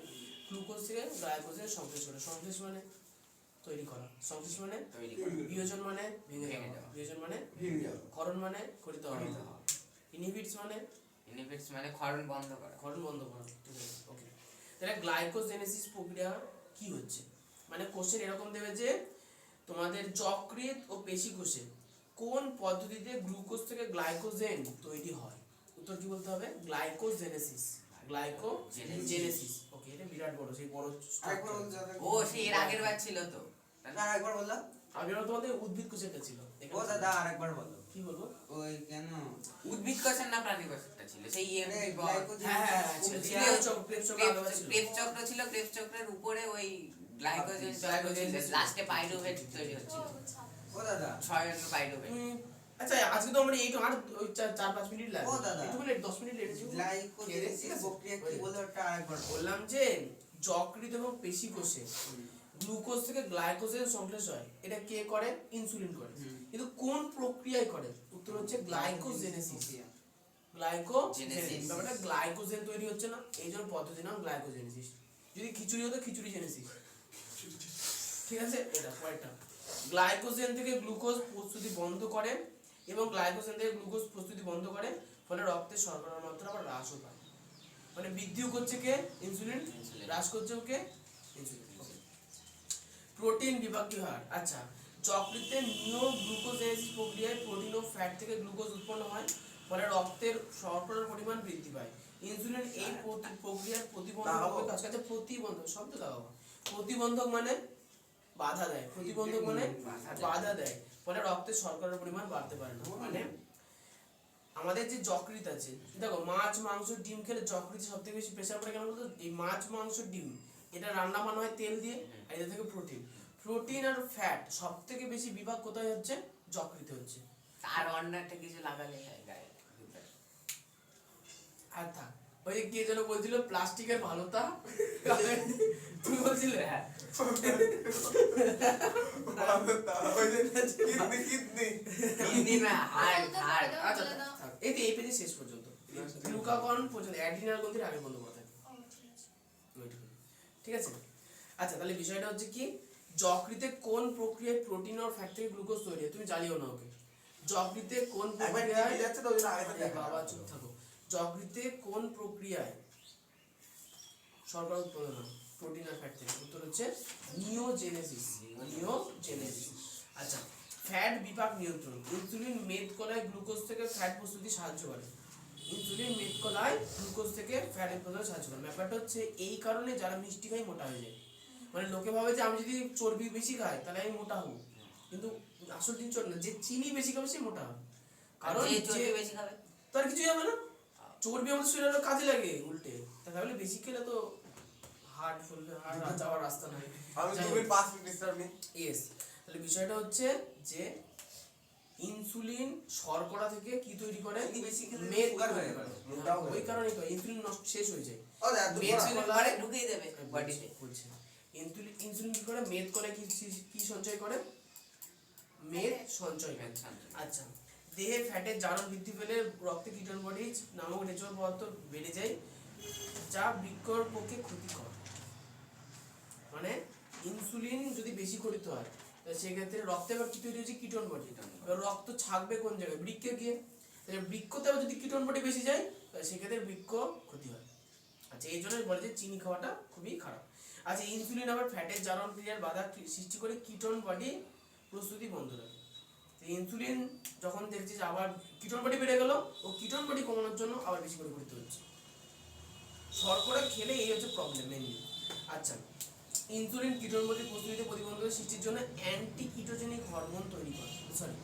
গ্লুকোজ থেকে গ্লাইকোজেন সংশ্লেষ করে। সংশ্লেষ মানে তৈরি করা, সংশ্লেষ মানে তৈরি করে। বিয়োজন মানে ভেঙে ভেঙে যাওয়া, যাওয়া। বিয়োজন মানে ভিড় যাবে। ক্ষরণ মানে খরিত হওয়া, খরিত হওয়া। ইনহিবিটস মানে ইনহিবিটস মানে ক্ষরণ বন্ধ করা। ক্ষরণ বন্ধ করা, ঠিক আছে, ওকে। তাহলে গ্লাইকোজেনেসিস প্রক্রিয়া কি হচ্ছে, মানে কোষের এরকম দেবে যে তোমাদের যকৃৎ ও পেশি কোষে কোন পদ্ধতিতে গ্লুকোজ থেকে গ্লাইকোজেন তৈরি হয়, উত্তর কি বলতে হবে, গ্লাইকোজেনেসিস, গ্লাইকোজেনেসিস, ওকে। এটা বিরাট বড়, সেই বড় আরেকবার বলতে হবে। ও সেই এর আগের বার ছিল তো। না আরেকবার বললাম। আগের তোমাদের উদ্ভিদ কোষেরটা ছিল, ও দাদা আরেকবার বলো। কি বলবো, ওই কেন উদ্ভিদ কোষের না প্রাণী কোষেরটা ছিল সেই আরে EMP গ্লাইকোজেন হ্যাঁ হ্যাঁ হ্যাঁ, ছিল, ছিল। ক্রেবস চক্র, ক্রেবস চক্র আলাদা ছিল। ক্রেবস চক্র ছিল, ক্রেবস চক্রের উপরে ওই গ্লাইকোজেন চক্র ছিল, লাস্টে পাইরুভেট তৈরি ও হচ্ছিল। আচ্ছা। ও দাদা 6 পাইরুভেট। আচ্ছা, আজকে তো আমরা এইটু আর ওই 4-5 মিনিট লাগবে, ও দাদা। একটু লেট, 10 মিনিট লেট ছিল। গ্লাইকোজেনেসিস প্রক্রিয়া কি বলে ওটা আরেকবার বলো। বললাম যে যকৃৎ এবং পেশি কোষে গ্লুকোজ থেকে গ্লাইকোজেন সংশ্লেষ হয়, এটা কে করে, ইনসুলিন করে, কিন্তু কোন প্রক্রিয়ায় করে, উত্তর হচ্ছে গ্লাইকোজেনেসিস, গ্লাইকোজেনেসিস। ব্যাপারটা গ্লাইকোজেন তৈরি হচ্ছে না, এই জন্য পদ্ধতির নাম গ্লাইকোজেনেসিস। যদি খিচুড়ি হতো খিচুড়ি জেনেসিস, ঠিক আছে। এটা পরেরটা, গ্লাইকোজেন থেকে গ্লুকোজ প্রস্তুতি বন্ধ করে, এবং গ্লাইকোজেন থেকে গ্লুকোজ প্রস্তুতি বন্ধ করে, ফলে রক্তে শর্করার মাত্রা আবার হ্রাসও পায়, মানে বৃদ্ধিও করছে কে, ইনসুলিন, হ্রাস করছে ওকে, ইনসুলিন। প্রোটিন বিপাকীয় হার। আচ্ছা, যকৃতে নিও গ্লুকোজেনেসিস প্রক্রিয়ায় প্রোটিন ও ফ্যাট থেকে গ্লুকোজ উৎপন্ন হয়, ফলে রক্তের শর্করার পরিমাণ বৃদ্ধি পায়। ইনসুলিন এই প্রক্রিয়ার প্রতিবন্ধক কাজ করে। প্রতিবন্ধক শব্দ দাও, প্রতিবন্ধক মানে বাধা দেয়, প্রতিবন্ধক মানে বাধা দেয়, ফলে রক্তে শর্করার পরিমাণ বাড়তে পারে না। মানে আমাদের যে যকৃৎ আছে, দেখো মাছ মাংস ডিম খেলে যকৃৎ সব থেকে বেশি প্রেসার পড়ে কেন বলতো, এই মাছ মাংস ডিম এটা রান্না বান্না হয় তেল দিয়ে, আর এটা থেকে প্রোটিন, প্রোটিন আর ফ্যাট সব থেকে বেশি বিভাগ কোথায় হচ্ছে, যকৃতে হচ্ছে। তার অন্য একটা কিছু লাগালে হয় গায়ে। আর থাক, ওই যে কে যেন বলছিল প্লাস্টিকের ভালোতা, তুমি বলছিলে, হ্যাঁ ওই যে কিডনি কিডনি না, হাড় হাড়। আচ্ছা থাক, এই তো এই পেজে শেষ পর্যন্ত, গ্লুকাগন পর্যন্ত, অ্যাড্রিনাল গ্রন্থির আগে বন্ধ করা থাকে, ও ঠিক আছে। ওইটুকু। ঠিক আছে। আচ্ছা, তাহলে বিষয়টা হচ্ছে কি, যকৃতে কোন প্রক্রিয়ায় প্রোটিন আর ফ্যাট থেকে গ্লুকোজ তৈরি হয়, তুমি জানিও না ওকে, যকৃতে কোন একবার প্রক্রিয়ায়, টিভি যাচ্ছে তো ওই জন্য আগে থেকে আরে দেখা। বাবা চুপ থাকো, যকৃতে কোন প্রক্রিয়ায় শর্করা উৎপাদন হয় প্রোটিন আর ফ্যাট থেকে, উত্তর হচ্ছে নিওজেনেসিস, নিওজেনেসিস। আচ্ছা, ফ্যাট বিপাক নিয়ন্ত্রণ। ইনসুলিন মেদ কলায় গ্লুকোজ থেকে ফ্যাট প্রস্তুতি সাহায্য করে, ইনসুলিন মেদ কলায় গ্লুকোজ থেকে ফ্যাট উৎপাদনে সাহায্য করে। ব্যাপারটা হচ্ছে এই কারণে যারা মিষ্টি খায় মোটা হয়ে যায়, মানে লোকে ভাবে যে আমি যদি চর্বি বেশি খাই তাহলে আমি মোটা হবো, কিন্তু আসল জিনিস না, যে চিনি বেশি খাবে সে মোটা হবে, কারণ যে যে চর্বি বেশি খাবে তার কিছু হবে না, চর্বি আমাদের শরীরে কাজে লাগে উল্টে, তাহলে বেশি খেলে তো হার্ট ফুলবে, হার্ট যাওয়ার রাস্তা নাই। আমি 2 মিনিট 5 মিনিট ডিস্টার্ব নেই। ইয়েস, তাহলে বিষয়টা হচ্ছে যে ইনসুলিন শর্করা থেকে কি তৈরি করে? চিনি বেশি খেলে মেদ সুগার তৈরি হয়ে করে। যাবে। হ্যাঁ, ওই কারণেই তো ইনসুলিন নষ্ট শেষ হয়ে যায়। ও দাদু মেদ পরে ঢুকিয়ে দেবে বডিতে। বলছে ইনসুলিন কি করে? মেদ করে কি সঞ্চয় করে? মেদ সঞ্চয় করে। আচ্ছা, দেহে ফ্যাটের জারণ বৃদ্ধি পেলে রক্তে কিটোন বডি নামক নেচুরাল পদার্থ বেড়ে যায়, যা বৃক্কর পক্ষে ক্ষতিকর। মানে ইনসুলিন যদি বেশি ক্ষরিত হয় তাহলে সেক্ষেত্রে রক্তে আবার কি তৈরি হচ্ছে? Ketone body. এবার রক্ত ছাকবে কোন জায়গায়? বৃক্কে গিয়ে। তাহলে বৃক্কতে আবার যদি কিটোন বডি বেশি যায় তাহলে সেক্ষেত্রে বৃক্ক ক্ষতি হয়। আচ্ছা, এই জন্য বলে যে চিনি খাওয়াটা খুবই খারাপ। আচ্ছা, ইনসুলিন আবার ফ্যাটের জারণ ক্রিয়ার বাধা সৃষ্টি করে কিটোন বডি প্রস্তুতি বন্ধ রাখে। তো ইনসুলিন যখন দেখছে যে আবার কিটোন বডি বেড়ে গেল, ও কিটোন বডি কমানোর জন্য আবার বেশি করে করতে হচ্ছে। শর্করা খেলে এই হচ্ছে প্রবলেম মেইনলি। আচ্ছা, ইনসুলিন কিটোন বডির প্রস্তুতিতে প্রতিবন্ধকতা সৃষ্টির জন্য অ্যান্টি কিটোজেনিক হরমোন তৈরি করে। সরি,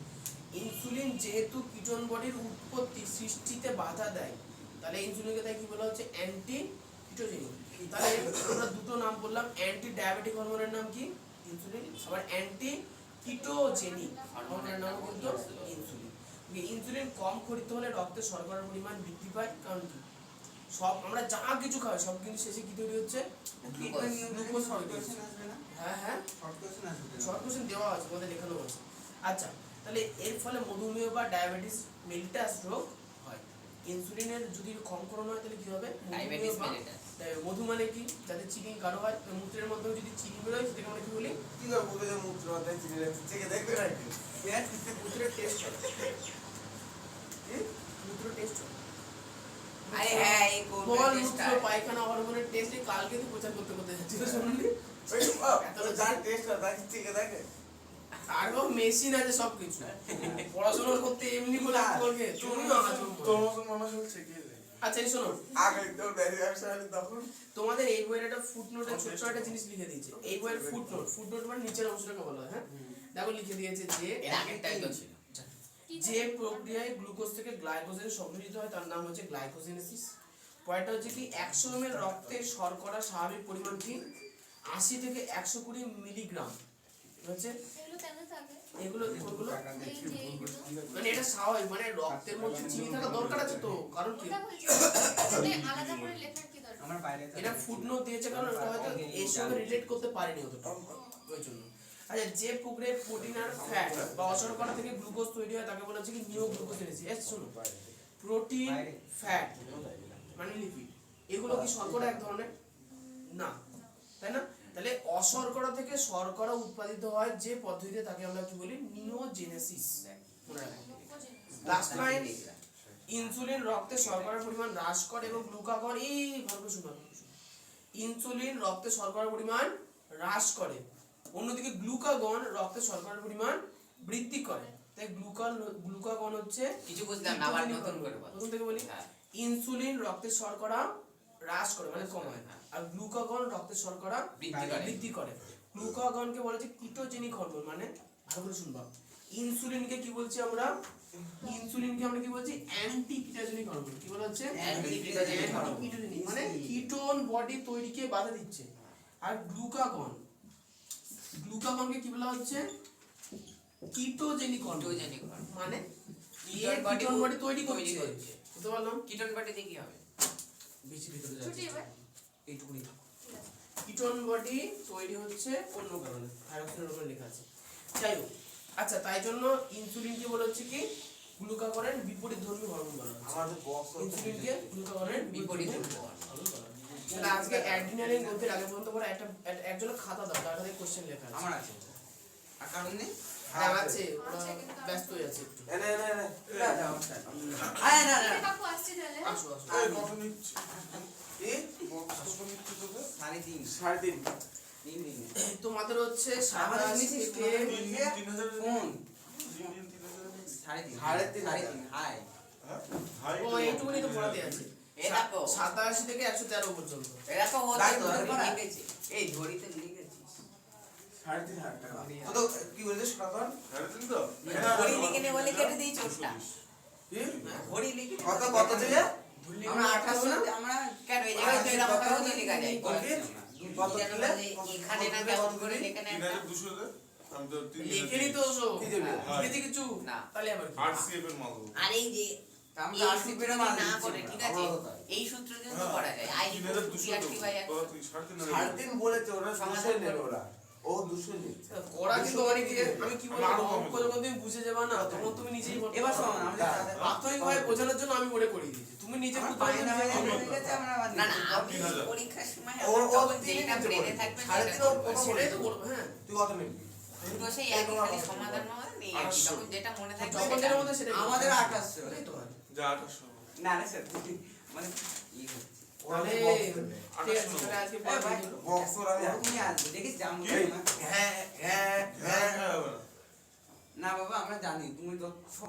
ইনসুলিন যেহেতু কিটোন বডির উৎপত্তি সৃষ্টিতে বাধা দেয়, তাহলে ইনসুলিনকে তাই কি বলা হচ্ছে? Anti ketogenic. তাহলে আমরা দুটো নাম বললাম, অ্যান্টি ডায়াবেটিক হরমোনের নাম কি? ইনসুলিন। আবার অ্যান্টি কিটোজেনিক হরমোনের নাম কিন্তু ইনসুলিন। ইনসুলিন কম ক্ষরিত হলে রক্তে শর্করার পরিমাণ বৃদ্ধি পায়। কারণ কি? সব আমরা যা কিছু খাই সব কিন্তু শেষে কি তৈরি হচ্ছে? গ্লুকোজ তৈরি হচ্ছে। হ্যাঁ, শর্ট কোশ্চেন দেওয়া আছে, তোমাদের লেখানো আছে। আচ্ছা, তাহলে এর ফলে মধুমেহ বা ডায়াবেটিস মেলিটাস রোগ হয়। ইনসুলিনের যদি কম হয় তাহলে কি হবে? Diabetes mellitus. মধু মানে কি? যাতে চিনি গাঢ় হয়, মূত্রের মধ্যে যদি চিনি বেরোয় সেটাকে আমরা কি বলি? কি না বলে যে মুখ মাথায় চিনি রাখছে চেকে দেখবে নাকি? মূত্রের টেস্ট হয়। মূত্র টেস্ট হয়। আরে হ্যাঁ, এই মল কোন মূত্র পায়খানা হরমোনের টেস্ট কালকে তো প্রচার করতে যাচ্ছিল, শুনুননি? ওই যার টেস্ট হয় তাকে চেকে দেখে। আরো মেশিন আছে সবকিছু। পড়াশোনা করতে এমনি বলে বলবে তুমিও আজব। তোর মতন মানুষ হচ্ছে কি রে? আচ্ছা, এই শোনো, আগে তো ব্যারি ব্যবসা হলে তখন তোমাদের এই বইয়ের একটা ফুটনোটে ছোট্ট একটা জিনিস লিখে দিয়েছে। এই বইয়ের ফুটনোট মানে নিচের অংশটাকে বলা হয়। হ্যাঁ, দেখো লিখে দিয়েছে যে এর আগেরটাই তো ছিল। যে প্রক্রিয়ায় গ্লুকোজ থেকে গ্লাইকোজেন সংযোজিত হয় তার নাম হচ্ছে গ্লাইকোজেনেসিস। পয়েন্টটা হচ্ছে কি 100 ml রক্তে শর্করা স্বাভাবিক পরিমাণ কি 80 থেকে 120 মিলিগ্রাম হচ্ছে। এগুলো কেন থাকে? এগুলো কোনগুলো? এই যে এগুলো। মানে এটা স্বাভাবিক, মানে রক্তের মধ্যে চিনি থাকা দরকার আছে তো, কারণ কি ওটা বলছি, মানে আলাদা করে লেখার কি দরকার? আমার বাইরে এটা ফুটনোট দিয়েছে কারণ এটা হয়তো এর সঙ্গে রিলেট করতে পারেনি অতটা, ওই জন্য। আচ্ছা, যে প্রক্রিয়ায় প্রোটিন আর ফ্যাট বা অশর্করা থেকে গ্লুকোজ তৈরি হয় তাকে বলা হচ্ছে কি নিওগ্লুকোজেনেসিস। শোনো, প্রোটিন ফ্যাট মানে লিপিড, এগুলো কি শর্করা এক ধরনের? না, তাই না? তাহলে অশর্করা থেকে শর্করা উৎপাদিত হয় যে পদ্ধতিতে তাকে আমরা কি বলি? নিওজেনেসিস। মনে রাখো। লাস্ট লাইন, ইনসুলিন রক্তে শর্করার পরিমাণ হ্রাস করে এবং গ্লুকাগন ইনসুলিন রক্তে শর্করার পরিমাণ হ্রাস করে, অন্যদিকে গ্লুকাগন রক্তে শর্করার পরিমাণ বৃদ্ধি করে। তাই গ্লুকাগন হচ্ছে কিছু বুঝলাম না, আবার নতুন করে বল। প্রথম থেকে বলি, হ্যাঁ। ইনসুলিন রক্তে শর্করা হ্রাস করে মানে কমায়, আর গ্লুকাগন রক্তে শর্করা বৃদ্ধি করে। গ্লুকাগনকে বলে যে কিটোজেনিক হরমোন, মানে ভালো করে শুনবা, ইনসুলিনকে কি বলছি আমরা? ইনসুলিনকে আমরা কি বলছি? Anti ketogenic hormone. কি বলা হচ্ছে? Anti ketogenic hormone. কিটোজেনিক মানে কিটোন বডি তৈরিকে বাধা দিচ্ছে। আর গ্লুকাগনকে কি বলা হচ্ছে? Ketogenic hormone. Ketogenic hormone. মানে কিটোন কিটোন বডি তৈরি তৈরি করছে। করছে। বুঝতে পারলাম? কিটোন বডিতে কি হবে? বেশি ভিতরে ছুটি যাচ্ছে এবার? এইটুকুনি। ঠিক আছে। কিটোন বডি তৈরি হচ্ছে অন্য কারণে, থাইরক্সিনের উপরে লেখা আছে। যাই হোক, আচ্ছা, তাই জন্য ইনসুলিনকে বলা হচ্ছে কি গ্লুকাগনের বিপরীতধর্মী হরমোন বলা হচ্ছে। আমাদের বক্স ইনসুলিনকে গ্লুকাগনের বিপরীতধর্মী হরমোন বলা হচ্ছে। তাহলে আজকে অ্যাড্রিনালিন গ্রন্থির আগে পর্যন্ত পরে একজনের খাতা দাও, তার হাতে কোশ্চেন লেখা আছে। আমার আছে। আর কারণ নেই? হ্যাঁ আছে, ওরা আছে, কিন্তু ব্যস্ত হয়ে আছে একটু। এনে আয় না না। ঠিক কাকু আসছে তাহলে? আসো আসো। এই কত নিচ্ছে? কি বক্স কত নিচ্ছে তোদের? 3.5 3.5 3 দিন। তোমাদের হচ্ছে আমাদের 87 জিনিস থেকে 3,000 ফোন 3,000 3.5 হাই। হাই ও এইটুকুনি তো পড়াতে আছে। এই দেখো। 87 থেকে 113 পর্যন্ত। এরা তো তাই ওদের তো, ধরে করা। লিখেছে। এই ঘড়িতে লিখেছিস। 3,500 টাকা। তো কি বলছিস কাকা? 3.5 তো? ঘড়ি লিখে নে বলে কেটে দিয়েছে ওটা। কি? ঘড়ি লিখে নে। কত থেকে? আমরা 28 আমরা কেন এই জায়গায় তো এরকম করে লেখা যায়। কত দিলে? এখানে না কেমন করে লেখা নেয়? 3,200 দে? আমি তো 3 লিখে নি তো ওসব কি দেবে? লিখেছি কিছু না। তাহলে আবার কি? RCF এর মাল দেবো। আর এই যে আমরা এই RCP সূত্র এর যদি মাল না দিচ্ছি করে না। ঠিক আছে আমারও তাই। এই সূত্র কিন্তু হ্যাঁ, করা যায় আই 3200 CRT বাই দেবো। 100 তুই 3.5 সাড়ে তিন বলেছে ওরা সমাধান 200 নেবে করো। ওরা ও 200 নিচ্ছে করা কিন্তু অনেক দিকে আমি কি বলবো আরো কম অঙ্ক যখন তুমি বুঝে যাবে না তখন তুমি নিজেই করতে এবার পারবে। শোন আমরা প্রাথমিকভাবে বোঝানোর জন্য আমি মনে করিয়ে দিয়েছি তুমি নিজে বুঝতে পারবে বাইনা না, বাইনা আমি হয়ে গেছে আমরা বাদ না দিচ্ছি। না আপনি 3000 পরীক্ষার সময় ও তখন তিন যেটা নিচে ব্রেনে পড়বে। থাকবে সাড়ে সেটা তিন ওর করবে। প্রথম সেটাই তো করবো হ্যাঁ তুই কত নিবি? দুটো সেই একই খালি সমাধান নেই আর কি। তখন যেটা মনে থাকবে যখন সেটা যেটা মধ্যে সেটা আমাদের 2800 সেটাই তো হয়। যা 2800 না না স্যার মানে ই হচ্ছে ওরা তাহলে box দেবে। ঠিক আছে তাহলে আজকে এ ভাই, পড়া হলো। box ওরা নেয়। ওরকমই আসবে দেখিস জানবো এই, না হ্যাঁ হ্যাঁ হ্যাঁ হ্যাঁ হবে না। না বাবা আমরা জানি তুমি তো সবাই